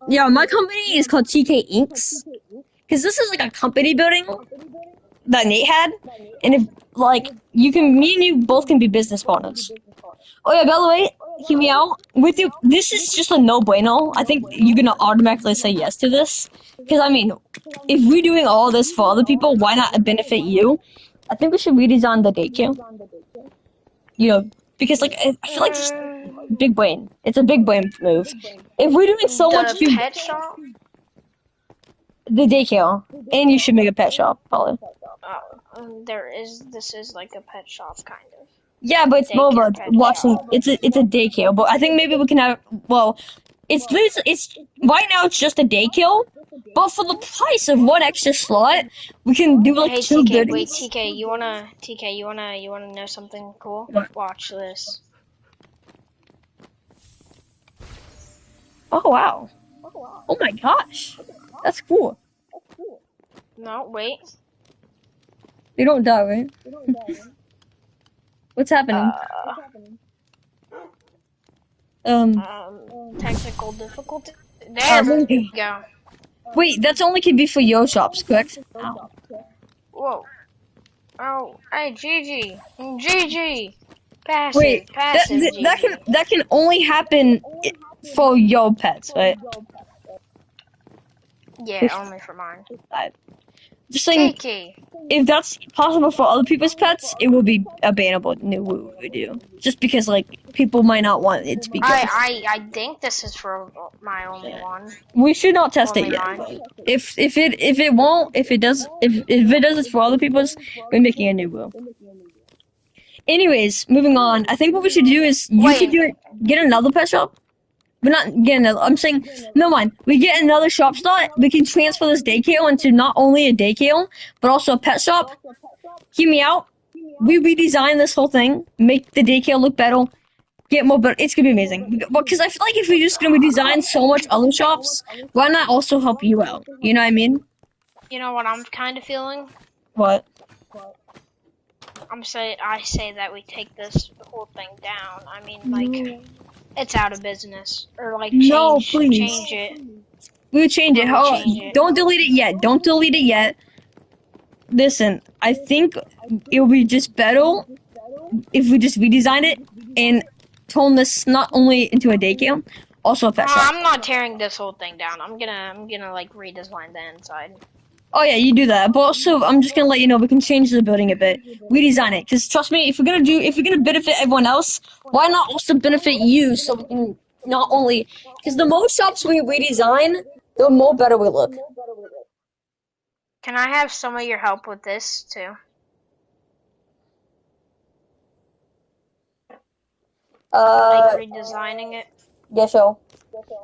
yeah, my company is called TK Inks. Because this is like a company building that Nate had, and if like me and you both can be business partners. Oh yeah, by the way, hear me out. With you, this is just a no bueno. I think you're gonna automatically say yes to this. Because I mean, if we're doing all this for other people, why not benefit you? I think we should redesign the daycare. You know, because like I feel like just big brain. It's a big brain move. If we're doing so much The to pet shop. the daycare, and you should make a pet shop, probably. This is like a pet shop kind of. Yeah, but it's more Daycare about pet watching. shop. It's a daycare, but I think maybe we can have. Well, it's right now it's just a daycare, but for the price of one extra slot, we can do like Hey two TK, wait goodies. TK, you wanna know something cool? What? Watch this. Oh wow! Oh my gosh, that's cool. No, wait. You don't die, right? What's happening? Uh, Um. technical difficulty. Oh, There there we you go. go. Wait, that's only can be for your shops, correct? Ow. Whoa. Oh, hey, GG. GG. Wait, Passive GG. that can only happen for your pets, right? Yeah, only for mine. Just saying, Kiki. if that's possible for other people's pets, it will be a bannable new we do. Just because like people might not want it to be good. I think this is for my only one. We should not test it Only yet. mine. If it won't if it does it for other people's, we're making a new rule. Anyways, moving on. I think what we should do is Wait. get another pet shop. We're not getting another. I'm saying, no mind. We get another shop slot. We can transfer this daycare into not only a daycare, but also a pet shop. Hear me out. We redesign this whole thing, make the daycare look better, get more better. It's gonna be amazing. Because I feel like if we're just gonna redesign so much other shops, why not also help you out? You know what I mean? You know what I'm kind of feeling? What? I say that we take this whole thing down. I mean, like, it's out of business, or like No, change please. it. We would change it. Or we change it. Don't delete it yet. Don't delete it yet. Listen, I think it would be just better if we just redesign it and turn this not only into a daycare, also a pet shop. I'm not tearing this whole thing down. I'm gonna like redesign the inside. Oh yeah, you do that. But also, I'm just gonna let you know we can change the building a bit, redesign it. Cause trust me, if we're gonna benefit everyone else, why not also benefit you? So we can not only, cause the more shops we redesign, the more better we look. Can I have some of your help with this too? Like redesigning it. Yeah, sure.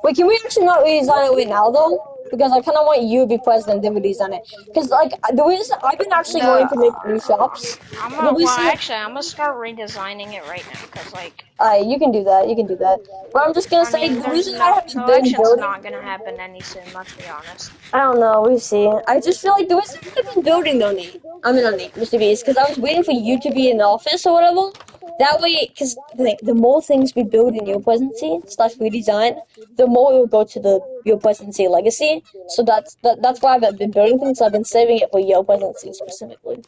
Wait, can we actually not redesign it right now though? Because I kind of want you to be president, then redesign it. Because like the reason I've been actually going to make new shops. I'm The gonna reason, I'm gonna start redesigning it right now, cause like. you can do that. You can do that. But I'm just gonna I say mean, the there's reason I no haven't the been election's building. not gonna happen any soon. Let's be honest. I don't know. We see. I just feel like the reason I've been building though, Nate. I mean, not Nate, Mr. B, is because I was waiting for you to be in the office or whatever. That way, because the more things we build in your presidency slash redesign, the more it will go to the your presidency legacy. So that's why I've been building things. I've been saving it for your presidency specifically.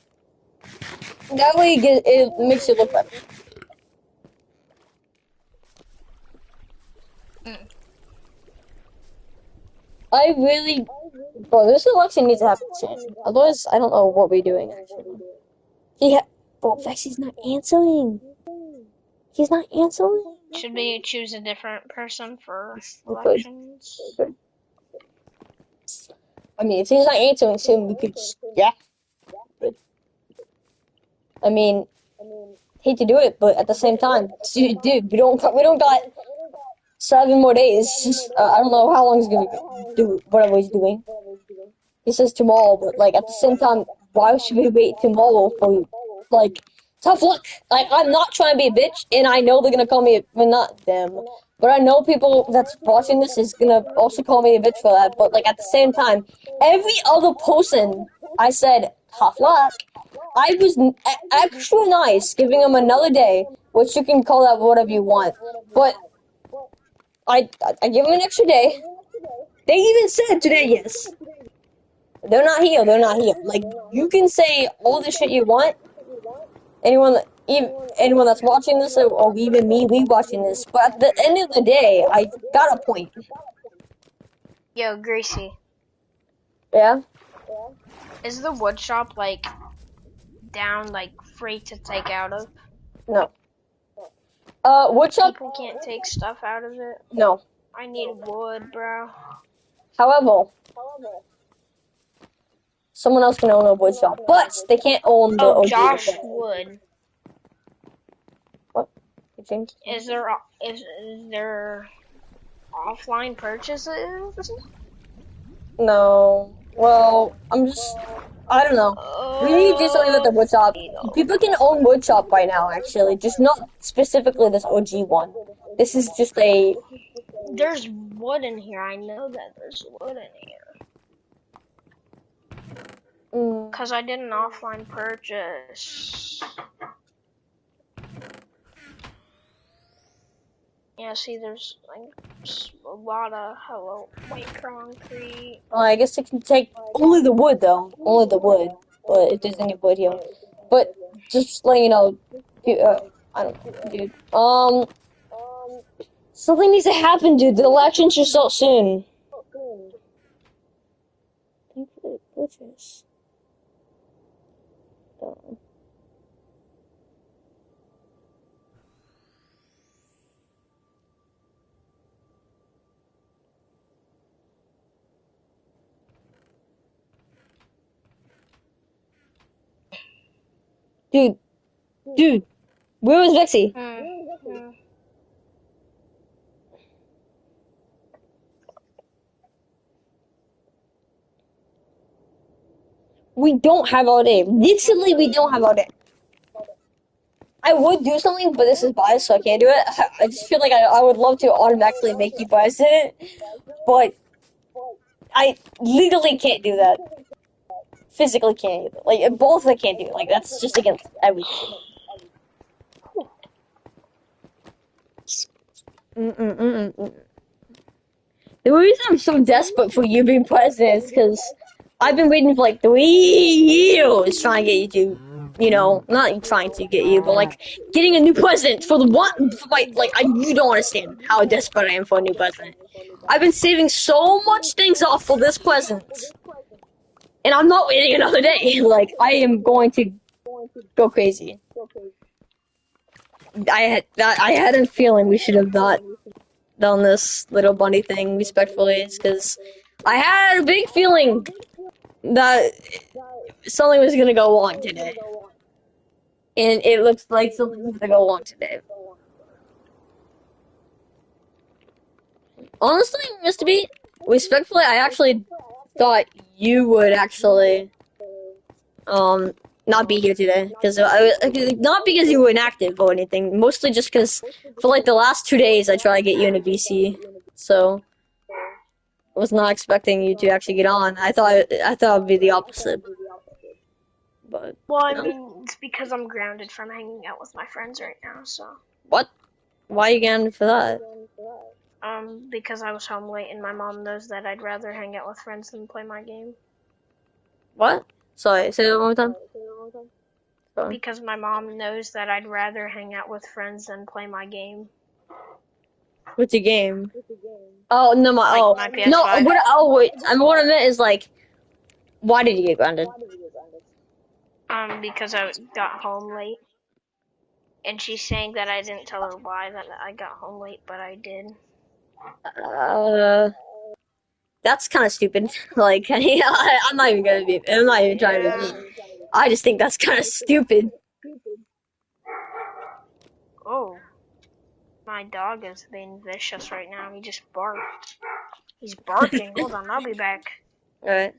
That way, it makes it look better. I really, bro, this election needs to happen soon. Otherwise, I don't know what we're doing actually. Bro, Vexy's not answering. He's not answering. Should we choose a different person for We could. elections? I mean, if he's not answering soon, we could. Yeah. Good. I mean, hate to do it, but at the same time, dude, we don't got 7 more days. I don't know how long he's gonna do whatever he's doing. He says tomorrow, but like at the same time, why should we wait tomorrow for like tough luck? Like I'm not trying to be a bitch, and I know they're gonna call me. Well, not them, but I know people that's watching this is gonna also call me a bitch for that. But like at the same time, every other person I said tough luck. I was extra nice, giving them another day, which you can call that whatever you want. But I give them an extra day. They even said today, yes. They're not here. They're not here. Like you can say all the shit you want. Anyone that's watching this, or even me, we watching this. But at the end of the day, I got a point. Yo, Gracie, Yeah. is the wood shop like down, like free to take out of? No. Woodshop. People can't take stuff out of it. No. I need wood, bro. However, someone else can own a woodshop, but they can't own the Oh, OG. Josh would. What? You changed? Is there offline purchases? No. Well, I don't know. We need to do something with the woodshop. People can own woodshop by now, actually, just not specifically this OG one. This is just a. There's wood in here. I know that there's wood in here. Because I did an offline purchase. Yeah, see, there's like a lot of white concrete. Well, I guess it can take only the wood, though. Only the wood. But if there's any wood here. But just letting you know, I don't know, dude. Something needs to happen, dude. The elections are so soon. What's this? Dude, where was Vexy? We don't have all day. Literally, we don't have all day. I would do something, but this is biased, so I can't do it. I just feel like I would love to automatically make you biased in it, but I legally can't do that. Physically can't either. Like, both I can't do. Like, that's just against everything. The reason I'm so desperate for you being president is because I've been waiting for like 3 years trying to get you to, not trying to get you, but like getting a new president for the one. You don't understand how desperate I am for a new president. I've been saving so much things off for this president, and I'm not waiting another day. Like I am going to go crazy. I had a feeling we should have not done this little bunny thing respectfully, because I had a big feeling that something was gonna go wrong today, and it looks like something was gonna go wrong today. Honestly, Mr. B, respectfully, I actually thought you would actually not be here today, because not because you were inactive or anything, mostly just because for like the last 2 days I tried to get you into BC, so I was not expecting you to actually get on. I thought it'd be the opposite. But well, I mean, it's because I'm grounded from hanging out with my friends right now. So what? Why are you grounded for that? Because I was home late, and my mom knows that I'd rather hang out with friends than play my game. What? Sorry, say that one more time. Sorry. Because my mom knows that I'd rather hang out with friends than play my game. What's your game? Oh no, my PS5. No. Wait. What I meant is like, why did you get grounded? Because I got home late, and she's saying that I didn't tell her why that I got home late, but I did. That's kind of stupid. Like, I'm not even trying to be mean. I just think that's kind of stupid. My dog is being vicious right now. He just barked. He's barking. Hold on, I'll be back. Alright.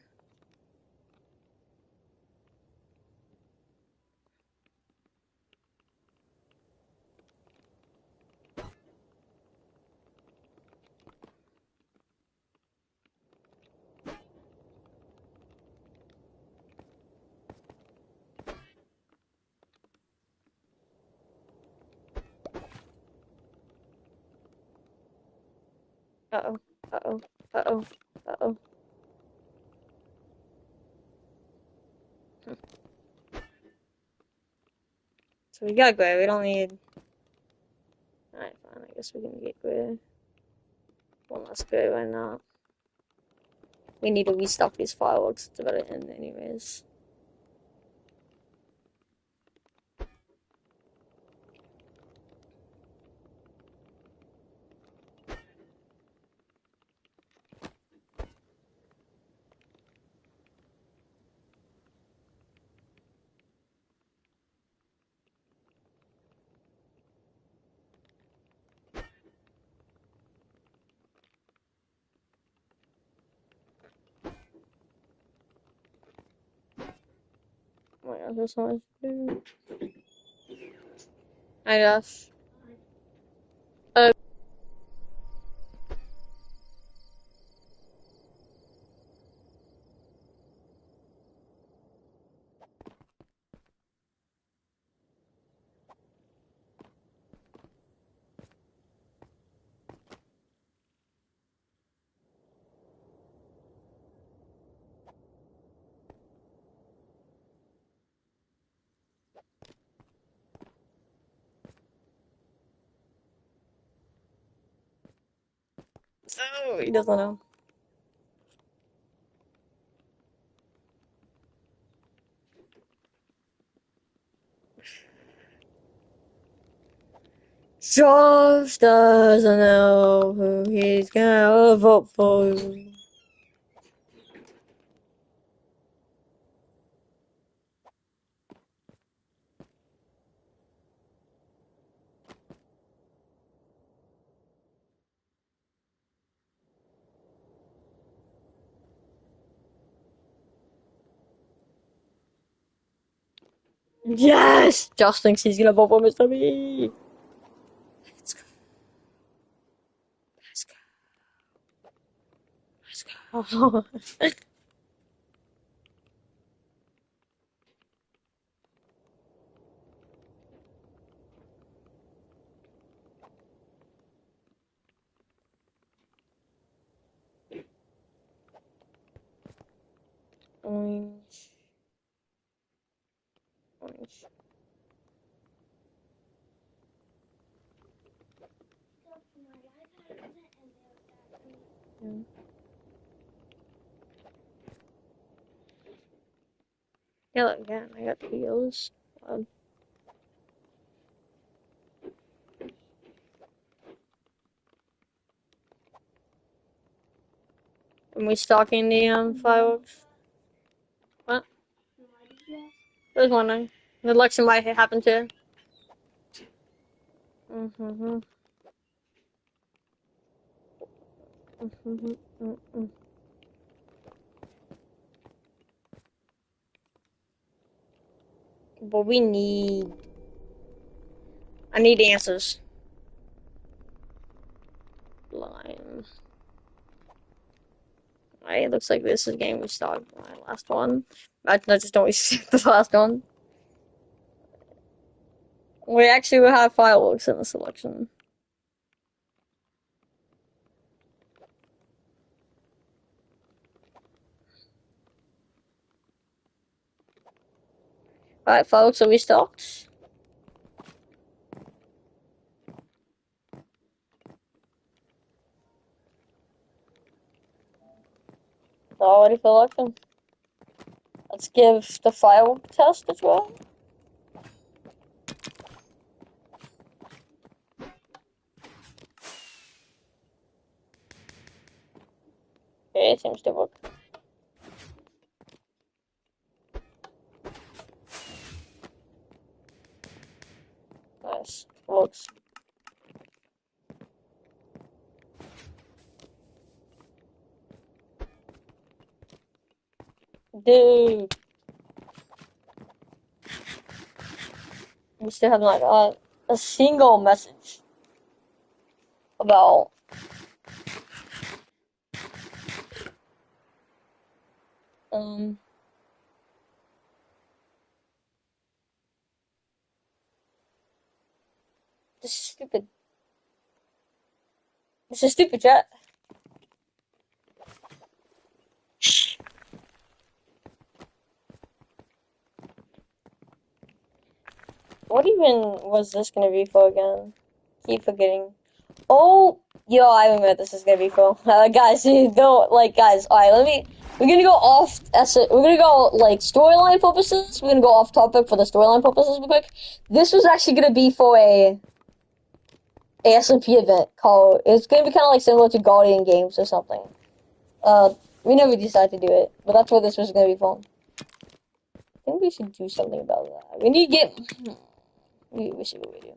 Uh-oh. Uh-oh. Uh-oh. Uh-oh. So we got gray. We don't need... Alright, fine. I guess we can get gray. One less gray, why not? We need to restock these fireworks. It's about to end anyways. Oh my gosh, there's so much to do. I guess. So, he doesn't know. Josh doesn't know who he's gonna vote for. Yes! Josh thinks he's gonna vote for Mr. B. Let's go. Let's go. Let's go. Orange. Orange. Yeah. Yeah, look, again, I got the yellows. Am we stalking the fireworks? What? I was wondering. The election might happen too. Mm-hmm. Mm-hmm. Mm-hmm. But we need... I need answers. Lime. Alright, it looks like this is game we started my last one. I just don't skip the last one. We actually will have fireworks in the selection. Alright, fireworks are restocked. All ready for election. Let's give the firework test as well. Okay, it seems to work. Nice. Works. Dude. We still have like a single message about um this is stupid. This is stupid, chat. What even was this gonna be for again? Keep forgetting. Oh, yo, I remember what this is gonna be for. Guys, you don't like, guys. All right, we're gonna go off. We're gonna go like storyline purposes. We're gonna go off topic for the storyline purposes real quick. This was actually gonna be for a SMP event called. It's gonna be kind of like similar to Guardian Games or something. We never decided to do it, but that's what this was gonna be for. I think we should do something about that. We need to get. We should what we do.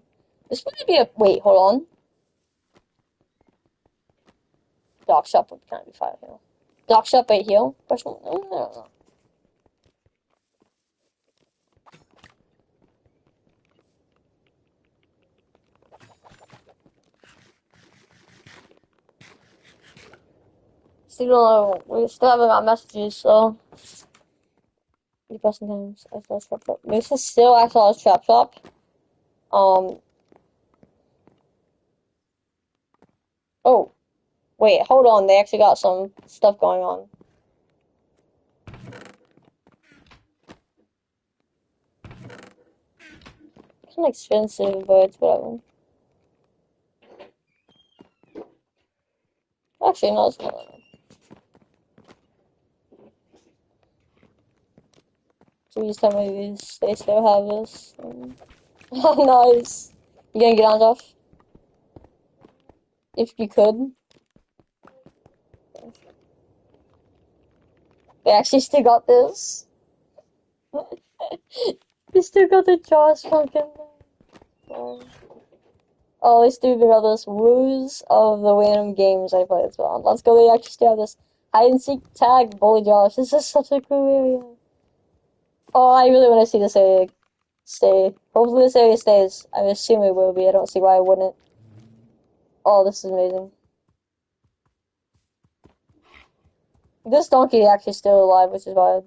This might be a wait. Hold on. Dock shop would kind of be fire here. Dock shop right here. Question. I don't know. Still don't know. We still haven't got messages, so. The person times XLS Trap Shop. This is still XLS Trap Shop. Oh. Wait, hold on. They actually got some stuff going on. It's kind of expensive, but it's whatever. Actually, no, it's not. So please tell me they still have this. Oh, nice. You gonna get on, Josh? If you could. They actually still got this. They still got the Josh pumpkin. Oh, they still got this Woos of the random games I play as well. Let's go, they actually still have this hide and seek tag Bully Josh. This is such a cool area. Oh, I really want to see this area stay. Hopefully this area stays. I assume it will be. I don't see why it wouldn't. Oh, this is amazing. This donkey is actually still alive, which is wild.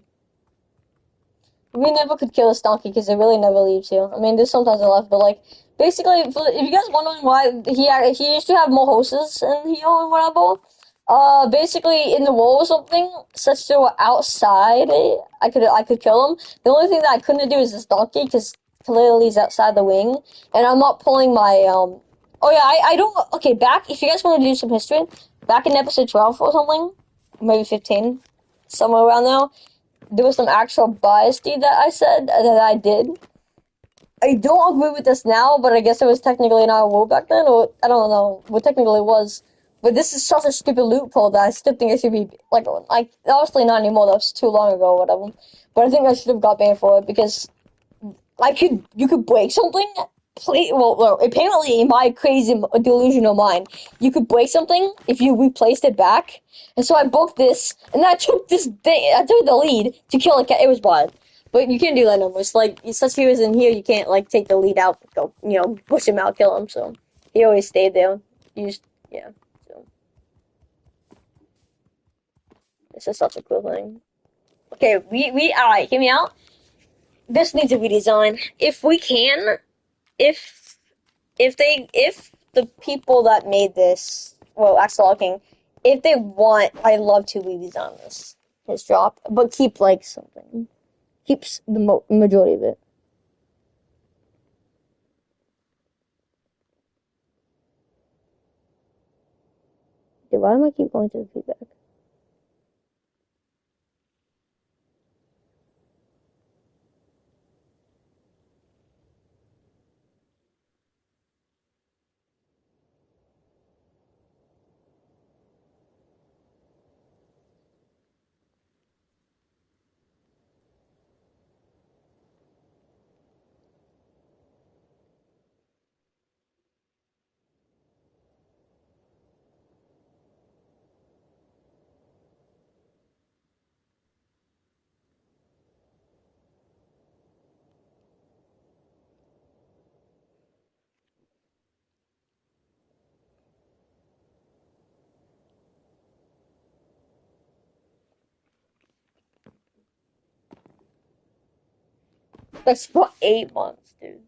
We never could kill this donkey because it really never leaves here. I mean, there's sometimes it left, but like, basically, if you guys wondering why he used to have more horses in here and whatever, basically in the wall or something, since they were outside, I could kill them. The only thing that I couldn't do is this donkey because clearly he's outside the wing, and I'm not pulling my Oh yeah, I don't. Okay, back if you guys want to do some history, back in episode 12 or something, maybe 15, somewhere around there. There was some actual biasty that I said that I did. I don't agree with this now, but I guess it was technically not a rule back then, or I don't know what technically was. But this is such a stupid loophole that I still think it should be like obviously not anymore. That was too long ago, or whatever. But I think I should have got banned for it because you could break something. Well, apparently in my crazy delusional mind, you could break something if you replaced it back. And so I broke this, and I took I took the lead to kill a cat. It was wild. But you can't do that no more. It's like, since he was in here, you can't, like, take the lead out, go, push him out, kill him, so. He always stayed there. Yeah, so. This is such a cool thing. Okay, alright, hear me out. This needs a redesign. If we can, if the people that made this, well, Axel King, if they want, I'd love to redesign his drop, but keep like something, keeps the majority of it. Dude, why do I keep going to the feedback? prospects for 8 months, dude.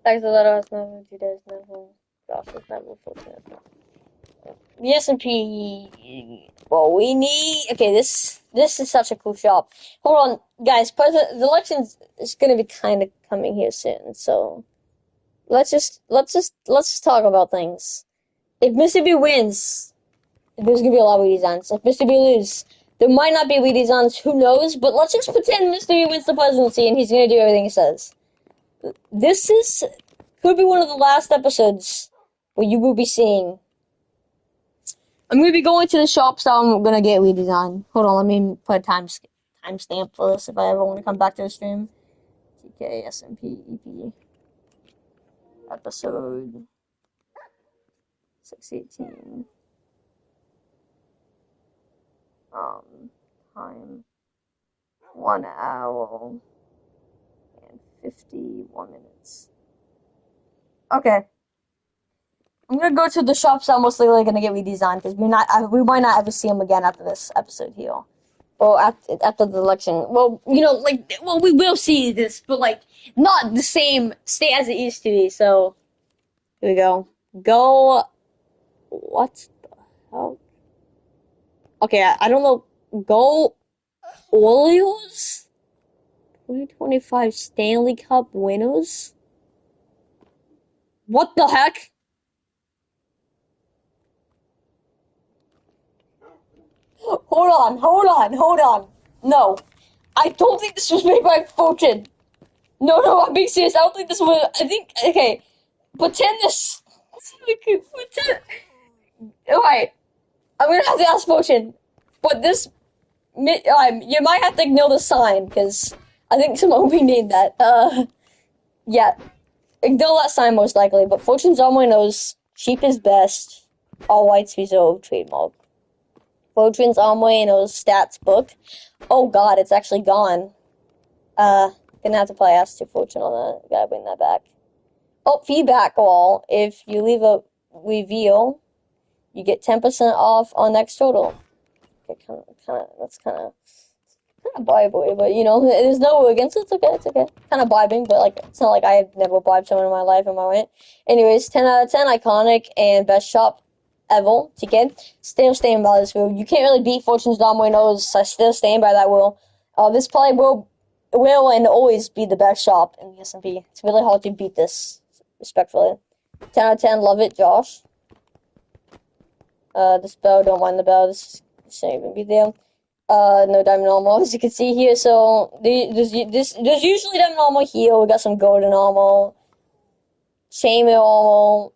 Thanks a lot of us, 2 days, no. Josh is never fortunate. The S&P, well, we need, okay, this is such a cool shop. Hold on, guys, the election is going to be kind of coming here soon, so let's just talk about things. If Mississippi wins, there's going to be a lot of redesigns. If Mississippi loses, there might not be redesigns, who knows, but let's just pretend Mississippi wins the presidency and he's going to do everything he says. This could be one of the last episodes where you will be seeing. I'm going to be going to the shop, so I'm going to get redesigned. Hold on, let me put a timestamp for this if I ever want to come back to the stream. TK, SMP, EP. Episode 618. Time 1 hour and 51 minutes. Okay. I'm gonna go to the shops that I'm most likely gonna get redesigned because we might not ever see them again after this episode here, or after the election. Well, we will see this, but not the same state as it used to be. So here we go. Go. What the hell? Okay, I don't know. Go Orioles. 2025 Stanley Cup winners. What the heck? Hold on. No. I don't think this was made by Fortune. No, I'm being serious. I don't think this was. Okay. Pretend this. Pretend. Alright. I'm gonna have to ask Fortune. But this. You might have to ignore the sign, because I think someone will rename that. Yeah. Ignore that sign most likely, but Fortune's on my nose. Cheap is best. All whites reserved trademark. Fortune's Almoino's stats book. Oh god, it's actually gone. Gonna have to probably ask to Fortune on that. Gotta bring that back. Oh, feedback wall. If you leave a review, you get 10% off on next total. Okay, that's kind of bribery, but there's no against it. It's okay. Kind of bribing, but it's not like I've never bribed someone in my life, am I right? Anyways, 10 out of 10, iconic, and best shop ever. TK, still staying by this rule. You can't really beat Fortune's Domino's. I still stand by that rule. This probably will and always be the best shop in the S&P. It's really hard to beat this, respectfully. 10 out of 10, love it, Josh. This bell, don't mind the bell. This shouldn't even be there. No diamond armor, as you can see here. So there's usually diamond armor here. We got some golden armor, chainmail armor,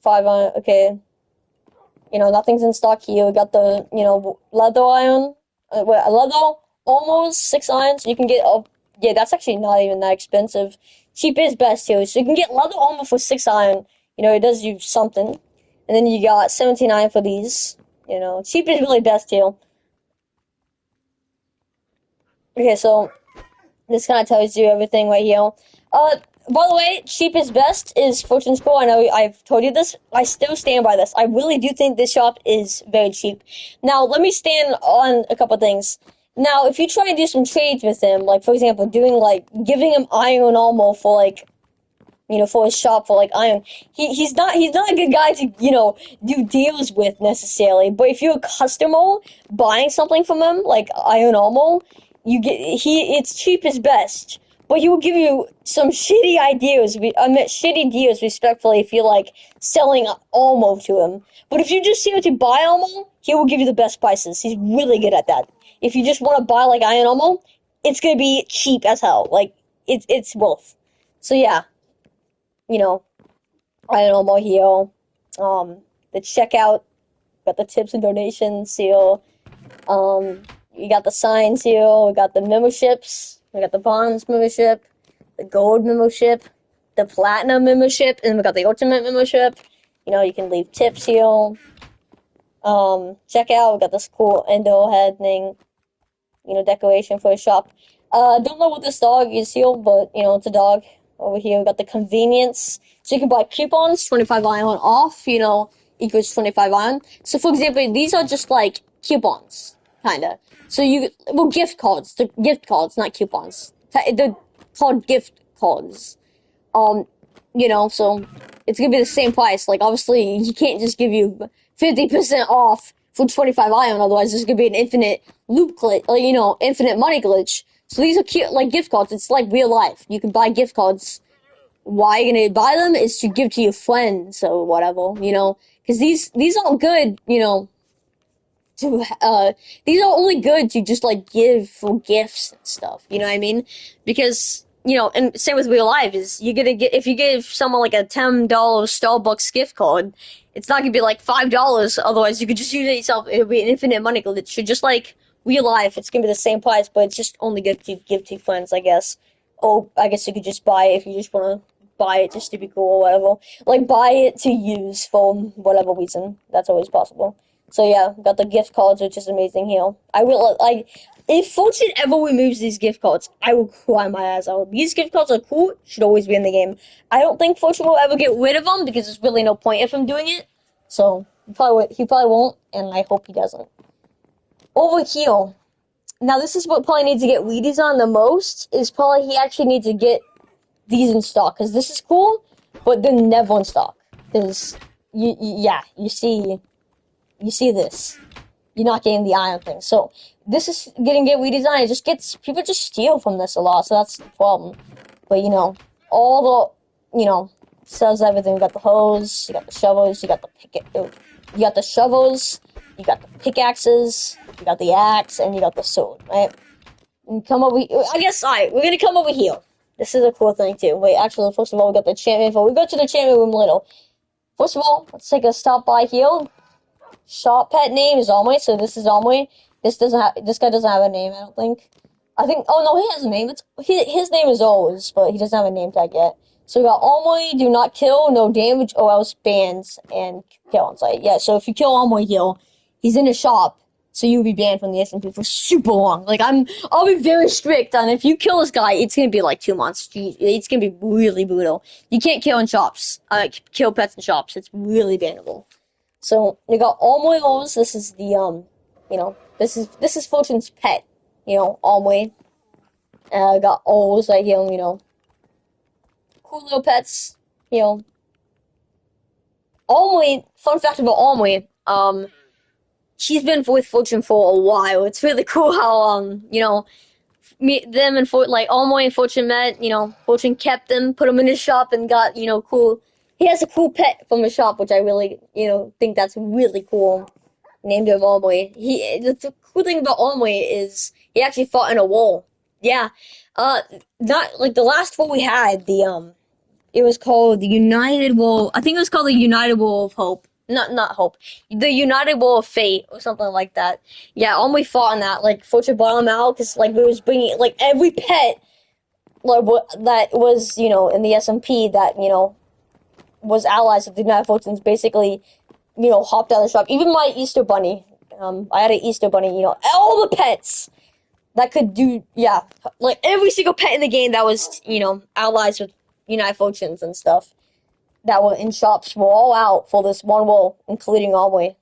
5 iron. Okay, nothing's in stock here. We got the leather iron, leather almost 6 irons. You can get yeah, that's actually not even that expensive. Cheap is best here, so you can get leather armor for 6 iron. It does you something, and then you got 17 iron for these. Cheap is really best here. Okay, so this kind of tells you everything right here. By the way, cheap is best is Fortune School. I know I've told you this. I still stand by this. I really do think this shop is very cheap. Now, let me stand on a couple things. Now, if you try and do some trades with him, for example, giving him iron armor for for his shop for iron, he's not a good guy to do deals with necessarily. But if you're a customer buying something from him like iron armor, it's cheap is best, but he will give you some shitty shitty deals respectfully if you're selling armor to him. But if you just see what to buy armor, he will give you the best prices. He's really good at that. If you just want to buy iron armor, it's gonna be cheap as hell. It's both. So yeah, iron armor here. The checkout, got the tips and donations seal. You got the signs here, we got the memberships, we got the bronze membership, the gold membership, the platinum membership, and we got the ultimate membership. You can leave tips here. Check out, we got this cool endo head thing, decoration for a shop. Don't know what this dog is here, but, it's a dog. Over here, we got the convenience, so you can buy coupons, 25 iron off, equals 25 iron. So for example, these are just like coupons, kinda. So gift cards. They're gift cards, not coupons. They're called gift cards. So it's gonna be the same price. Like, obviously, he can't just give you 50% off for 25 iron, otherwise there's gonna be an infinite loop glitch, infinite money glitch. So these are cute, like gift cards. It's like real life. You can buy gift cards. Why you're gonna buy them is to give to your friends or whatever, because these aren't good, to these are only good to just like give for gifts and stuff, you know what I mean? Because and same with real life is you're gonna get, if you give someone like a $10 Starbucks gift card, it's not gonna be like $5, otherwise you could just use it yourself. It'll be an infinite money glitch. So just like real life, it's gonna be the same price, but it's just only good to give to friends, I guess. Or I guess you could just buy it if you just wanna buy it just to be cool or whatever. Like, buy it to use for whatever reason. That's always possible. So yeah, got the gift cards, which is amazing here. I will, like, if Fortune ever removes these gift cards, I will cry my ass out. These gift cards are cool, should always be in the game. I don't think Fortune will ever get rid of them, because there's really no point of him doing it. So, he probably won't, and I hope he doesn't. Over here, now this is what probably needs to get redesigned the most, is probably he actually needs to get these in stock, because this is cool, but they're never in stock. Because, you see this. You're not getting the iron thing. So, this is getting redesigned. People just steal from this a lot, so that's the problem. But, all the, sells everything. You got the hose, you got the shovels, you got the shovels, you got the pickaxes, you got the axe, and you got the sword, right? And come over here. I guess, alright, we're gonna come over here. This is a cool thing, too. Wait, actually, first of all, we got the enchantment info. We go to the enchantment room later. First of all, let's take a stop by here. Shop pet name is Omwe, so this is Omwe. This guy doesn't have a name, I don't think. Oh no, he has a name. His name is Oz, but he doesn't have a name tag yet. So we got Omwe, do not kill, no damage, or else bans, and kill on site. Yeah, so if you kill Omwe here, he's in a shop, so you'll be banned from the SMP for super long. Like, I'll be very strict on if you kill this guy, it's gonna be like 2 months. It's gonna be really brutal. You can't kill in shops, kill pets in shops. It's really bannable. So we got Omwe Oz. This is the this is Fortune's pet, Omwe. I got Oz right here, cool little pets, Omwe. Fun fact about Omwe, she's been with Fortune for a while. It's really cool how them and Omwe and Fortune met. Fortune kept them, put them in his shop, and got cool. He has a cool pet from the shop, which I really, think that's really cool. Named him Omwe. The cool thing about Omwe is he actually fought in a war. Yeah. Not like the last war we had. It was called the United War. I think it was called the United War of Hope. Not Hope. The United War of Fate or something like that. Yeah, Omwe fought in that. Like, Fortune bought him out because it was bringing every pet that was in the SMP that was allies of the United Fortunes, basically, hopped out of the shop. Even my Easter Bunny, I had an Easter Bunny, all the pets that could do, every single pet in the game that was, allies with United Fortunes and stuff that were in shops were all out for this one war, including Omwe.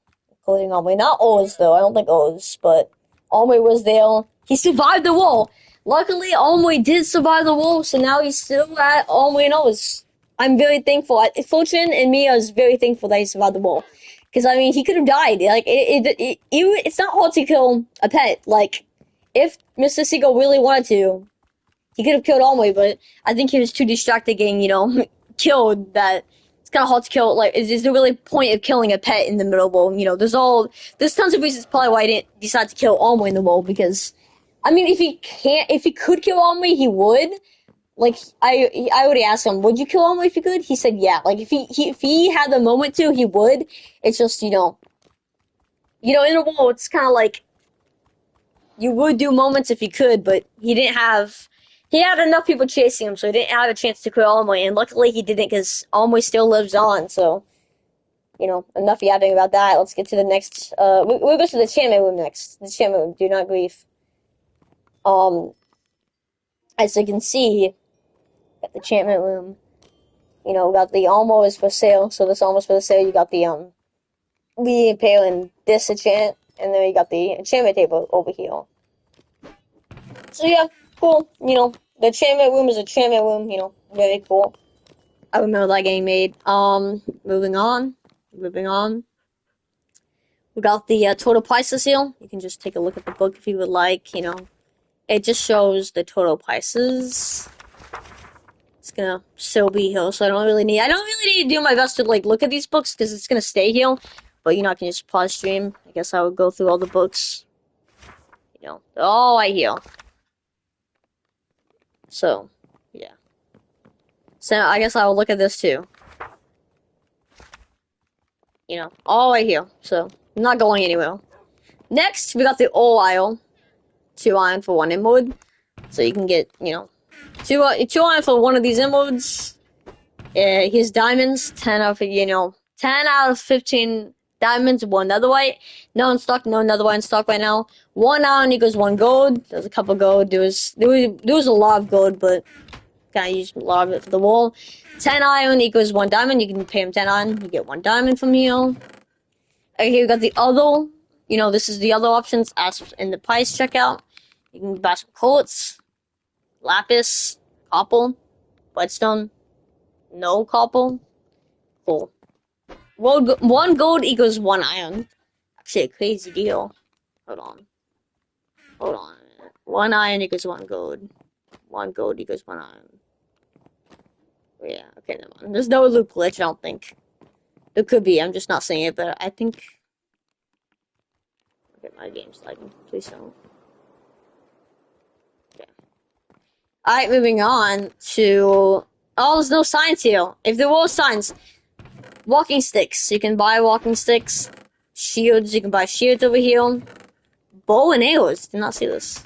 Not Oz, though. I don't think Oz, but Omwe was there. He survived the war. Luckily, Omwe did survive the war, so now he's still at Omwe and Oz. I'm very thankful. Fortune and me, I was very thankful that he survived the war. Because, he could have died. Like, it's not hard to kill a pet. Like, if Mr. Seagull really wanted to, he could have killed Omwe, but I think he was too distracted getting, killed that it's kind of hard to kill. Like, is there really point of killing a pet in the middle of the war? There's tons of reasons probably why I didn't decide to kill Omwe in the war, because, if he could kill Omwe, he would. Like, I already asked him, would you kill Omwe if you could? He said, yeah. Like, if he had the moment to, he would. It's just, in a war, it's kind of like, you would do moments if you could, but he had enough people chasing him, so he didn't have a chance to kill Omwe, and luckily he didn't, because Omwe still lives on, so, enough yapping about that. Let's get to the next, we'll go to the enchantment room next. The enchantment room, do not grief. As you can see, got the enchantment room. Got the almost for sale. So this almost for sale. You got the we paying this enchant, and then we got the enchantment table over here. So yeah, cool. You know, the enchantment room is a enchantment room. You know, very cool. I remember that getting made. Moving on. We got the total prices here. You can just take a look at the book if you would like. You know, it just shows the total prices. It's gonna still be here, so I don't really need to do my best to like look at these books because it's gonna stay here. But you know, I can just pause stream. I guess I would go through all the books. You know, they're all right here. So, yeah. So I guess I'll look at this too. You know, all right here. So I'm not going anywhere. Next, we got the ore aisle. 2 iron for 1 emerald. So you can get, you know, 2 iron for one of these emeralds. Here's diamonds. 10 out of, you know, 10 out of 15 diamonds, 1 netherite. No netherite in stock right now. 1 iron equals 1 gold. There's a couple gold. There was a lot of gold, but kind of used a lot of it for the wall. 10 iron equals 1 diamond. You can pay him 10 iron. You get 1 diamond from here. Okay, we got the other. You know, this is the other options as in the price checkout. You can buy some quartz, lapis, copper, redstone, no copper. Cool. 1 gold equals 1 iron. Actually, a crazy deal. Hold on. 1 iron equals 1 gold. 1 gold equals 1 iron. Yeah, okay, never mind. There's no loop glitch, I don't think. There could be, I'm just not saying it, but I think... Okay, my game's lagging. Please don't. Okay. Alright, moving on to... Oh, there's no signs here. If there were signs... Walking sticks. You can buy walking sticks. Shields. You can buy shields over here. Bow and arrows. Did not see this.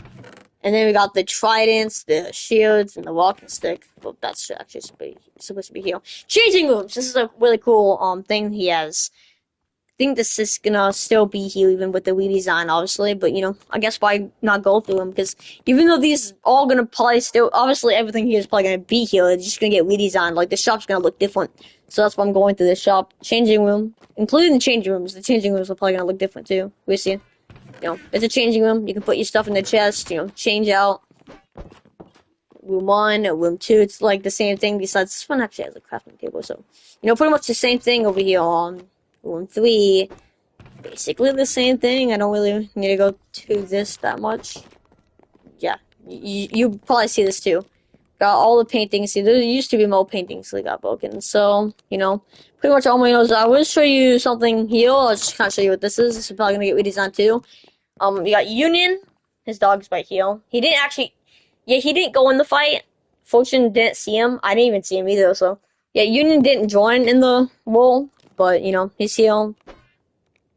And then we got the tridents, the shields, and the walking stick. Well, that's actually supposed to be here. Changing rooms. This is a really cool thing he has. I think this is gonna still be here even with the redesign, obviously. But, you know, I guess why not go through them? Because even though these all gonna probably still... Obviously, everything here is probably gonna be here. It's just gonna get redesigned. Like, the shop's gonna look different. So that's why I'm going through the shop. Changing room. Including the changing rooms. The changing rooms are probably gonna look different, too. We see. You know, it's a changing room. You can put your stuff in the chest, you know, change out. Room 1, room 2, it's like the same thing, besides this one actually has a crafting table, so, you know, pretty much the same thing over here on room 3. Basically the same thing. I don't really need to go to this that much. Yeah, you probably see this too. Got all the paintings. See, there used to be more paintings that got broken, so, you know, pretty much all my knows. I will show you something here. I'll just kind of show you what this is. This is probably gonna get redesigned too. You got Union. His dog's right here. He didn't actually... Yeah, he didn't go in the fight. Fortune didn't see him. I didn't even see him either, so... Yeah, Union didn't join in the war, but, you know, he's here.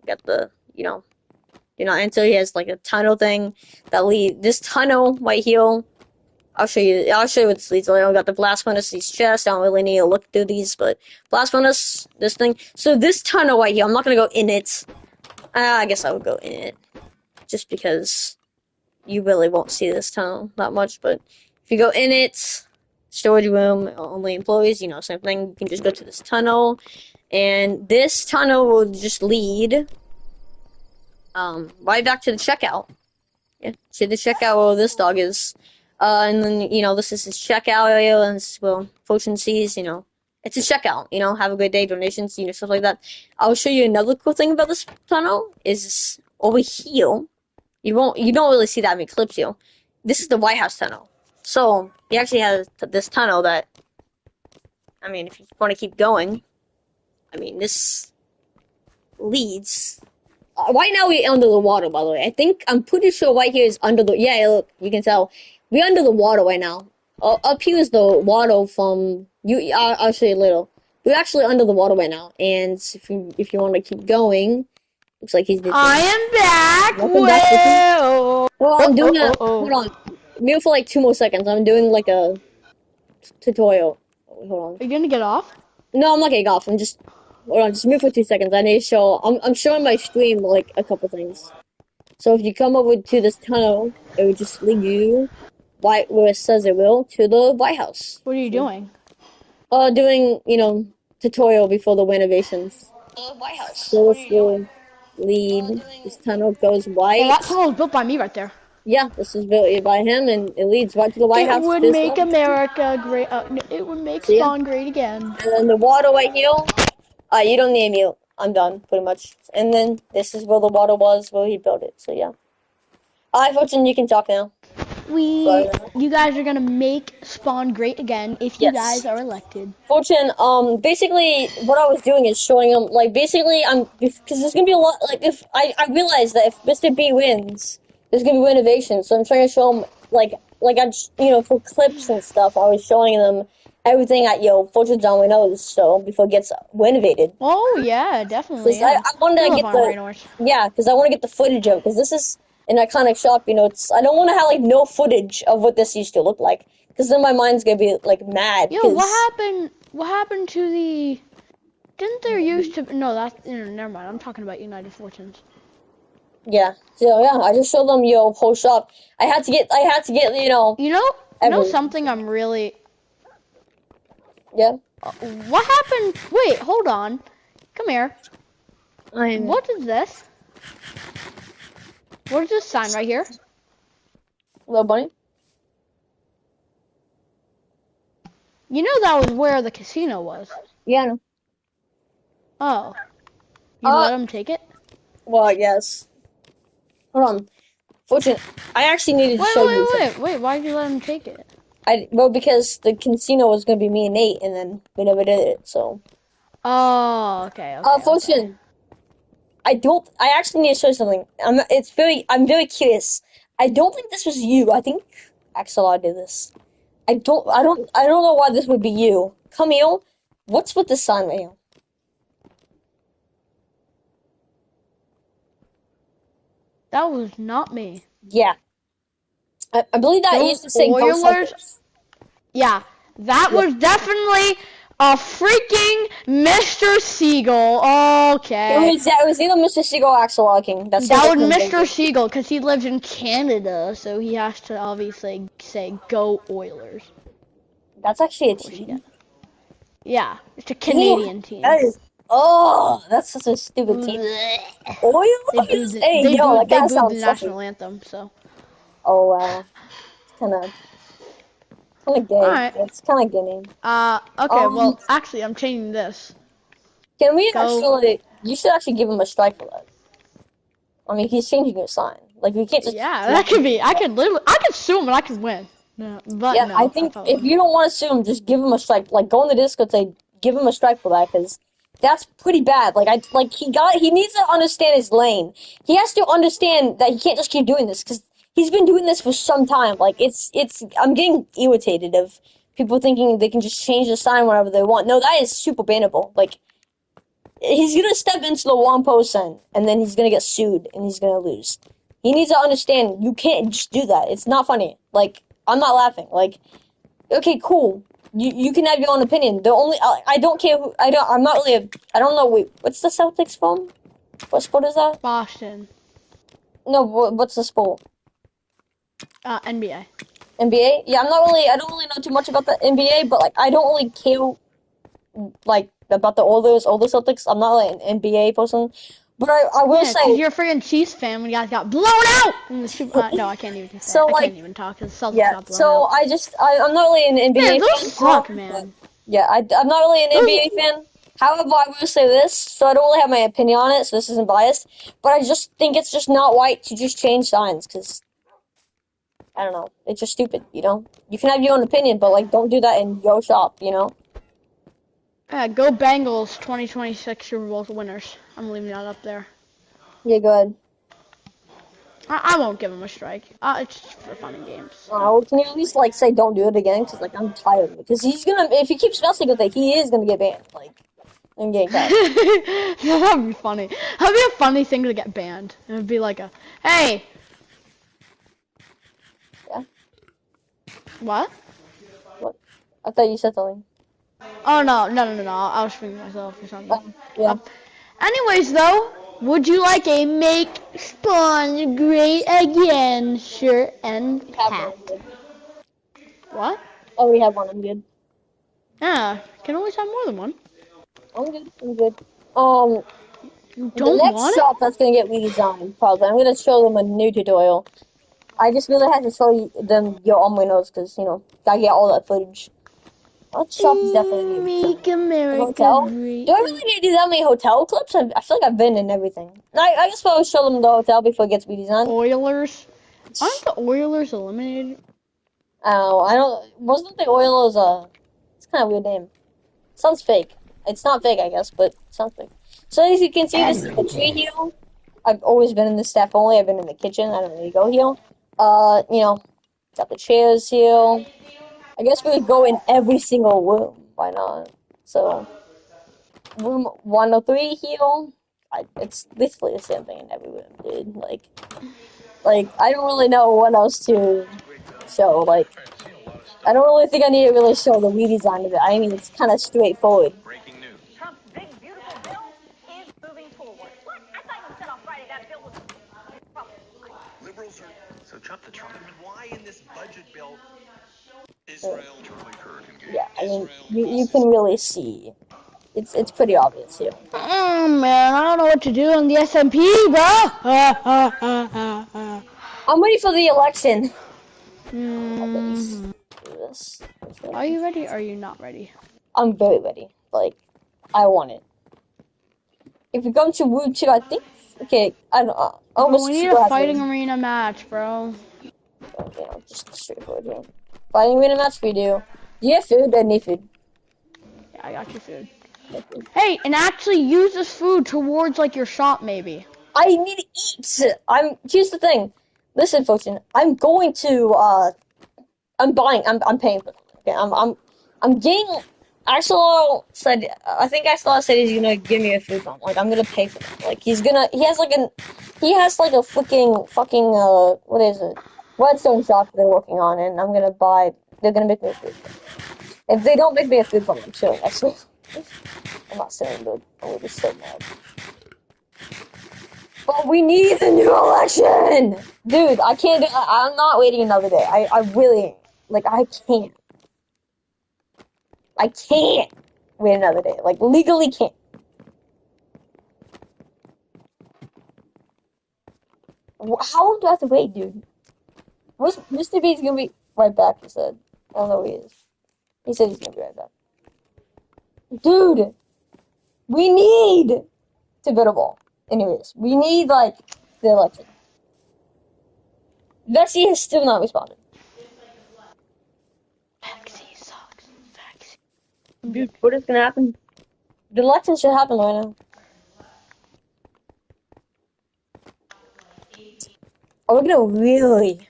Got the, you know, until he has, like, a tunnel thing that lead... This tunnel right here... I'll show you what this leads to. I got the Blast Furnace, these chests. I don't really need to look through these, but... Blast Furnace, this thing. So this tunnel right here, I'm not gonna go in it. I guess I would go in it. Just because you really won't see this tunnel that much, but if you go in it, storage room, only employees, you know, same thing, you can just go to this tunnel, and this tunnel will just lead, right back to the checkout. Yeah, see the checkout where this dog is, and then, you know, this is his checkout area, and this is where Fortune sees, you know, it's a checkout, you know, have a good day, donations, you know, stuff like that. I'll show you another cool thing about this tunnel, is over here. You don't really see that many clips here. This is the White House tunnel. So, he actually has this tunnel that, I mean, if you want to keep going, I mean, this leads... right now we're under the water, by the way. I'm pretty sure right here is under the... Yeah, look, you can tell. We're under the water right now. Up here is the water from... I'll show you later. We're actually under the water right now. And if you want to keep going... Looks like he's... I am back! Well, I'm doing hold on. Maybe for like 2 more seconds. I'm doing like a tutorial. Hold on. Are you gonna get off? No, I'm not getting off. I'm just... Hold on, just move for 2 seconds. I need to show... I'm showing my stream like a couple things. So if you come over to this tunnel, it will just lead you, right where it says it will, to the White House. What are you doing? Doing, you know, tutorial before the renovations. So this will lead. This tunnel goes Oh, white. that tunnel was built by me right there. Yeah, this is built by him, and it leads right to the White It House. would This make one. America great. It would make So yeah, Spawn great again. and then the waterway here. You don't need me. I'm done, pretty much. And then this is where the water was, where he built it. So yeah. Alright, Fortune, you can talk now. You guys are gonna make Spawn great again if you Yes. guys are elected. Fortune, basically, what I was doing is showing him, like, basically, because there's gonna be a lot, like, if, I realized that if Mr. B wins, there's gonna be renovations, so I'm trying to show him, like, I just, for clips and stuff, I was showing them everything that, Fortune's only knows, so, before it gets renovated. Oh yeah, definitely. 'Cause I wanted to We get love Andre North. yeah, because I want to get the footage of, because this is an iconic shop, I don't want to have, like, no footage of what this used to look like, because then my mind's gonna be, like, mad. Yo, what happened? What happened to the? Didn't there used to? No, that's never mind. I'm talking about United Fortunes. Yeah, so yeah, I just showed them, whole shop. I had to get, You know everything. something I'm really. Yeah. What happened? Wait, hold on. Come here. What is this? What is this sign right here? Little bunny? You know that was where the casino was. Yeah, I know. Oh. You let him take it? Well, yes. Hold on. Fortune, I actually needed to show you something. Wait, why did you let him take it? Well, because the casino was going to be me and Nate, and then we never did it, so. Oh, okay. Fortune, I actually need to show you something. I'm very curious. I don't think this was you. I think Axelrod did this. I don't know why this would be you. Camille, what's with the sign right here? That was not me. Yeah. I believe that Those used to say Go Oilers? Celtics. Yeah, that was definitely a freaking Mr. Siegel. Okay. It was either Mr. Siegel or Axel King. That was Mr. Siegel because he lives in Canada, so he has to obviously say "Go Oilers." That's actually a team. Yeah, it's a Canadian team. That's such a stupid team. Oilers? They booed the national anthem, so. Oh wow, it's kind of gay. Alright. It's kind of gay. Okay. Well, actually, I'm changing this. Can we actually? You should actually give him a strike for that. I mean, he's changing your sign. Like we can't just. Yeah, that could be. I could sue him and I could win. No, but yeah, no, I think if you don't want to sue him, just give him a strike. Like go on the Discord, say give him a strike for that, because that's pretty bad. He needs to understand his lane. He has to understand that he can't just keep doing this, because he's been doing this for some time. Like I'm getting irritated of people thinking they can just change the sign whenever they want. No, that is super bannable. Like he's gonna step into the wrong post sign, and then he's gonna get sued, and he's gonna lose. He needs to understand you can't just do that. It's not funny. Like I'm not laughing. Like okay, cool. You can have your own opinion. The only I don't care who I'm not really I don't know. Wait, what's the Celtics from? What sport is that? Boston. No, what's the sport? NBA. NBA? Yeah, I don't really know too much about the NBA, but like I don't really care like about the older Celtics. I'm not like an NBA person. But I will say you're a freaking Chiefs fan when you guys got blown out in the Super no, I can't even say I can't even talk because Celtics got blown out. I'm not really an NBA fan. Those suck, man. Yeah, I'm not really an NBA fan. However, I will say this, so I don't really have my opinion on it, so this isn't biased, but I just think it's just not right to just change signs, because, I don't know, it's just stupid, You can have your own opinion, but, like, don't do that in your shop, Go Bengals 2026 Super Bowl winners. I'm leaving that up there. Yeah, go ahead. I won't give him a strike. It's just for fun and games. Oh, can you at least, like, say don't do it again, because, like, I'm tired of it, because if he keeps messing with it, he is gonna get banned, like. And get cut. Yeah, that would be funny. That would be a funny thing to get banned. It would be like hey. Yeah. What? What? I thought you said something. Oh, no. I was speaking to myself or something. Yeah. Anyways, though, would you like a Make Spawn Great Again shirt and hat? What? Oh, we have one. I'm good. Yeah, can always have more than one. I'm good. Um, You the don't next want it? shop that's gonna get redesigned, probably. I'm gonna show them a new tutorial. I just really had to show them your on my notes because gotta get all that footage. That shop is definitely new. Make The America hotel. great. Do I really need to do that many hotel clips? I feel like I've been in everything. I just want to show them the hotel before it gets redesigned. Oilers? Aren't the Oilers eliminated? I don't. Wasn't the Oilers It's kind of a weird name. Sounds fake. It's not fake, I guess, but it sounds fake. So as you can see, this is the tree here. I've always been in the staff only. I've been in the kitchen. I don't really go here. Got the chairs here. I guess we would go in every single room. Why not? So, room 103 here. It's literally the same thing in every room, dude. Like I don't really know what else to show. Like, I don't really think I need to really show the redesign of it. I mean, it's kind of straightforward. Breaking news. Trump's big, beautiful bill is moving forward. What? I thought you said on Friday that bill was Liberals are so Trump the Trump. Why in this budget bill Israel Yeah, I mean, you can really see. It's pretty obvious here. Oh man, I don't know what to do on the SMP, bro. I'm waiting for the election. Are you ready? Or are you not ready? I'm very ready. Like, I want it. If we go to Route 2, I think. Okay, I don't know. But we need a fighting arena match, bro. Just straightforward here. Fighting arena match we do. Do you have food? I need food. Yeah, I got your food. Hey, and actually use this food towards like your shop, maybe. I need to eat. Here's the thing. Listen, Fortune. I'm going to. I'm buying. I'm paying for it. Okay. I'm getting. Axel said. I think Axel said he's gonna give me a food bomb. Like I'm gonna pay for it. Like he's gonna. He has like a fucking what is it? Redstone shop they're working on, and I'm gonna buy. They're gonna make me a food bomb. If they don't make me a food bomb, I'm chilling. Actually, I'm not saying, but I would be so mad. But we need the new election! Dude, I can't do I'm not waiting another day. I really, I can't. I can't wait another day. Like, legally can't. How long do I have to wait, dude? Mr. B's gonna be right back, he said. I don't know where he is. He said he's gonna be right back. Dude! We need to bid a ball. Anyways, we need, the election. Vexy has still not responded. Vexy sucks. Vexy. Dude, what is gonna happen? The election should happen right now. Are we gonna really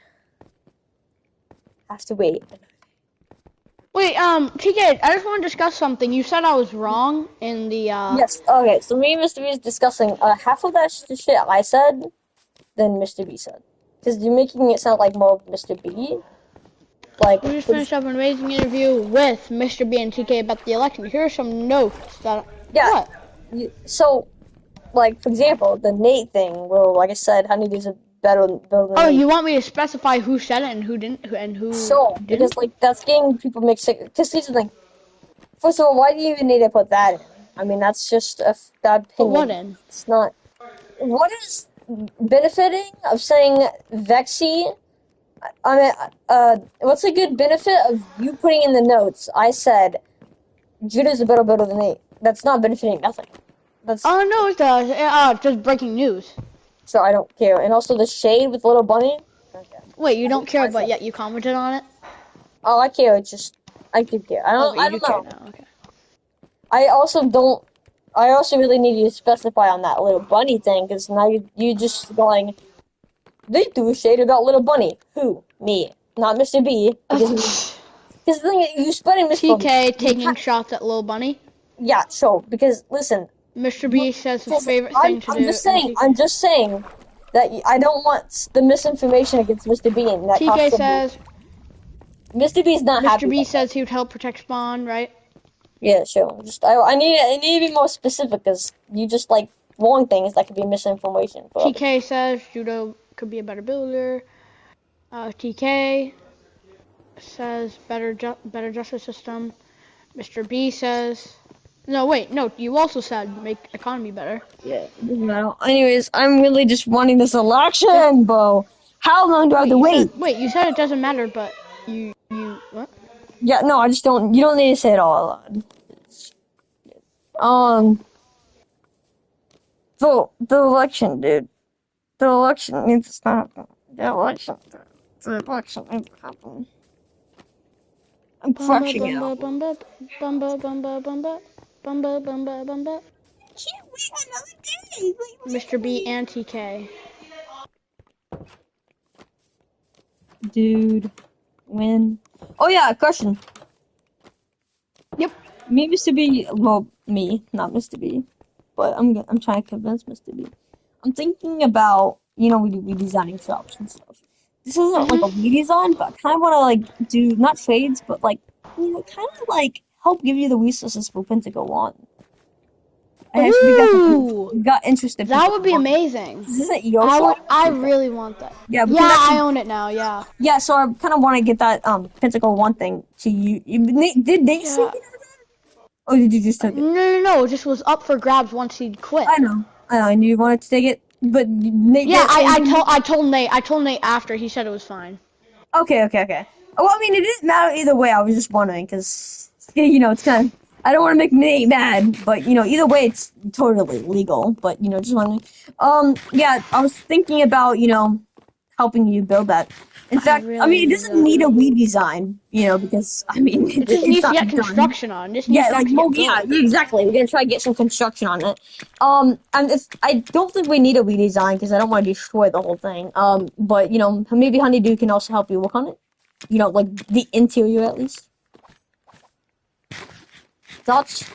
have to wait? Wait, TK, I just want to discuss something. You said I was wrong in the, Yes, okay, so me and Mr. B is discussing, half of that shit I said, than Mr. B said. Because you're making it sound like more of Mr. B. We just finished up an amazing interview with Mr. B and TK about the election. Here are some notes that... Yeah. What? So, for example, the Nate thing, well, like I said, Honey is a better builder than Oh, Nate. you want me to specify who said it and who didn't, and who So, didn't? because, that's getting people mixed up. Because here's the thing. First of all, why do you even need to put that in? I mean, that's just a bad opinion. Put what in? It's not... What is benefiting of saying Vexy? I mean, what's a good benefit of you putting in the notes? I said, Judah's a better builder than Nate. That's not benefiting nothing. That's... Oh, no, it does. Just breaking news. So I don't care. And also the shade with Little Bunny. Okay. Wait, you don't care, but yet you commented on it? Oh, I care. It's just, I do care. I don't know. Now. Okay. I also really need you to specify on that Little Bunny thing, because now you just going, they threw shade about Little Bunny. Who? Me. Not Mr. B. Because the thing is, you spreading this TK taking shots at Lil Bunny? Yeah, so, because, listen. Mr. B says his favorite thing to do. I'm just saying that I don't want the misinformation against Mr. B. And that TK says... Mr. B's not happy. Mr. B says he would help protect Spawn, right? Yeah, sure. I need to be more specific, because you just like wrong things that could be misinformation. TK says Judo could be a better builder. TK says better justice system. Mr. B says No, wait, no. You also said make economy better. Yeah. Doesn't matter. Anyways, I'm really just wanting this election, bro. How long do I have to wait? You said it doesn't matter, but you what? Yeah, no, I just don't. You don't need to say it all aloud. The election, dude. The election needs to stop. The election needs to happen. I'm crushing it out. Bumba, bumba, bumba, bumba, bumba, bumba, bumba. Can't wait another day. Mr. B and TK. Dude, when? Oh yeah, question. Yep. Me, Mr. B. Well, me, not Mr. B. But I'm trying to convince Mr. B. I'm thinking about, we designing shops and stuff. This isn't like a redesign, but I kind of want to like do not trades, but like kind of like help give you the resources for Pentago One. We got interested. That would be amazing. This isn't your shop. I really want that. Yeah, I own it now. Yeah. Yeah, so I kind of want to get that Pentacle One thing to you. Did Nate say that? Or did you just take it? No. It just was up for grabs once he quit. I know, and you wanted to take it, but Nate. Yeah, I told Nate. I told Nate after. He said it was fine. Okay. Well, I mean, it didn't matter either way. I was just wondering because it's kind of. I don't want to make Nate mad, but either way, it's totally legal. But just wondering. Yeah, I was thinking about helping you build that. In fact, it doesn't need a redesign, because it just needs to get construction on. Exactly. We're gonna try to get some construction on it. I don't think we need a redesign because I don't want to destroy the whole thing. But maybe Honeydew can also help you work on it. Like the interior at least. Thoughts?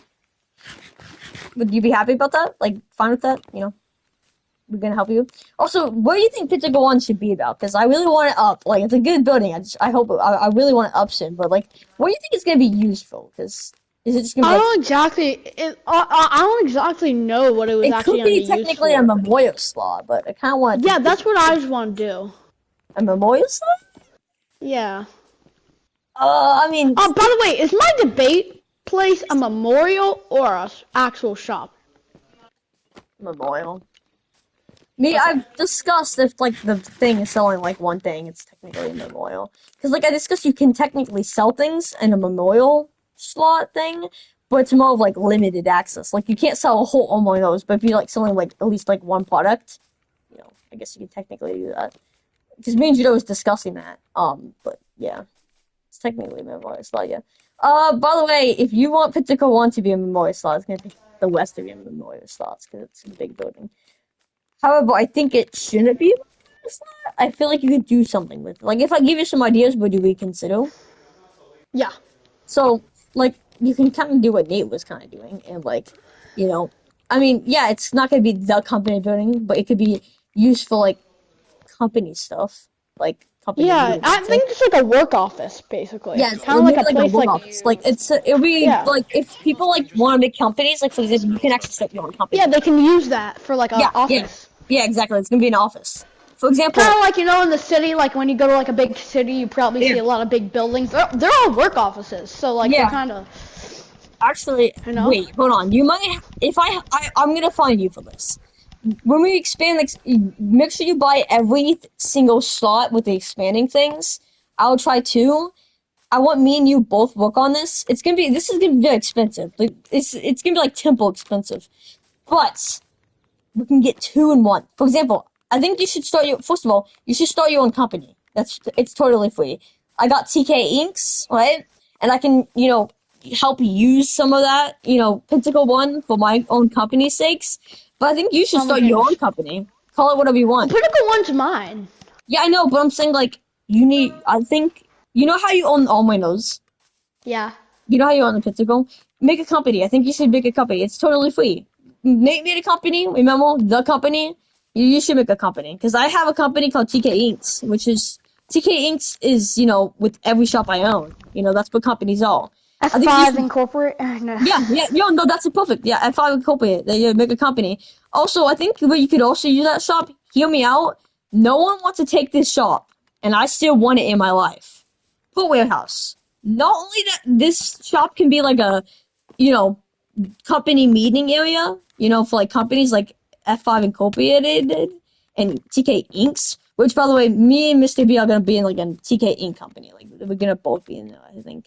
Would you be happy about that? Like, fine with that? We're gonna help you. Also, what do you think Pentago One should be about? Because I really want it up. Like, it's a good building. I hope I really want it up soon. But like, what do you think it's gonna be used for? Because is it just gonna be? I don't exactly know what it was actually gonna be used for. It could be technically a memorial slot, but I kind of want. Yeah, that's what I just want to do. A memorial slot? Yeah. I mean. By the way, is my debate place a memorial or a actual shop? Memorial. I've discussed if like the thing is selling like one thing, it's technically a memorial. Because like I discussed, you can technically sell things in a memorial slot thing, but it's more of like limited access. Like you can't sell a whole one of those, but if you're like selling like at least like one product, I guess you can technically do that. Because me and Judo was discussing that. But yeah, it's technically a memorial slot. Yeah. By the way, if you want Pentacle One to be a memorial slot, it's gonna be the west of your memorial slots because it's a big building. However, I think it shouldn't be. I feel like you could do something with it. Like, if I give you some ideas, would you reconsider? Yeah. So, like, you can kind of do what Nate was kind of doing. And, like, yeah, it's not going to be the company building, but it could be used for, like, company stuff. Like, company meetings, I think it's like a work office, basically. Yeah, it's kind of like a place work office. Like, it'll be, like, if people, like, want to make companies, like, for example, you can actually start your own company. Yeah, they can use that for, like, an office. Yeah, exactly. It's gonna be an office. For example, kind of like in the city, like when you go to like a big city, you probably see a lot of big buildings. They're all work offices, so like they're kind of. Actually, wait, hold on. You might, if I'm gonna find you for this. When we expand, like, make sure you buy every single slot with the expanding things. I'll try too. I want me and you both work on this. This is gonna be very expensive. Like, it's gonna be like temple expensive, but. We can get 2 in 1. For example, I think you should start you should start your own company. It's totally free. I got TK Inks, right? And I can, help use some of that, Pentacle One for my own company's sakes. But I think you should start your own company. Call it whatever you want. Pentacle One's mine. Yeah, I know, but I'm saying, like, I think, how you own all my nodes? Yeah. You know how you own the Pentacle? Make a company. I think you should make a company. It's totally free. Nate made a company, remember? The company? You should make a company. Because I have a company called TK Inks, TK Inks is, with every shop I own. That's what companies are. F5 Incorporate? No. Yeah, no, that's perfect. Yeah, F5 Incorporate. They make a company. Also, I think where you could also use that shop, hear me out, no one wants to take this shop, and I still want it in my life. Put warehouse. Not only that this shop can be like a, company meeting area, for like companies like F5 Incorporated and TK Inks. Which, by the way, me and Mr. B are gonna be in like a TK Ink company. Like we're gonna both be in there. I think.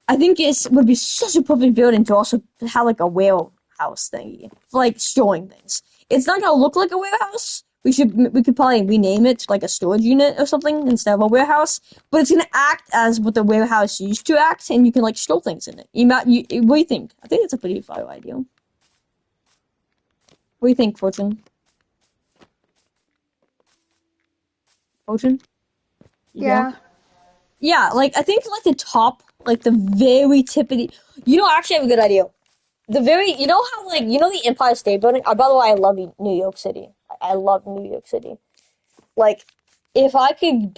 It would be such a perfect building to also have like a warehouse thingy for like storing things. It's not gonna look like a warehouse. We could probably rename it to like a storage unit or something instead of a warehouse. But it's gonna act as what the warehouse used to act, and you can like store things in it. What do you think? I think it's a pretty fire idea. What do you think, Fortune? Fortune? Yeah. Yeah, like I think like the top, like the very tip of the. I actually have a good idea. How like the Empire State Building. By the way, I love New York City. I love New York City. Like, if I could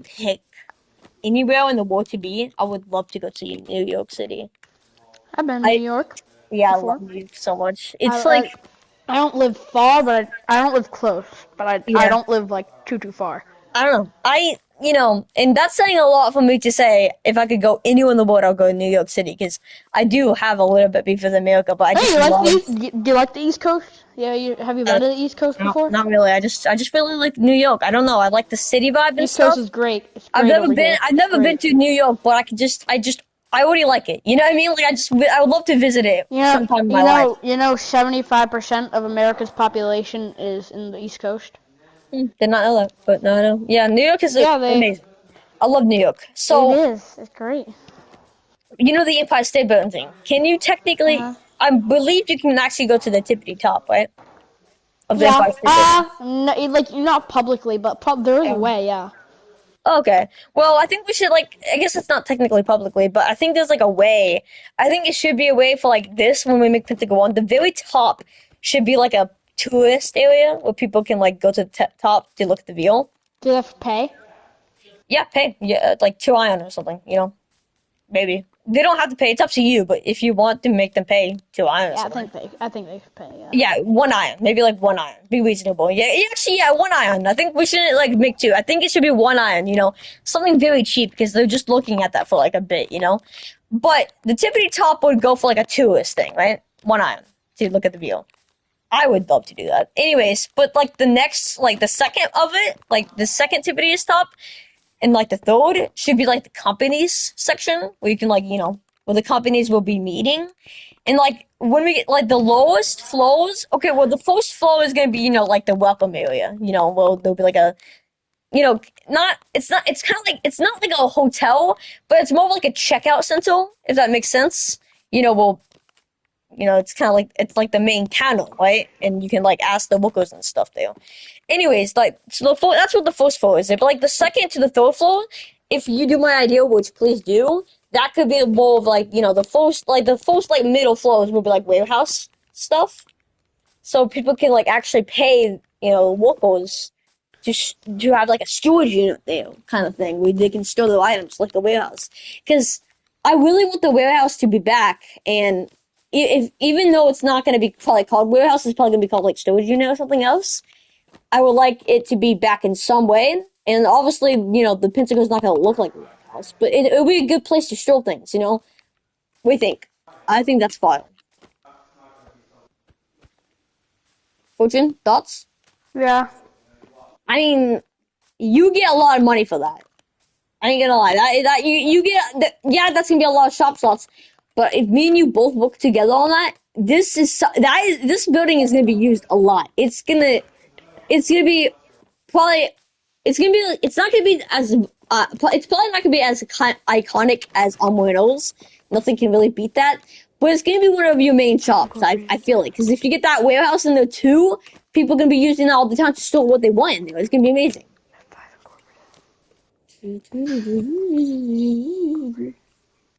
pick anywhere in the world to be, I would love to go to New York City. I've been to New York Yeah, I before. love New York so much. It's like I don't live far, but I don't live close. But I Yeah. don't live like too far. I don't know. And that's saying a lot for me to say if I could go anywhere in the world, I'll go to New York City because I do have a little bit beef with America, but I Hey, just you like love. do you like the East Coast? Yeah, have you been to the East Coast before? Not really. I just really like New York. I don't know. I like the city vibe and East stuff. Coast is great. It's I've great never over been. here. I've never been to New York, but I already like it. You know what I mean? Like I would love to visit it sometime in my life. 75% of America's population is in the East Coast. Did not know that, but no, I know. Yeah, New York is Yeah, amazing. I love New York. It So is. It's great. the Empire State Building thing. Can you technically? Uh-huh. I believe you can actually go to the tippity top, right? Of the Yeah. Empire State Building. No, like not publicly, but there is a way. Yeah. Okay. Well, I think we should I guess it's not technically publicly, but I think there's like a way. I think it should be a way for like this when we make Pentagon 1. The very top should be like a tourist area where people can like go to the top to look at the view. Do they have to pay? Yeah, pay. Yeah, like 2 iron or something, Maybe. They don't have to pay. It's up to you, but if you want to make them pay 2 iron or Yeah, something. I think they pay. Yeah. Yeah, 1 iron. Maybe like 1 iron. Be reasonable. Yeah, actually, 1 iron. I think we shouldn't like make 2. I think it should be 1 iron, Something very cheap because they're just looking at that for like a bit, But the tippity top would go for like a tourist thing, right? 1 iron to look at the view. I would love to do that. Anyways, but like the next, like the second of it, like the second tippity top, and like the third should be like the companies section where you can like, where the companies will be meeting. And like when we get like the lowest floors, okay, well the first floor is gonna be, like the welcome area. Well there'll be like a it's kind of like it's not like a hotel, but it's more like a checkout center, if that makes sense. It's kind of like it's like the main counter, right? And you can like ask the workers and stuff there. Anyways, like so that's what the first floor is. But like the second to the third floor, if you do my idea, which please do, that could be more of like the first like middle floors will be like warehouse stuff, so people can like actually pay workers to have like a storage unit there kind of thing where they can store their items like the warehouse. Because I really want the warehouse to be back, and even though it's not going to be probably called warehouse, it's probably going to be called like storage unit or something else. I would like it to be back in some way, and obviously, the Pentagon's not going to look like a warehouse, but it would be a good place to store things, What do you think? I think that's fine. Fortune, thoughts? Yeah. I mean, you get a lot of money for that. I ain't gonna lie. That you get yeah, that's gonna be a lot of shop slots. But if me and you both work together on that, this building is gonna be used a lot. It's gonna be probably it's not gonna be as it's probably not gonna be as iconic as Reynolds. Nothing can really beat that. But it's gonna be one of your main shops. I feel like because if you get that warehouse in there too, people are gonna be using it all the time to store what they want in there. It's gonna be amazing.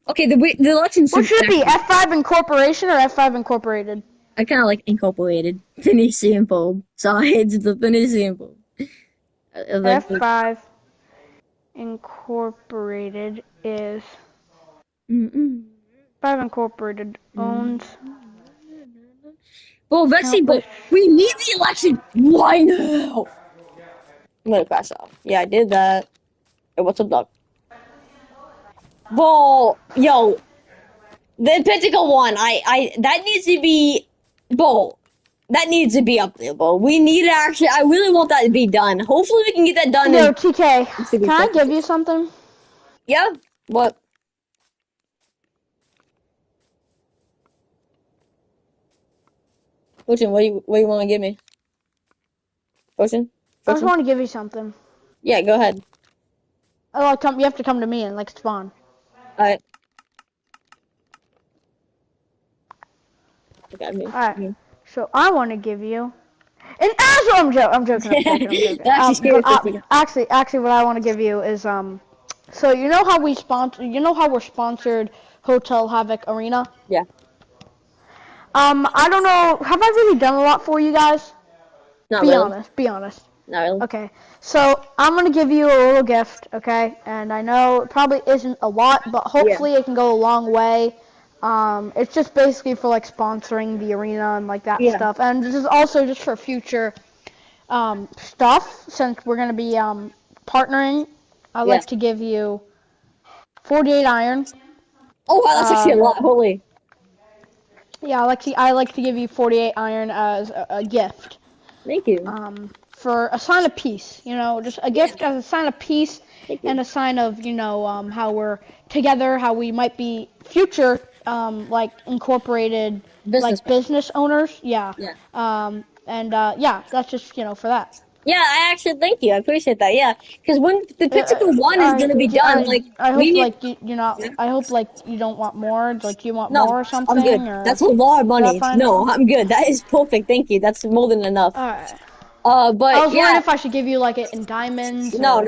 Okay, the election. What should it be? F5 Incorporation or F5 Incorporated? I kind of like incorporated Phoenician bulb sides. The Phoenician bulb. F5 Incorporated is. F5 Incorporated owns. Well, Vexy, but we need the election right now. I'm gonna pass off. Yeah, I did that. Hey, what's up, dog? Well, yo, The Pentacle one, that needs to be, bro. That needs to be up there, bro. We need to actually. I really want that to be done. Hopefully, we can get that done. Yo, In, TK, can I give you something? yeah. What? Fortune, what do you want to give me? Fortune? I just want to give you something. Yeah, go ahead. Oh, you have to come to me and like spawn. Alright. Got me. Alright. So I want to give you an asshole. I'm joking. Actually, what I want to give you is So you know how we're sponsored Hotel Havoc Arena? Yeah. I don't know. Have I really done a lot for you guys? Not Be really. honest. Be honest. Not really. Okay. So I'm gonna give you a little gift. Okay. And I know it probably isn't a lot, but hopefully it can go a long way. It's just basically for like sponsoring the arena and like that stuff, and this is also just for future stuff. Since we're gonna be partnering, I'd like to give you 48 iron. Oh wow, that's actually a lot. Holy. Yeah, I like to give you 48 iron as a gift. Thank you. For a sign of peace, just a gift as a sign of peace and a sign of, how we're together, how we might be future, like incorporated, business owners. Yeah. That's just, for that. Yeah, I actually thank you. I appreciate that. Yeah, because when the Pentacle one is gonna be done, I hope we need. I hope you don't want more. Like you want No, more or something. I'm good. Or, That's a lot of money. fine? No, I'm good. That is perfect. Thank you. That's more than enough. Alright. But I was worried if I should give you like it in diamonds. No.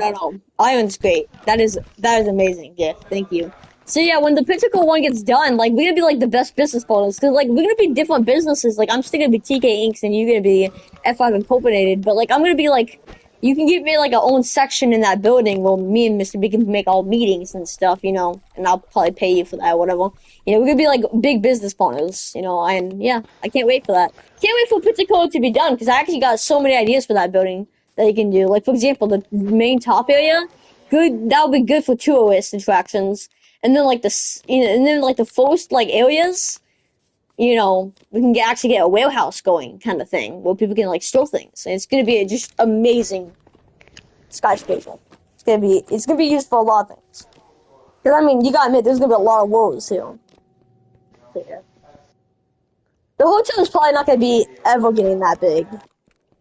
Iron's great. That is amazing. Yeah, thank you. So yeah, when the Pentacle one gets done, like we're gonna be like the best business partners, cause like we're gonna be different businesses. Like I'm still gonna be TK Inks and you're gonna be F5 Incorporated, but like I'm gonna be like, you can give me like a own section in that building where me and Mr. B can make all meetings and stuff, and I'll probably pay you for that or whatever. We're gonna be like big business partners, and yeah, I can't wait for that. Can't wait for Pentacle to be done, cause I actually got so many ideas for that building that you can do. Like for example, the main top area, that would be good for tourist attractions. And then like the first like areas, we can actually get a warehouse going kind of thing where people can like store things. And it's gonna be just amazing skyscraper. It's gonna be used for a lot of things. Cause I mean, you gotta admit, there's gonna be a lot of wolves here. So, yeah. The hotel is probably not gonna be ever getting that big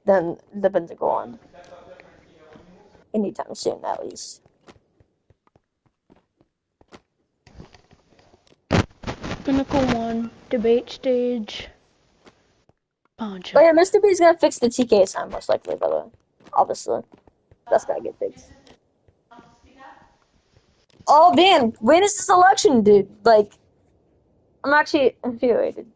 than the Pentagon. Anytime soon, at least. Pinnacle 1, debate stage. Poncho. Oh yeah, Mr. B's gonna fix the TK sign most likely, by the way. Obviously. That's gotta get fixed. Oh man, when is this election, dude? Like, I'm actually infuriated.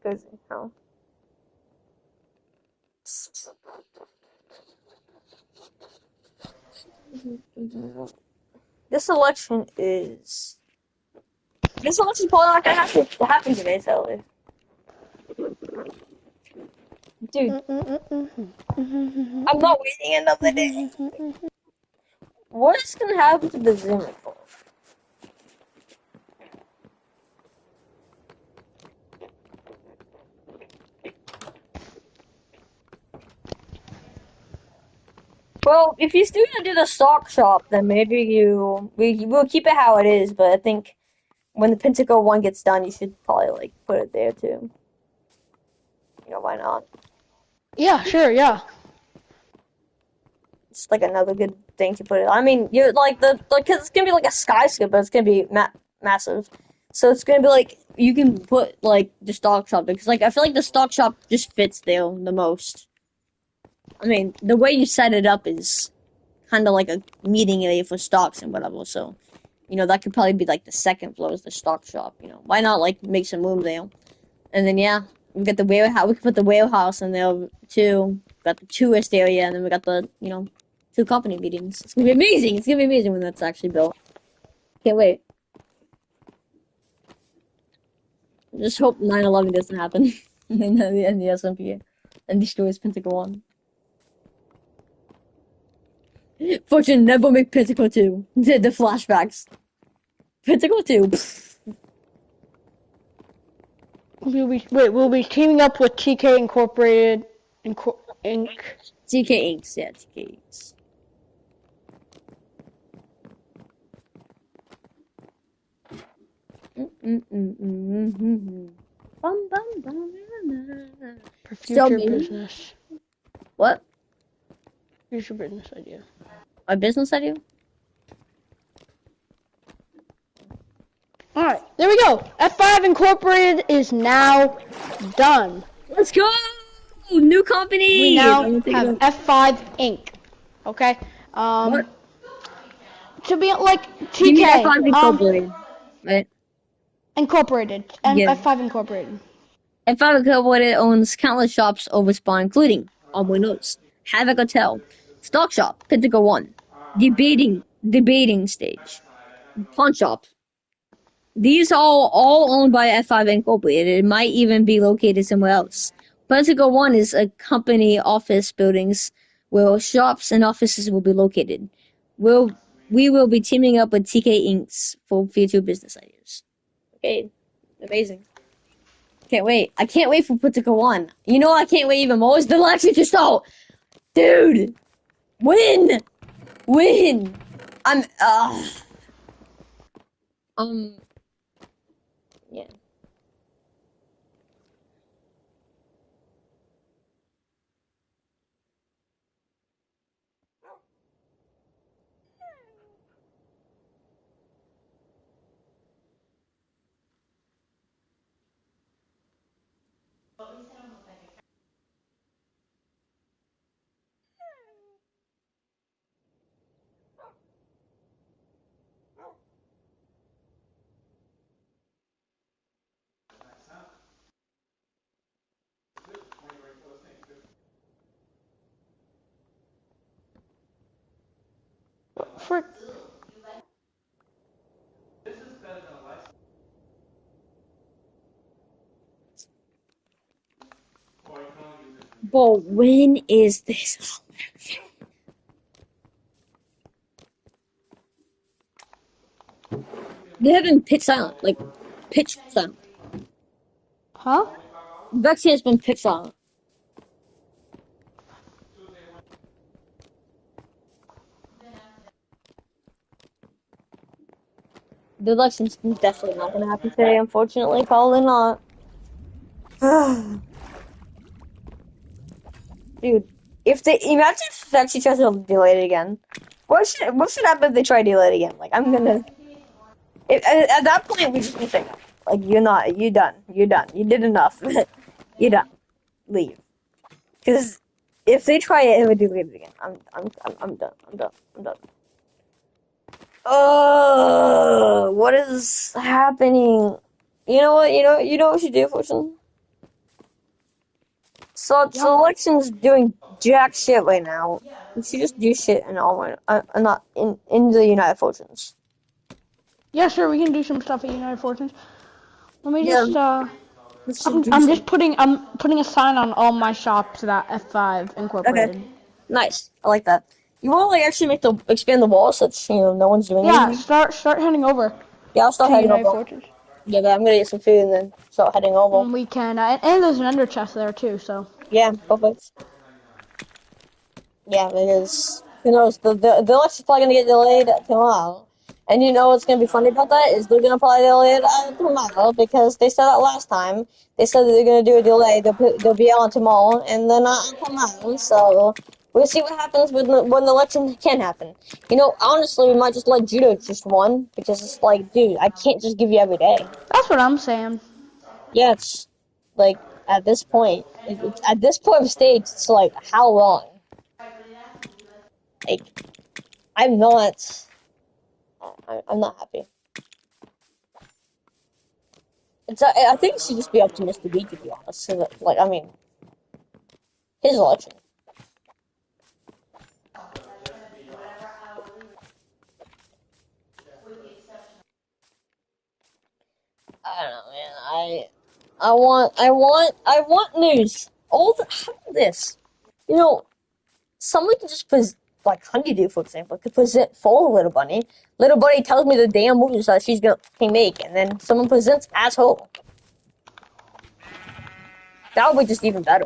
Crazy, how? This election is probably not gonna have to happen today, sadly. Dude, I'm not waiting another day. What is gonna happen to the Zoom call? Well, if you're still gonna do the stock shop, then maybe we'll keep it how it is. But I think when the Pentacle one gets done, you should probably like put it there too. Why not? Yeah, sure, yeah. It's like another good thing to put it. I mean, you're like cause it's gonna be like a skyscraper. It's gonna be massive, so it's gonna be like you can put like the stock shop because like I feel like the stock shop just fits there the most. I mean, the way you set it up is kind of like a meeting area for stocks and whatever. So, that could probably be like the second floor is the stock shop. Why not like make some room there? And then yeah, we got the warehouse. We can put the warehouse in there too. We got the tourist area, and then we got the 2 company meetings. It's gonna be amazing. It's gonna be amazing when that's actually built. Can't wait. Just hope 9/11 doesn't happen in the SMP and destroys Pentagon 1. Fortune never make Pentagon 2. The flashbacks. Pentagon 2. We'll be teaming up with TK Incorporated Inc. TK Inks, yeah, TK Inks. Bum, bum, bum. For Still future me? business. What? Future business idea. A business idea? Alright, there we go. F5 Incorporated is now done. Let's go! New company! We now I'm gonna take have it F5 Inc. Okay? What? To be like You mean F5 TK. Incorporated, right? Incorporated. And Yeah. F5 Incorporated. F5 Incorporated owns countless shops over Spawn, including On My Notes, Havoc Hotel, Stock Shop, Pentagon 1, Debating Stage, Pawn Shop. These are all owned by F5 Incorporated. It might even be located somewhere else. Pentagon 1 is a company office buildings where shops and offices will be located. We will be teaming up with TK Inks for future business ideas. Okay, amazing. Can't wait. I can't wait for Pentagon 1. You know what I can't wait even more is the Lexington Show! Dude! Win! I'm, yeah. For But when is this? They have been pitch silent, like pitch silent. huh? Vexy has been pitch silent. The election's definitely not gonna happen today, unfortunately. Probably not. Dude, if they imagine if Vexy tries to delay it again. What should happen if they try to delay it again? Like I'm gonna. At that point, we just need to like you're done. You did enough. You're done. Leave. Because if they try it and we delete it again, I'm done. I'm done. Oh, what is happening? You know what? You know what we should do, Fortune? So Election's doing jack shit right now. We should just do shit in not in the United Fortunes. Yeah, sure, we can do some stuff at United Fortunes. Let me Yeah. just I'm putting a sign on all my shops that F5 Incorporated. Okay. Nice. I like that. You want to like actually expand the wall so that no one's doing Yeah, anything? start heading over Yeah, I'll start to heading United over. Fortunes. Yeah, but I'm gonna get some food and then start heading over. And we can, and there's an ender chest there too, so. Yeah, perfect. Yeah, because who knows? The election's probably gonna get delayed tomorrow. And you know what's gonna be funny about that is they're gonna probably delay it tomorrow because they said that last time. They said that they're gonna do a delay. They'll be on tomorrow and then not tomorrow. So we'll see what happens when the election can happen. You know, honestly, we might just let Judo just won because it's like, dude, I can't just give you every day. That's what I'm saying. Yeah, it's like at this point, at this point of stage, it's like how long? Like, I'm not happy. I think it should just be up to Mr. B, to be honest. So that, like, I mean, his election. I don't know, man. I want news. How about this? You know, someone can just like Honeydew, for example, could present for Little Bunny. Little Bunny tells me the damn moves that she's gonna make, and then someone presents asshole. That would be just even better.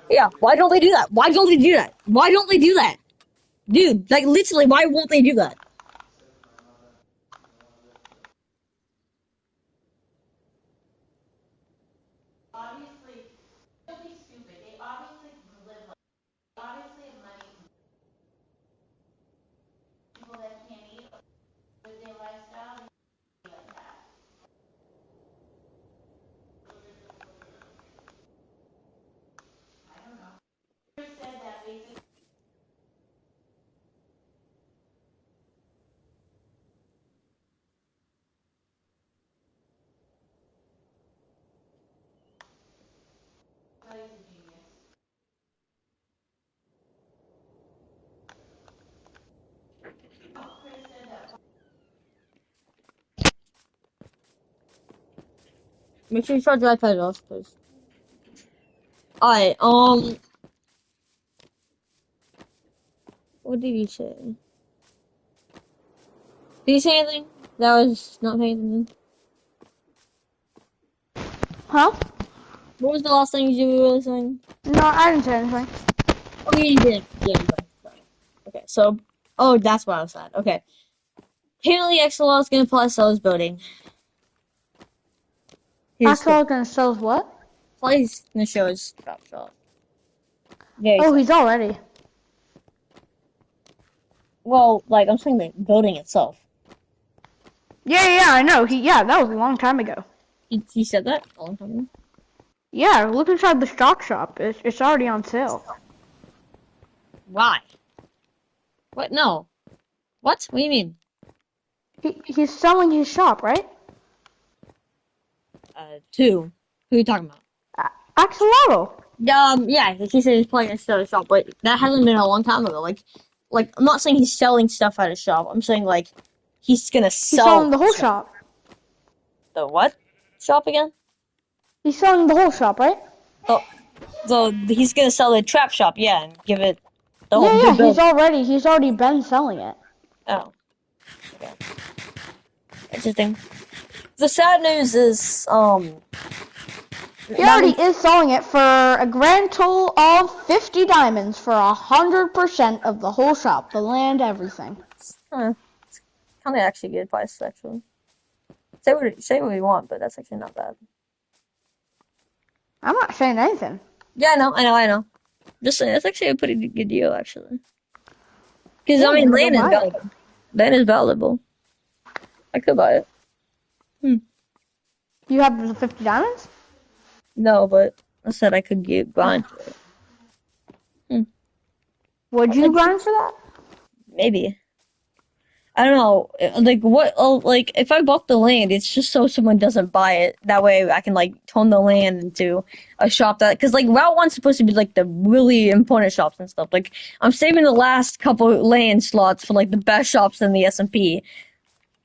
Yeah, why don't they do that? Why don't they do that? Why don't they do that? Dude, like literally, why won't they do that? Make sure you charge your iPad off, please. Alright, what did you say? Did you say anything? That was not paying attention. Huh? What was the last thing you were saying? No, I didn't say anything. Oh, you did. Yeah, sorry. Okay, so, that's what I was saying. Okay. Apparently, XLR is gonna apply Sellers voting. Axel gonna sell his what? He's gonna show his drop shop. Yeah. Oh, he's already. Well, like, I'm saying the building itself. Yeah, I know. That was a long time ago. He said that a long time ago? Yeah, look inside the stock shop. It's already on sale. Why? What? No. What? What do you mean? He's selling his shop, right? Who are you talking about? Axolotl. Yeah, he said he's planning to sell his shop, but that hasn't been a long time ago. Like, I'm not saying he's selling stuff at his shop. I'm saying, like, he's gonna sell. He's selling the whole shop. The what? Shop again? He's selling the whole shop, right? He's gonna sell the trap shop, yeah, and give it the whole. Yeah, he's already been selling it. Oh. Okay. Interesting. The sad news is, he already is selling it for a grand total of 50 diamonds for 100% of the whole shop, the land, everything. It's kind of actually good price, actually. Say what you want, but that's actually not bad. I'm not saying anything. Yeah, I know. Just saying, that's actually a pretty good deal, actually. Because, I mean, land is valuable. Land is valuable. I could buy it. You have the 50 diamonds? No, but I said I could grind for it. Would you grind for that? Maybe. I don't know. Like, what? Oh, like, if I bought the land, it's just so someone doesn't buy it. That way I can, like, turn the land into a shop that... Because, like, Route 1's supposed to be, like, the really important shops and stuff. Like, I'm saving the last couple land slots for, like, the best shops in the SMP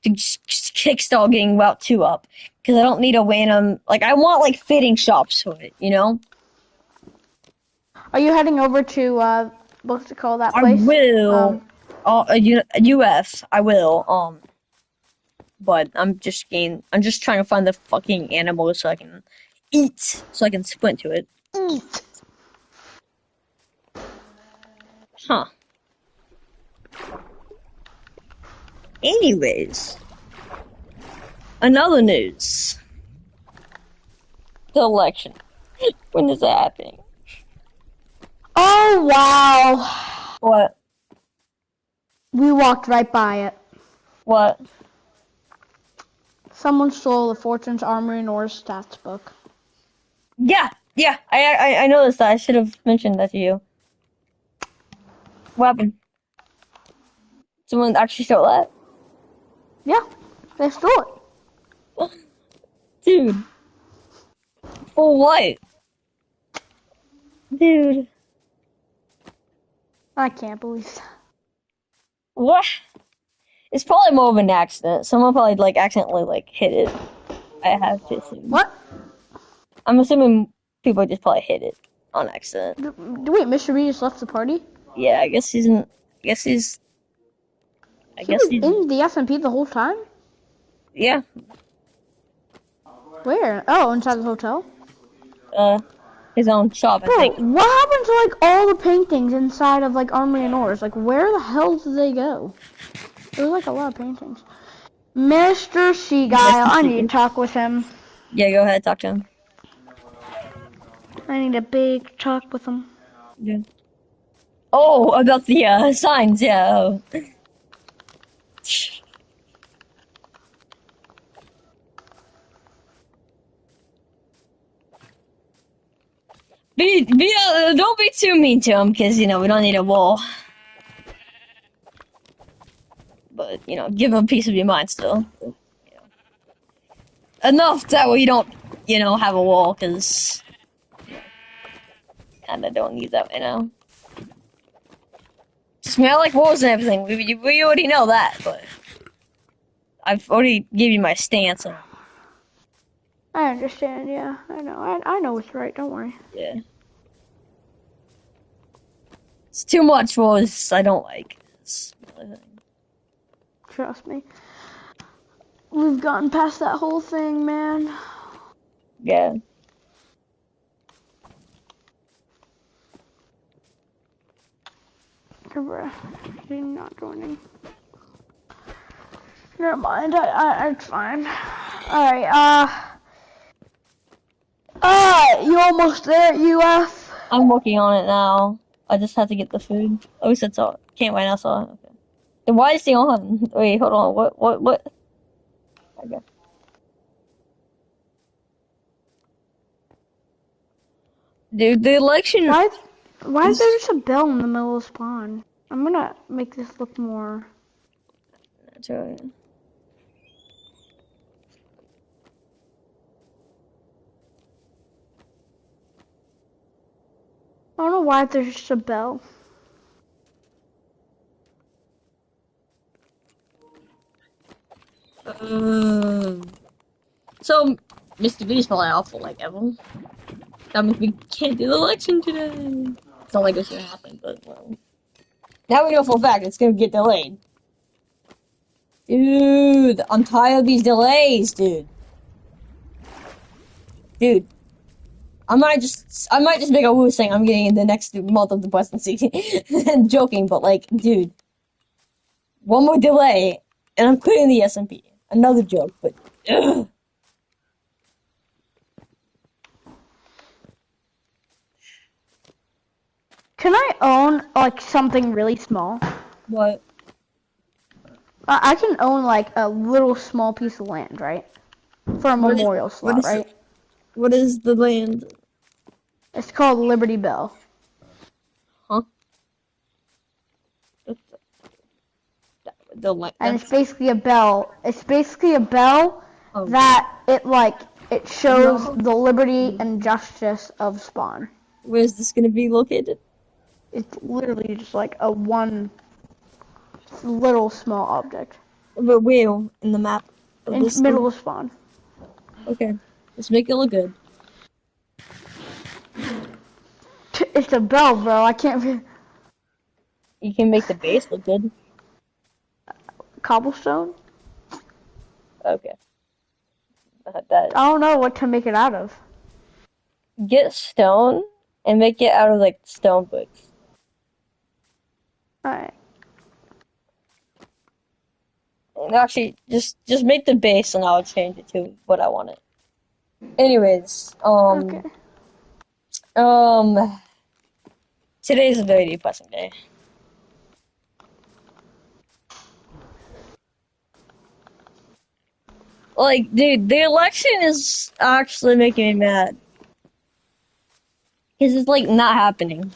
to kickstart getting Route 2 up. Because I don't need a random... Like, I want, like, fitting shops for it, you know? Are you heading over to, what's it called, that place? I will... US, I will, but I'm just trying to find the fucking animal so I can eat, so I can sprint to it. Eat. Huh. Anyways, another news. The election. When is that happening? Oh, wow. What? We walked right by it. What? Someone stole the Fortune's Armory North stats book. Yeah, I noticed that. I should have mentioned that to you. What happened? Someone actually stole that? Yeah, they stole it. Dude. For what? Dude. I can't believe that. What? It's probably more of an accident. Someone probably, like, accidentally, like, hit it. I have to assume. What? I'm assuming people just probably hit it on accident. Wait, Mr. B just left the party? Yeah, I guess he's in. I guess he's. I He guess was he's. in the SMP the whole time? Yeah. Where? Oh, inside the hotel? His own shop, I Bro, think. what happened to like all the paintings inside of like Armory and Ores? Like, where the hell did they go? There was like a lot of paintings. Mr. Seaguile, I need to talk with him. Yeah, go ahead, talk to him. I need a big talk with him. Yeah. Oh, about the signs, yeah. Oh. Don't be too mean to him, because, you know, we don't need a wall. But, you know, give him a piece of your mind still. You know. Enough that way you don't, you know, have a wall, because, you know, kinda don't need that, you know. Just, I mean, I like walls and everything. We already know that, but I've already gave you my stance on. I understand, yeah. I know. I know what's right, don't worry. Yeah. It's too much walls I don't like. Trust me. We've gotten past that whole thing, man. Yeah. Bruh, you're not joining. Never mind, it's fine. Alright, you almost there, UF? I'm working on it now. I just have to get the food. Oh, he said so. Can't wait now, so okay. Then why is he on? Wait, hold on. What? Okay. Dude, the election. Why is there just a bell in the middle of spawn? I'm gonna make this look more. That's right. I don't know why there's just a bell. So, Mr. B's probably awful like ever. That means we can't do the election today. It's not like it's gonna happen, but well. Now we know for a fact it's gonna get delayed. Dude, I'm tired of these delays, dude. Dude. I might just make a woo saying I'm getting in the next month of the presidency. I'm joking, but like, dude. One more delay, and I'm quitting the SMP. Another joke, but ugh. Can I own like something really small? What? I can own like a little small piece of land, right? For a memorial slot, right? What is the land? It's called Liberty Bell. Huh? And it's basically a bell. It's basically a bell that it shows the liberty and justice of Spawn. Where's this gonna be located? It's literally just like a one little small object. But where in the map? In the middle of Spawn. Okay, let's make it look good. It's a bell, bro. I can't. You can make the base look good. Cobblestone? Okay. I don't know what to make it out of. Get stone and make it out of like stone bricks. Alright. Actually, just make the base and I'll change it to what I want it. Anyways, Okay. Today's a very depressing day. Like, dude, the election is actually making me mad. Because it's, like, not happening.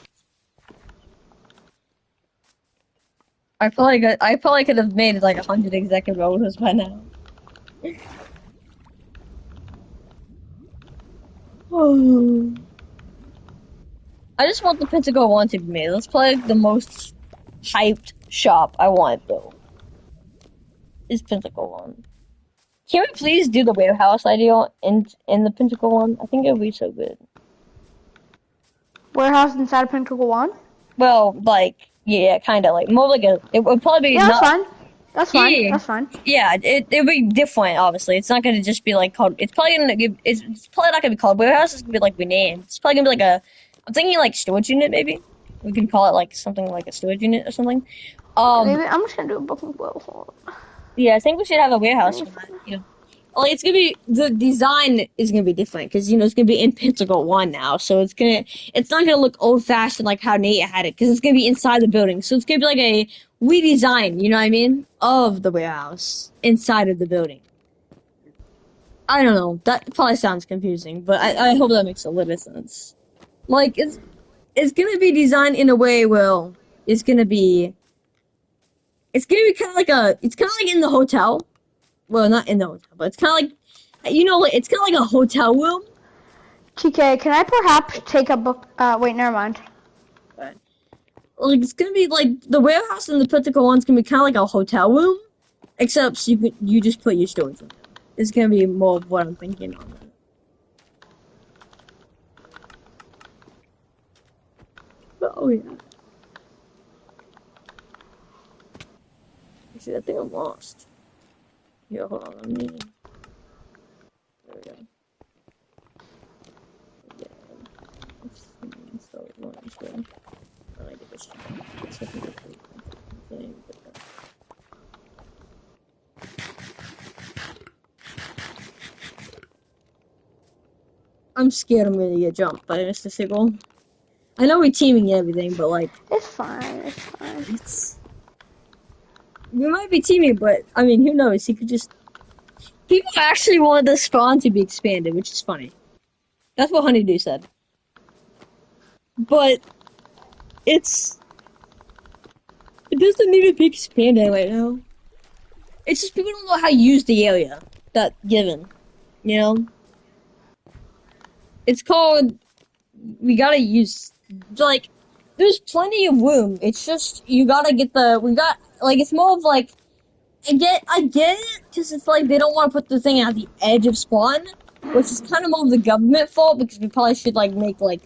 I probably could have made, like, 100 executive orders by now. I just want the Pentagon 1 to be made. Let's play the most hyped shop I want built. Is Pentagon 1. Can we please do the warehouse idea in the Pinnacle one? I think it would be so good. Warehouse inside of Pinnacle 1? Well, like, yeah, kind of like more like a. It would probably be Yeah, that's not. fine. That's fine. Yeah, That's fine. yeah. It would be different. Obviously, it's not gonna just be like called. It's probably gonna. It's probably not gonna be called warehouse. It's gonna be like renamed. It's probably gonna be like a. I'm thinking like storage unit maybe. We can call it like something like a storage unit or something. Maybe I'm just gonna do a booking well. Hold on. Yeah, I think we should have a warehouse for that. You know, like it's gonna be the design is gonna be different because it's gonna be in Pentacle One now, so it's not gonna look old fashioned like how Nate had it because it's gonna be inside the building, so it's gonna be like a redesign. You know what I mean? Of the warehouse inside of the building. I don't know. That probably sounds confusing, but I hope that makes a little bit sense. Like it's gonna be designed in a way where it's gonna be. It's gonna be kind of like it's kind of like in the hotel. Well, not in the hotel, but it's kind of like, like it's kind of like a hotel room. TK, can I perhaps take a book? Wait, never mind. But, like it's gonna be like the warehouse and the Pentacle one's gonna be kind of like a hotel room, except you just put your storage in it. It's gonna be more of what I'm thinking on that. But, oh yeah. See, I think I'm lost. Here, hold on, let me. There we go. Yeah. So, I get this thing. I'm scared I'm gonna get jumped by Mr. Sigel. I know we're teaming and everything, but like, It's fine. It's fine. we might be teaming, but I mean, who knows? He could just. People actually want the spawn to be expanded, which is funny. That's what Honeydew said. But it doesn't need to be expanded right now. It's just people don't know how to use the area that's given. You know? It's called. We gotta use. Like, there's plenty of room. It's just, you gotta get it's more of like. I get it, because it's like they don't want to put the thing at the edge of spawn, which is kind of more of the government fault, because we probably should, like, make, like,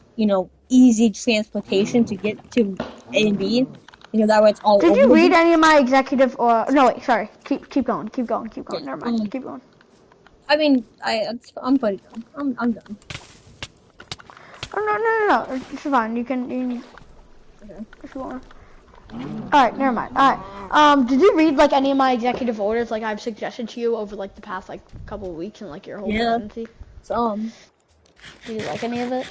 easy transportation to get to A and B. That way it's all Did over you the read place. any of my executive or no? Wait, sorry. Keep going. Okay, Never mind. Keep going. I mean, I'm pretty done. I'm done. Oh no. It's fine. You can Okay. if you want. Alright, never mind. Alright. Did you read like any of my executive orders like I've suggested to you over like the past like couple of weeks and like your whole Yeah. presidency? Some. Did you like any of it?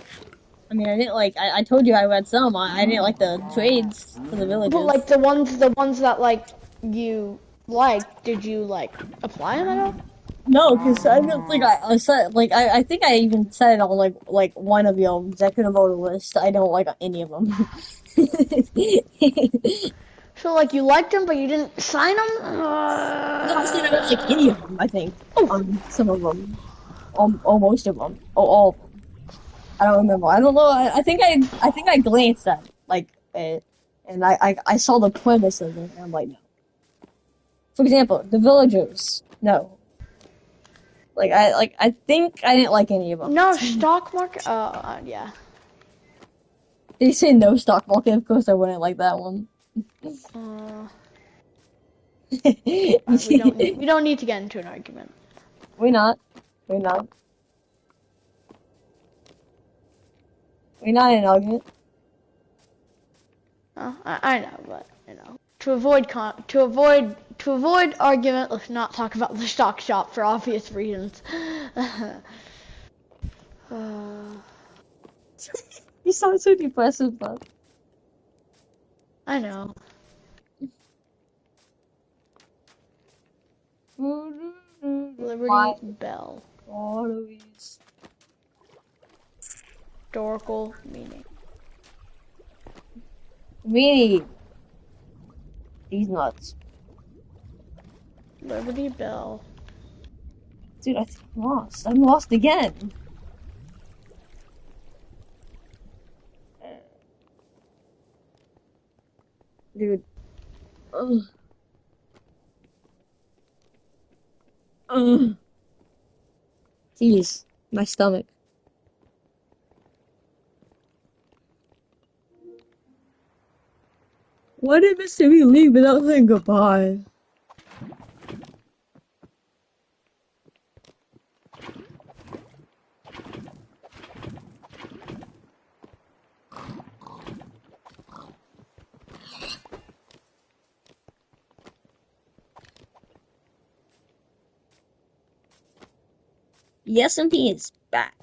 I mean, I didn't like. I told you I read some. I didn't like the trades for the villages. But like the ones that like you liked, did you like apply them at all? No, because I don't think I said like I think I even said it on like one of your executive order lists. I don't like any of them. So like you liked them, but you didn't sign them. No, I said I don't like any of them. I think some of them, or most of them, or all of them. I don't remember. I don't know. I think I glanced at it, and I saw the premise of it, and I'm like, no. For example, the villagers. No. I think I didn't like any of them. No stock market. Yeah. Did you say no stock market? Of course I wouldn't like that one. We don't need to get into an argument. We're not. We're not in an argument. I know, but to avoid argument, let's not talk about the stock shop for obvious reasons. You sound so depressive, but I know. Liberty Bell. Historical meaning. Really? These nuts. Liberty Bell. Dude, I think I'm lost. I'm lost again. Dude. Ugh. Ugh. Jeez, my stomach. Why did Mr. B leave without saying goodbye? Yes, MP is back.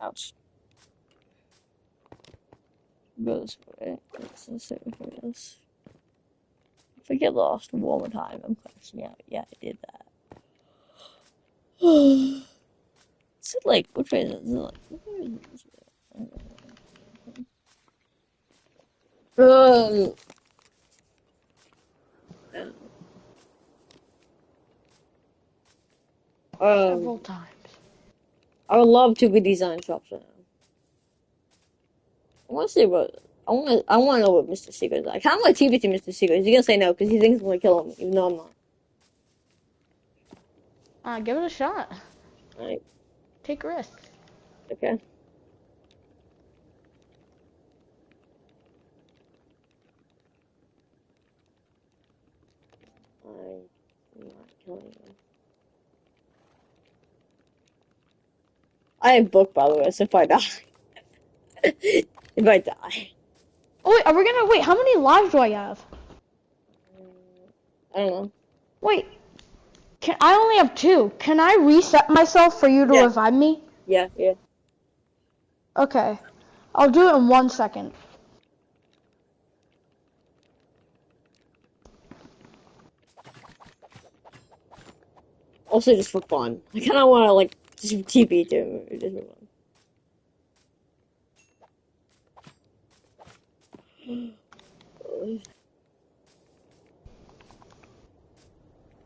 Ouch. Go this way. Let's see for this. If I get lost one more time, I'm crashing out. Yeah, I did that. Is it like, which way is it? Is it like, which way is this way? Several times. I would love to be design shops right now. I want to see what I want to know what Mr. Secret is. I kind of want to TP to Mr. Secret. He's gonna say no because he thinks I'm gonna kill him, even though I'm not. Give it a shot. Alright. Take a risk. Okay. I'm not killing him. I have book, by the way, so if I die. If I die. Oh wait, are we gonna wait? How many lives do I have? I don't know. Wait, I only have 2. Can I reset myself for you to revive me? Yeah. Okay, I'll do it in 1 second. Also, just for fun. I kind of want to, like, just TP to him. Just for fun.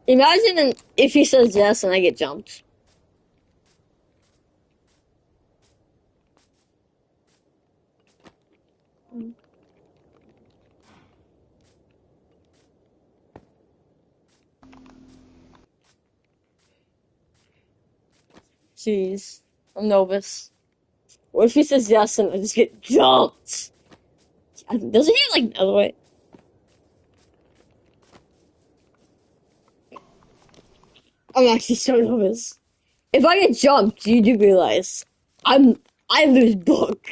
Imagine if he says yes and I get jumped. Jeez. I'm nervous. What if he says yes and I just get jumped? Doesn't he like the other way? I'm actually so nervous. If I get jumped, you do realize I lose book.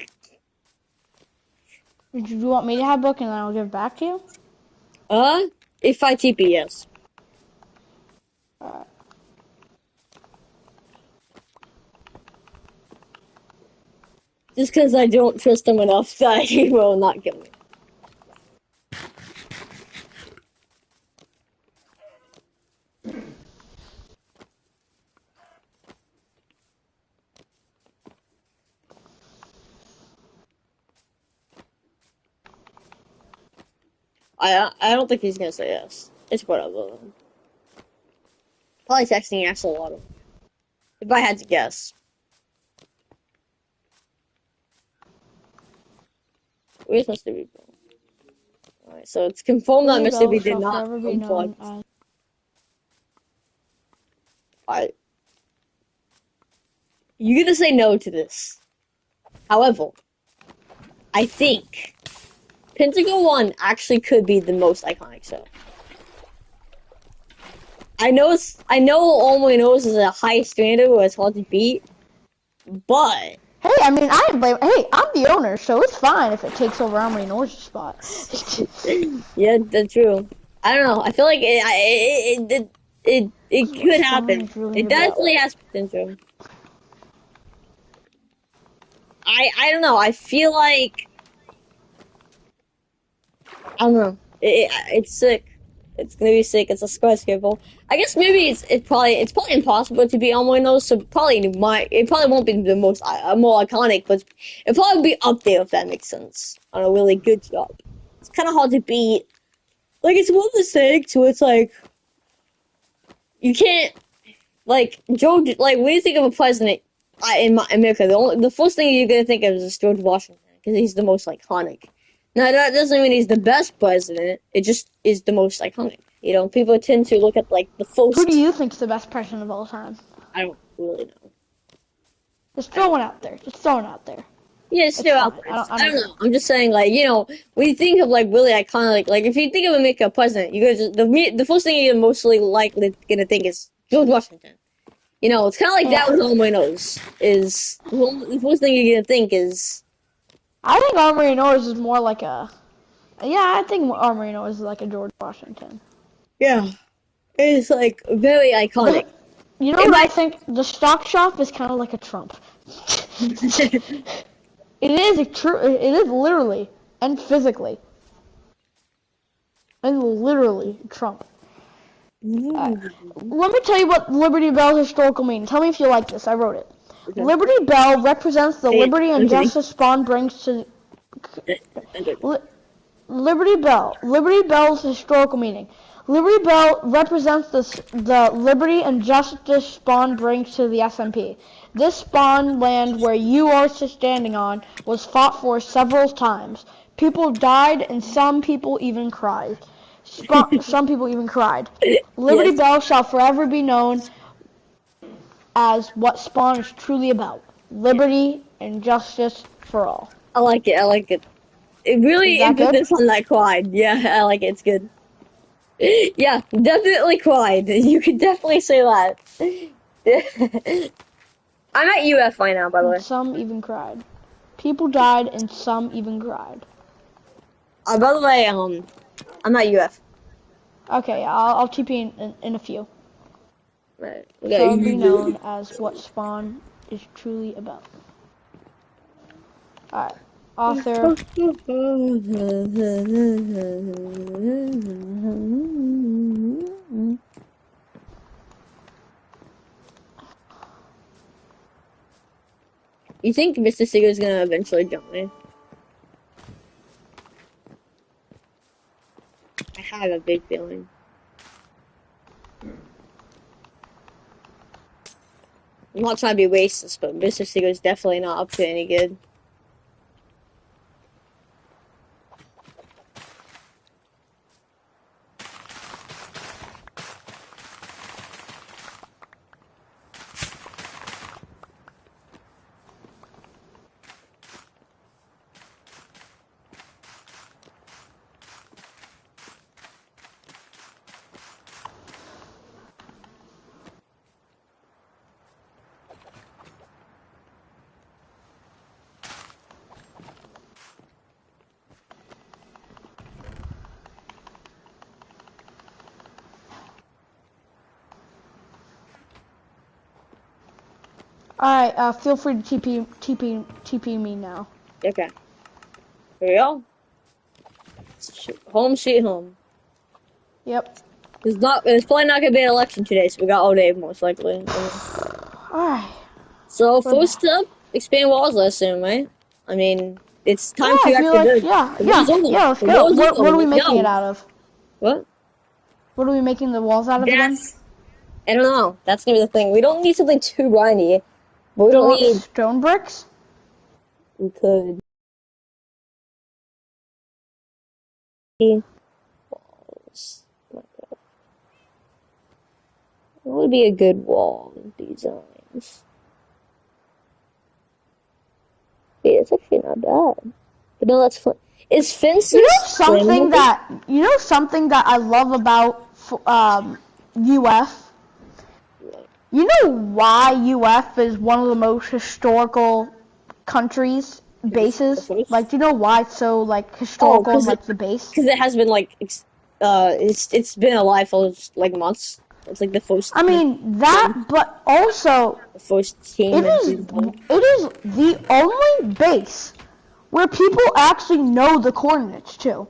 Do you want me to have book and then I'll give it back to you? If I TP, yes. Alright. Just because I don't trust him enough that he will not kill me. I don't think he's gonna say yes. It's whatever. Probably texting Axolotl. If I had to guess. Where's Mr. B? Alright, so it's confirmed that Mr. B did not unplug. Alright. You're gonna say no to this. However, I think Pentagon 1 actually could be the most iconic show. I know All My Nose is a high standard where it's hard to beat, but Hey, I mean, I didn't blame. Hey, I'm the owner, so it's fine if it takes over Omri Norse's spot. yeah, that's true. I don't know. I feel like it could happen. Really It definitely has potential. I don't know. I feel like I don't know. It's sick. It's gonna be sick. It's a skyscraper. I guess maybe it's probably impossible to be on one of those. So it probably won't be the most more iconic, but it probably be up there if that makes sense. On a really good job. It's kind of hard to beat. like it's one of the things where it's like you can't like George. Like when you think of a president in America, the first thing you're gonna think of is George Washington because he's the most iconic. Now that doesn't mean he's the best president. It just is the most iconic. You know, people tend to look at like the first. Who do you think's the best president of all time? I don't really know. Just throw one out there. Just throw one out there. Yeah, it's still out there. I I don't know. I'm just saying, like, you know, when you think of like really iconic, like if you think of America president, you guys the first thing you're mostly likely gonna think is George Washington. You know, it's kind of like that with Armory Nose. Is the first thing you're gonna think is. I think Armory Nose is more like a. Yeah, I think Armory Nose is like a George Washington. Yeah, it's like very iconic. You know what I think? The stock shop is kind of like a Trump. It is it is literally and physically. And literally Trump. Let me tell you what Liberty Bell's historical meaning. Tell me if you like this. I wrote it. Okay. Liberty Bell represents the liberty and justice Spawn brings to... Liberty Bell's historical meaning. Liberty Bell represents the liberty and justice Spawn brings to the SMP. This Spawn land where you are standing on was fought for several times. People died and some people even cried. Some people even cried. Liberty Bell shall forever be known as what Spawn is truly about. Liberty and justice for all. I like it. I like it. It really emphasis on that cried. Yeah, I like it. It's good. Yeah, definitely cried. You could definitely say that. I'm at UF right now, by the way. Some even cried. People died and some even cried. By the way, I'm at UF. Okay, I'll TP in a few. Right. So be known as what Spawn is truly about. Alright. Author. You think Mr. Seeger's gonna eventually jump me? I have a big feeling. I'm not trying to be racist, but Mr. Seeger's definitely not up to any good. Alright, feel free to TP me now. Okay. Here we go. Home sweet home. Yep. There's probably not gonna be an election today, so we got all day most likely. Alright. So first up, expand walls, I assume, right? I mean, it's time to actually let's go. What are we making it out of? What? What are we making the walls out of again? I don't know. That's gonna be the thing. We don't need something too grindy. But we don't need stone bricks? We could. Walls. What would be a good wall designs? Wait, it's actually not bad. But no, that's fun. Is fences? You know something that I love about UF? You know why UF is one of the most historical countries, bases? Like, do you know why it's so, like, historical, like, the base? Because it has been, like, it's been alive for, like, months. It's, like, the first... I mean, that, but also... The first team... It is the only base where people actually know the coordinates, too.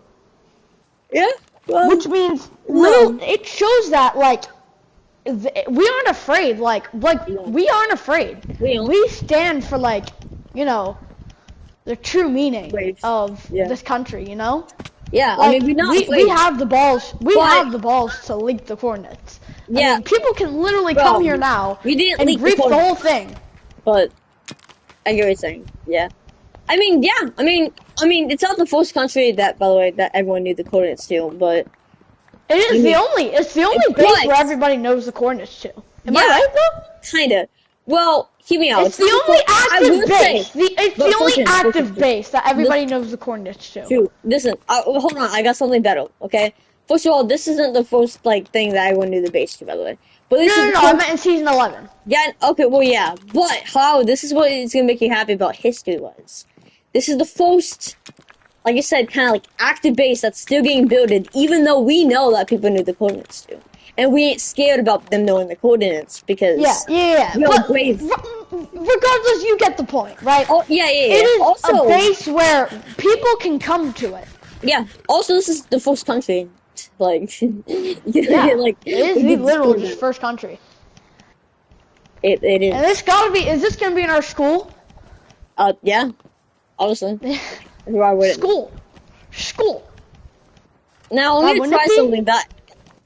Yeah, well... Which means, it shows that, like... We aren't afraid, we aren't afraid. We stand for, like, you know, the true meaning of this country, you know? Yeah, Like, I mean, we're not we afraid. have the balls. We But- have the balls to leak the coordinates. I Yeah, mean, people can literally Bro, come here now we didn't and leak the grief the coordinates. whole thing. but I get what you're saying. Yeah. I mean, yeah. I mean, it's not the first country that, by the way, that everyone knew the coordinates to, but It is it's the only base But- where everybody knows the coordinates to. Am Yeah. I right though? kinda. Well, hear me out. It's the only active base. It's but the only listen, active listen. base that everybody knows the coordinates to. Dude, listen. Hold on. I got something better. Okay. First of all, this isn't the first thing that everyone knew the base to, by the way. But this is No, I meant in season 11. Yeah. Okay. Well, yeah. But how? This is what is gonna make you happy about history was. This is the first, like I said, kind of like active base that's still getting builded, even though we know that people knew the coordinates too, and we ain't scared about them knowing the coordinates because Yeah. we're But brave. regardless, you get the point, right? Oh yeah. It is Also, a base where people can come to it. yeah. Also, this is the first country. Like, you know, Yeah, like it is we the did literal discover just first country. It is. And this gotta be, is this gonna be in our school? Yeah. Honestly, why wouldn't? School. Now let me wouldn't try it be? something that.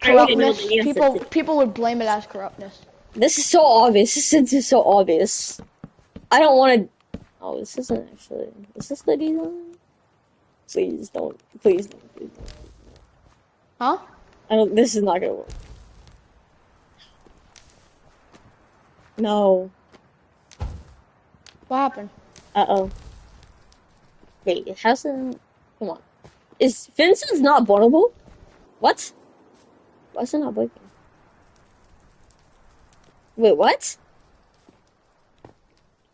I already know Corruptness. the answer to. People would blame it as corruptness. This is so obvious. This is so obvious. I don't want to. Oh, this isn't actually. Is this the design? Please don't. Please don't. Please don't. Huh? I don't. This is not gonna work. No. What happened? Uh-oh. Wait, it hasn't... Come on. Is fences not vulnerable? What? Why is it not breaking? Wait, what?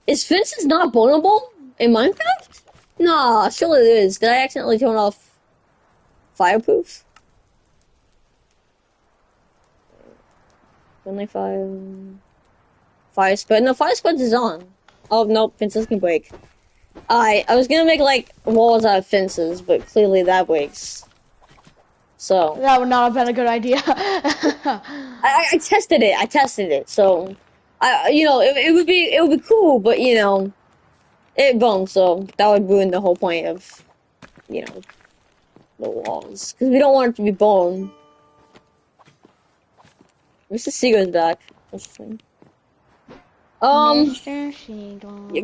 Is fences not vulnerable in Minecraft? Nah, surely it is. Did I accidentally turn off fireproof? Only fire spread. No, fire spread is on. Oh, nope, fences can break. I was gonna make, like, walls out of fences, but clearly that breaks. So. That would not have been a good idea. I tested it, so. It would be cool, but, it won't, so that would ruin the whole point of, the walls. Because we don't want it to be bone. Mr. Seagull's back. Interesting. Mr. Seagull. You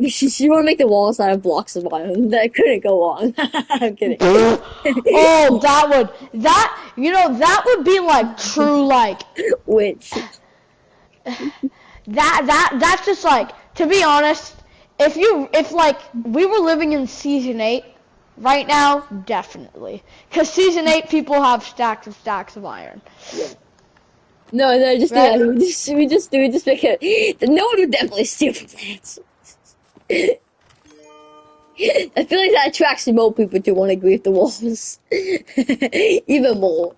want to make the walls out of blocks of iron. That couldn't go on. I'm kidding. Oh, that would be like true, like, Which? that's just like, to be honest, if like we were living in season 8 right now, definitely. Cause season 8 people have stacks of iron. Yeah. No, just Right. we just make it. No one would definitely steal from that. I feel like that attracts more people to want to grief the walls, even more.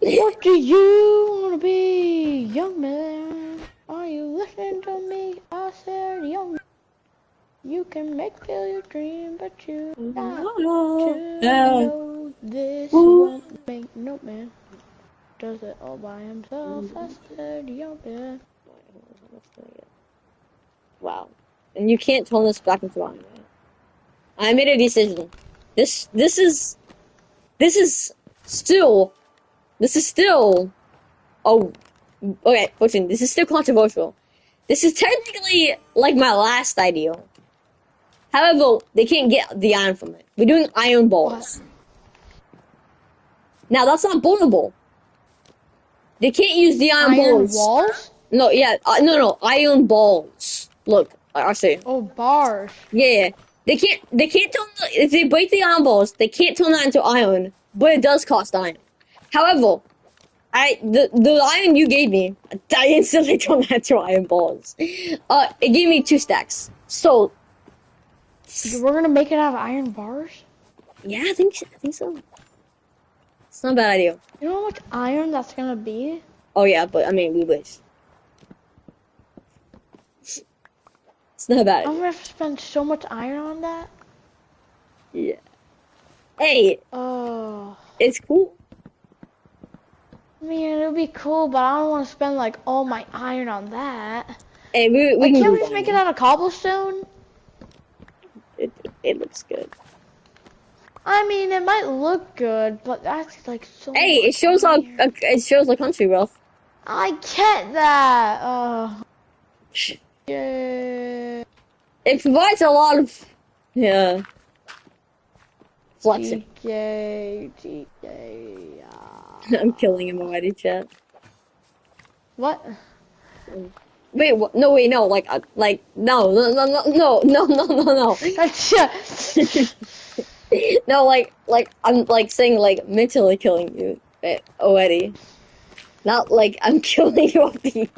What do you want to be, young man? Are you listening to me? I said, young man. You can make feel your dream, but you got to know this won't make no man. Does it all by himself? I said, young man. Wow. And you can't turn this back into mine, right? I made a decision. This is still. Oh, okay. Listen, this is still controversial. This is technically like my last idea. However, they can't get the iron from it. We're doing iron balls. Now that's not vulnerable. They can't use the iron balls. Walls? No, yeah, no, iron balls. Look, I see. Oh, bars. Yeah. They can't turn if they break the iron balls, they can't turn that into iron, but it does cost iron. However, the iron you gave me, I instantly turned that into iron balls. It gave me 2 stacks. So We're gonna make it out of iron bars? yeah, I think so. It's not a bad idea. You know how much iron that's gonna be? Oh yeah, but I mean we wish. It's not a bad I'm idea. gonna have to spend so much iron on that? Yeah. Hey, Oh. it's cool. I mean, it would be cool, but I don't want to spend, like, all my iron on that. Hey, we Like, can can't do we just that. make it out of cobblestone? It looks good. I mean, it might look good, but that's like so. Hey, much it shows iron. it shows the country, bro. I get that. Yeah. It provides a lot of flexing. TJ. I'm killing him already, chat. What? Wait, what? No, wait, no, like no. No, like I'm like saying like mentally killing you already. Not like I'm killing you off the.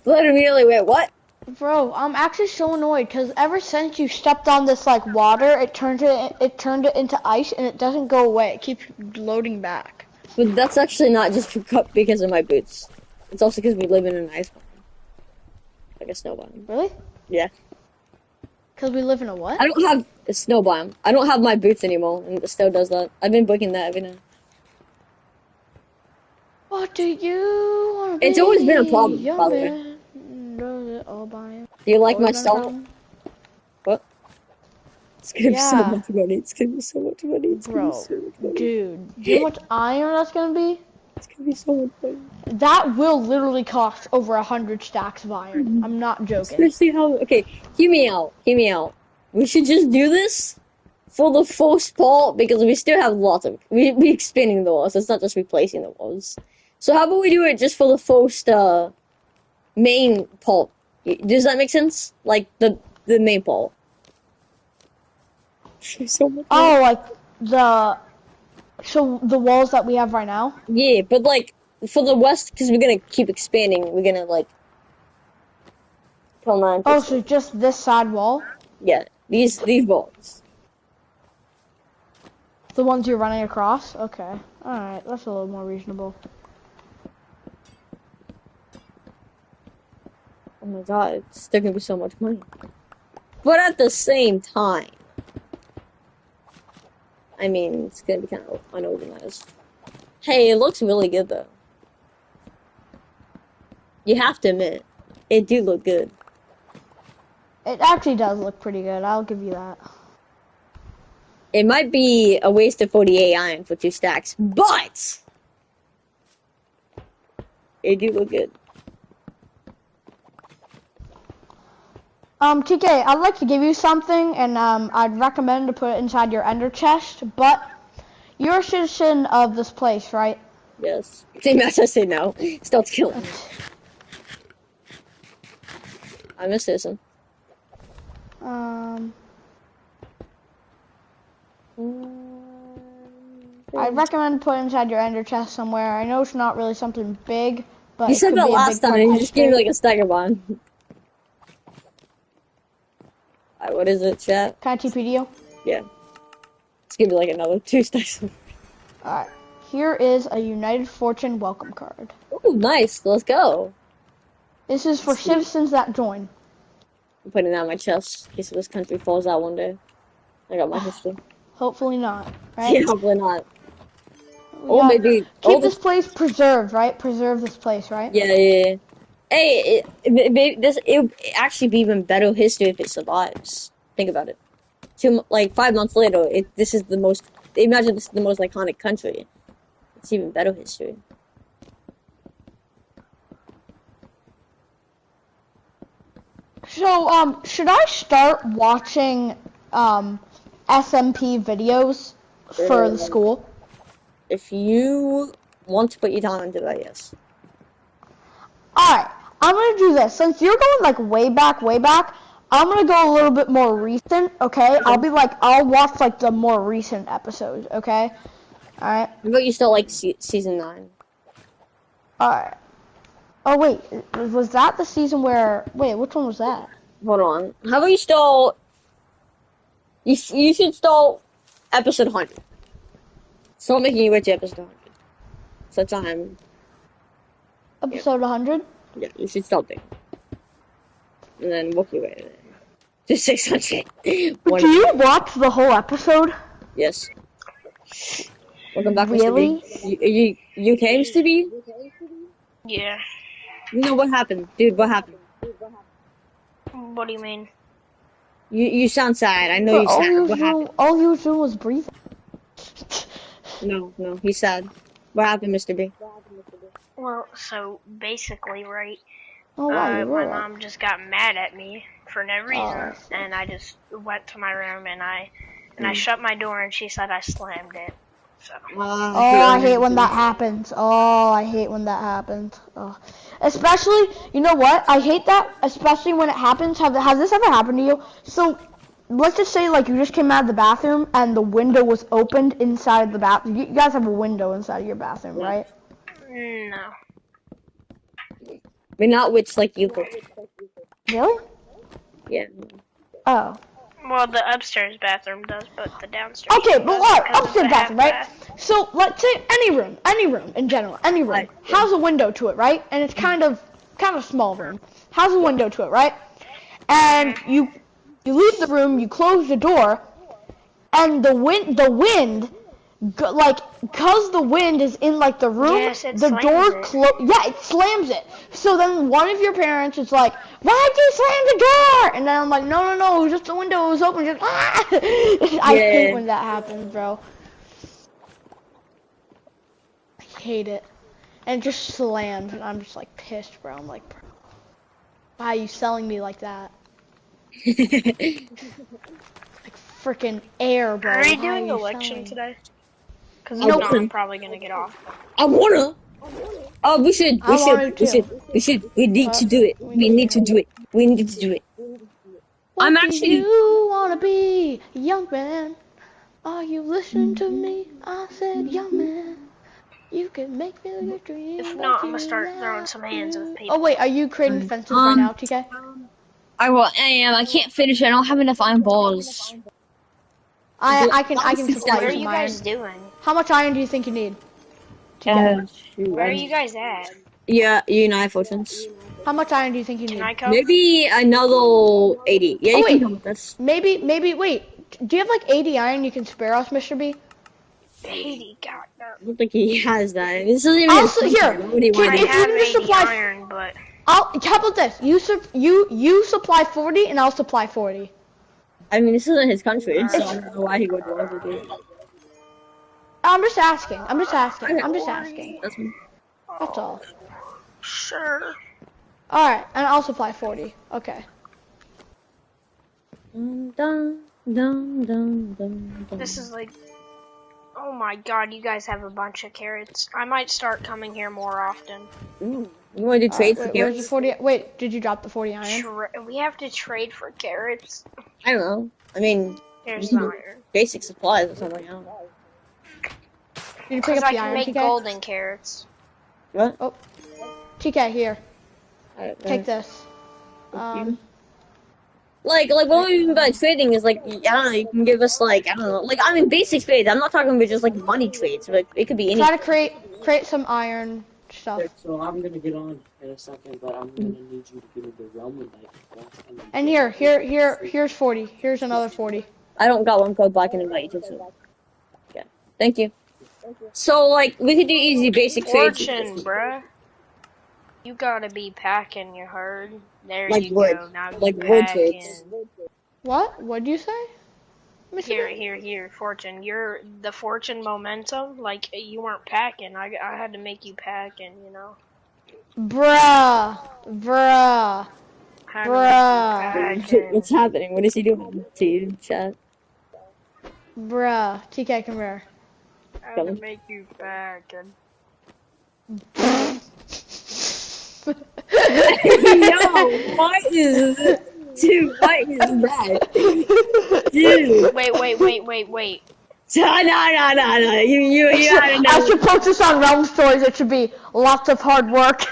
Literally, wait, what? Bro, I'm actually so annoyed because ever since you stepped on this like water, it turned it into ice and it doesn't go away. It keeps loading back. But that's actually not just because of my boots. It's also because we live in an ice biome. Like a snow biome. Really? Yeah. Because we live in a what? I don't have a snow biome. I don't have my boots anymore, and the snow does that. I've been breaking that every now. What do you want to be? It's always been a problem, by the way. Do you like my style? What? It's gonna be so much money. It's gonna be so much money. It's gonna be so much money. Dude, do you know how much iron that's gonna be? It's gonna be so much money. That will literally cost over 100 stacks of iron. I'm not joking. Especially how, okay, hear me out. We should just do this for the first part because we still have lots of, we expanding the walls. It's not just replacing the walls. So how about we do it just for the first, main part? Does that make sense? Like, the main part. So much oh, like so the walls that we have right now? Yeah, but like, for the west, because we're gonna keep expanding, we're gonna like, till 9%. Oh, so just this side wall? Yeah, these walls. The ones you're running across? Okay. Alright, that's a little more reasonable. Oh my god, it's still gonna be so much money. But at the same time, I mean, it's gonna be kind of unorganized. Hey, it looks really good though. You have to admit, it do look good. It actually does look pretty good, I'll give you that. It might be a waste of 48 iron for 2 stacks, but it do look good. TK, I'd like to give you something, and I'd recommend to put it inside your ender chest, but you're a citizen of this place, right? Yes. Same as I say no. Starts killing me. I'm a citizen. I'd recommend put it inside your ender chest somewhere. I know it's not really something big, but You it said could that be a last big time, and you part just gave me like a stagger bomb. Alright, what is it, chat? Can I TP to you? Yeah. Let's give me like another 2 stacks. Alright. Here is a United Fortune welcome card. Oh, nice. Let's go. This is for citizens that join. I'm putting that on my chest in case this country falls out one day. I got my history. Hopefully not, right? Yeah, hopefully not. Oh, maybe. Keep this place preserved, right? Preserve this place, right? Yeah. Hey, it would actually be even better history if it survives. Think about it. 5 months later, imagine this is the most iconic country. It's even better history. So, should I start watching, SMP videos for the school? If you want to put your time into that, yes. Alright, I'm gonna do this. Since you're going, like, way back, I'm gonna go a little bit more recent, okay? I'll watch, like, the more recent episodes, okay? Alright? How about you start, like, season 9? Alright. Oh, wait, was that the season where... Wait, which one was that? Hold on. How about you start... You should start episode 100. Start making your way to episode 100. So time. Episode 100? Yeah, you should start there. And then work your way to there. To 600. Do you watch the whole episode? Yes. Welcome back, really? Mr. B. You came, Mr. B? Yeah. No, what happened? Dude, what happened? What do you mean? You sound sad. I know But you sad. What happened? all he was doing was breathing. No, he's sad. What happened, Mr. B? Well, so basically, right, Oh wow, you my were right. mom just got mad at me for no reason, and I just went to my room and I shut my door and she said I slammed it. So. Oh, I hate when that happens. Oh, I hate when that happens. Oh. Especially, you know what? I hate that, especially when it happens. Has this ever happened to you? So, let's just say, like, you just came out of the bathroom and the window was opened inside the bathroom. You guys have a window inside of your bathroom, right? No. But not which, like, you could. Really? Yeah. Oh. Well, the upstairs bathroom does, but the downstairs. Okay, but what? because Upstairs it's a bathroom, right? half-bath. So, let's say any room in general, any room Right. has a window to it, right? And it's kind of small room. Has a window to it, right? And you leave the room, you close the door, and the wind, like, cause the wind is in like the room, Yes, it the slams door it. yeah, it slams it. So then one of your parents is like, "Why'd you slam the door?" And then I'm like, "No, it was just the window was open." Just ah! I hate when that happens, bro. I hate it. And it just slams, and I'm just like pissed, bro. I'm like, bro, why are you selling me like that? Like freaking air, bro. Are we Why doing you election selling? today? Because Nope. if not, I'm probably gonna get off. I wanna. Oh, we should. I wanted to. We need to do it. We need to do it. We need to do it. What I'm do actually. you wanna be, young man? Are you listening to me? I said, young man. You can make your dreams. If not, I'm gonna start throwing some hands with people. Oh wait, are you creating fences right now, TK? I am. I can't finish it. I don't have enough iron balls. I can supply What you are some you iron. guys doing? How much iron do you think you need? Where are you guys at? Yeah, you and I, fortunes. How much iron do you think you Can need? I come? Maybe another 80. Yeah, Oh, you can wait. come with us. Maybe, wait. Do you have like 80 iron you can spare us, Mr. B? 80, God, no. I don't think he has that. This isn't even Also, his here, country. What do you kid, want? if I have you just 80 supply, iron, but how about this? You supply 40 and I'll supply 40. I mean, this isn't his country, so Alright. I don't know why he would want to do it. I'm just asking. Okay. That's fine. all. sure. Alright, and I'll supply 40. Okay. Dun, dun, dun, dun, dun. This is like, oh my God, you guys have a bunch of carrots. I might start coming here more often. Ooh. You want to do trade for Wait, where's the carrots? 40? Wait, did you drop the 40 iron? We have to trade for carrots. I don't know. I mean, Here's the iron. basic supplies or something. I don't know. Did you pick Because up I the can iron, make TK? golden carrots. What? TK, here. Alright, Take this. Like what we mean by trading is like, I don't know, you can give us like, I don't know, like, I mean basic trades. I'm not talking about just like money trades, but it could be any. Try to create some iron stuff. So I'm gonna get on in a second, but I'm gonna need you to give me the realm light. And here's 40. Here's another 40. I don't got one code, but I can invite you to. So. Yeah, thank you. So like, we could do easy basic trades. Fortune, bruh. You gotta be packing your herd. There Like you wood. go. Now you Like wood packing. trades. What? What'd you say? Here, Fortune. You're the Fortune momentum. Like, you weren't packing. I had to make you packing, you know? Bruh. Had to make you packing. What's happening? What is he doing to you, chat? Bruh. TK, come here. Had to make you packing. Yo, what is this? Dude, what is that? Dude. Wait. No. You gotta know. I should post this on Realm Stories. It should be lots of hard work.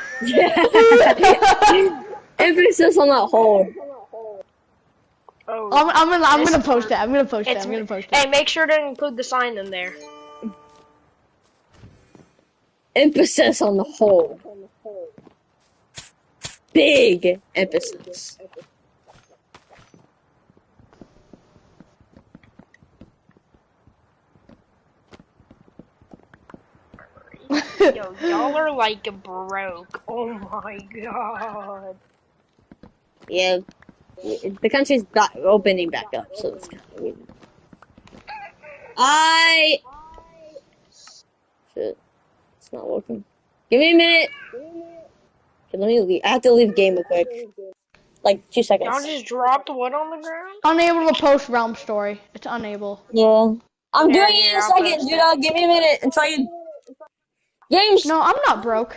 Emphasis on that hole. Oh, I'm gonna post it. I'm gonna post it. Hey, make sure to include the sign in there. Emphasis on the hole. Big emphasis. Yo, y'all are like broke. Oh my God. Yeah. The country's opening back up, so it's kind of weird. Shit, it's not working. Give me a minute. Okay, let me leave. I have to leave game real quick. Like 2 seconds. Y'all just dropped what on the ground? Unable to post realm story. It's unable. Yeah. I'm Yeah, doing it in a I'll second, post dude. Give me a minute until you. Games. No, I'm not broke.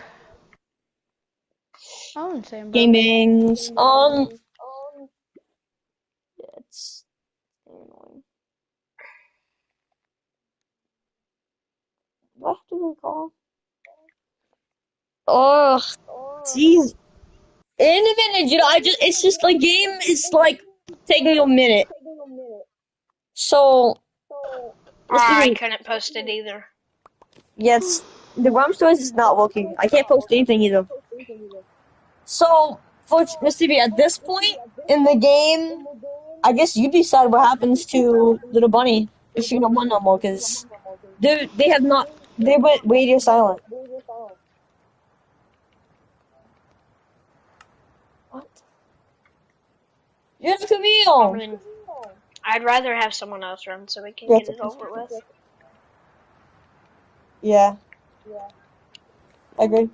I wouldn't say I'm broke. Gamings. Yeah, it's annoying. What do we call? Oh, jeez. In a minute, dude. It's just the game is like taking a minute. So, I couldn't post it either. yes, the ROM storage is not working. I can't post anything either. So, for Mr. B, at this point in the game, I guess you decide what happens to Little Bunny if she don't want no more, because they went radio silent. What? Yes, I Camille! mean, I'd rather have someone else run so we can Yeah, get it over with. yeah, I agree.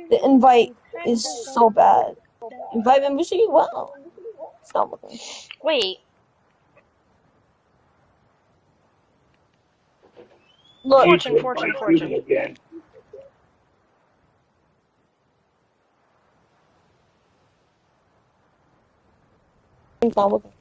The invite is so bad. Invite members to you? Wow. It's not working. Wait, Look. Fortune. It's not working.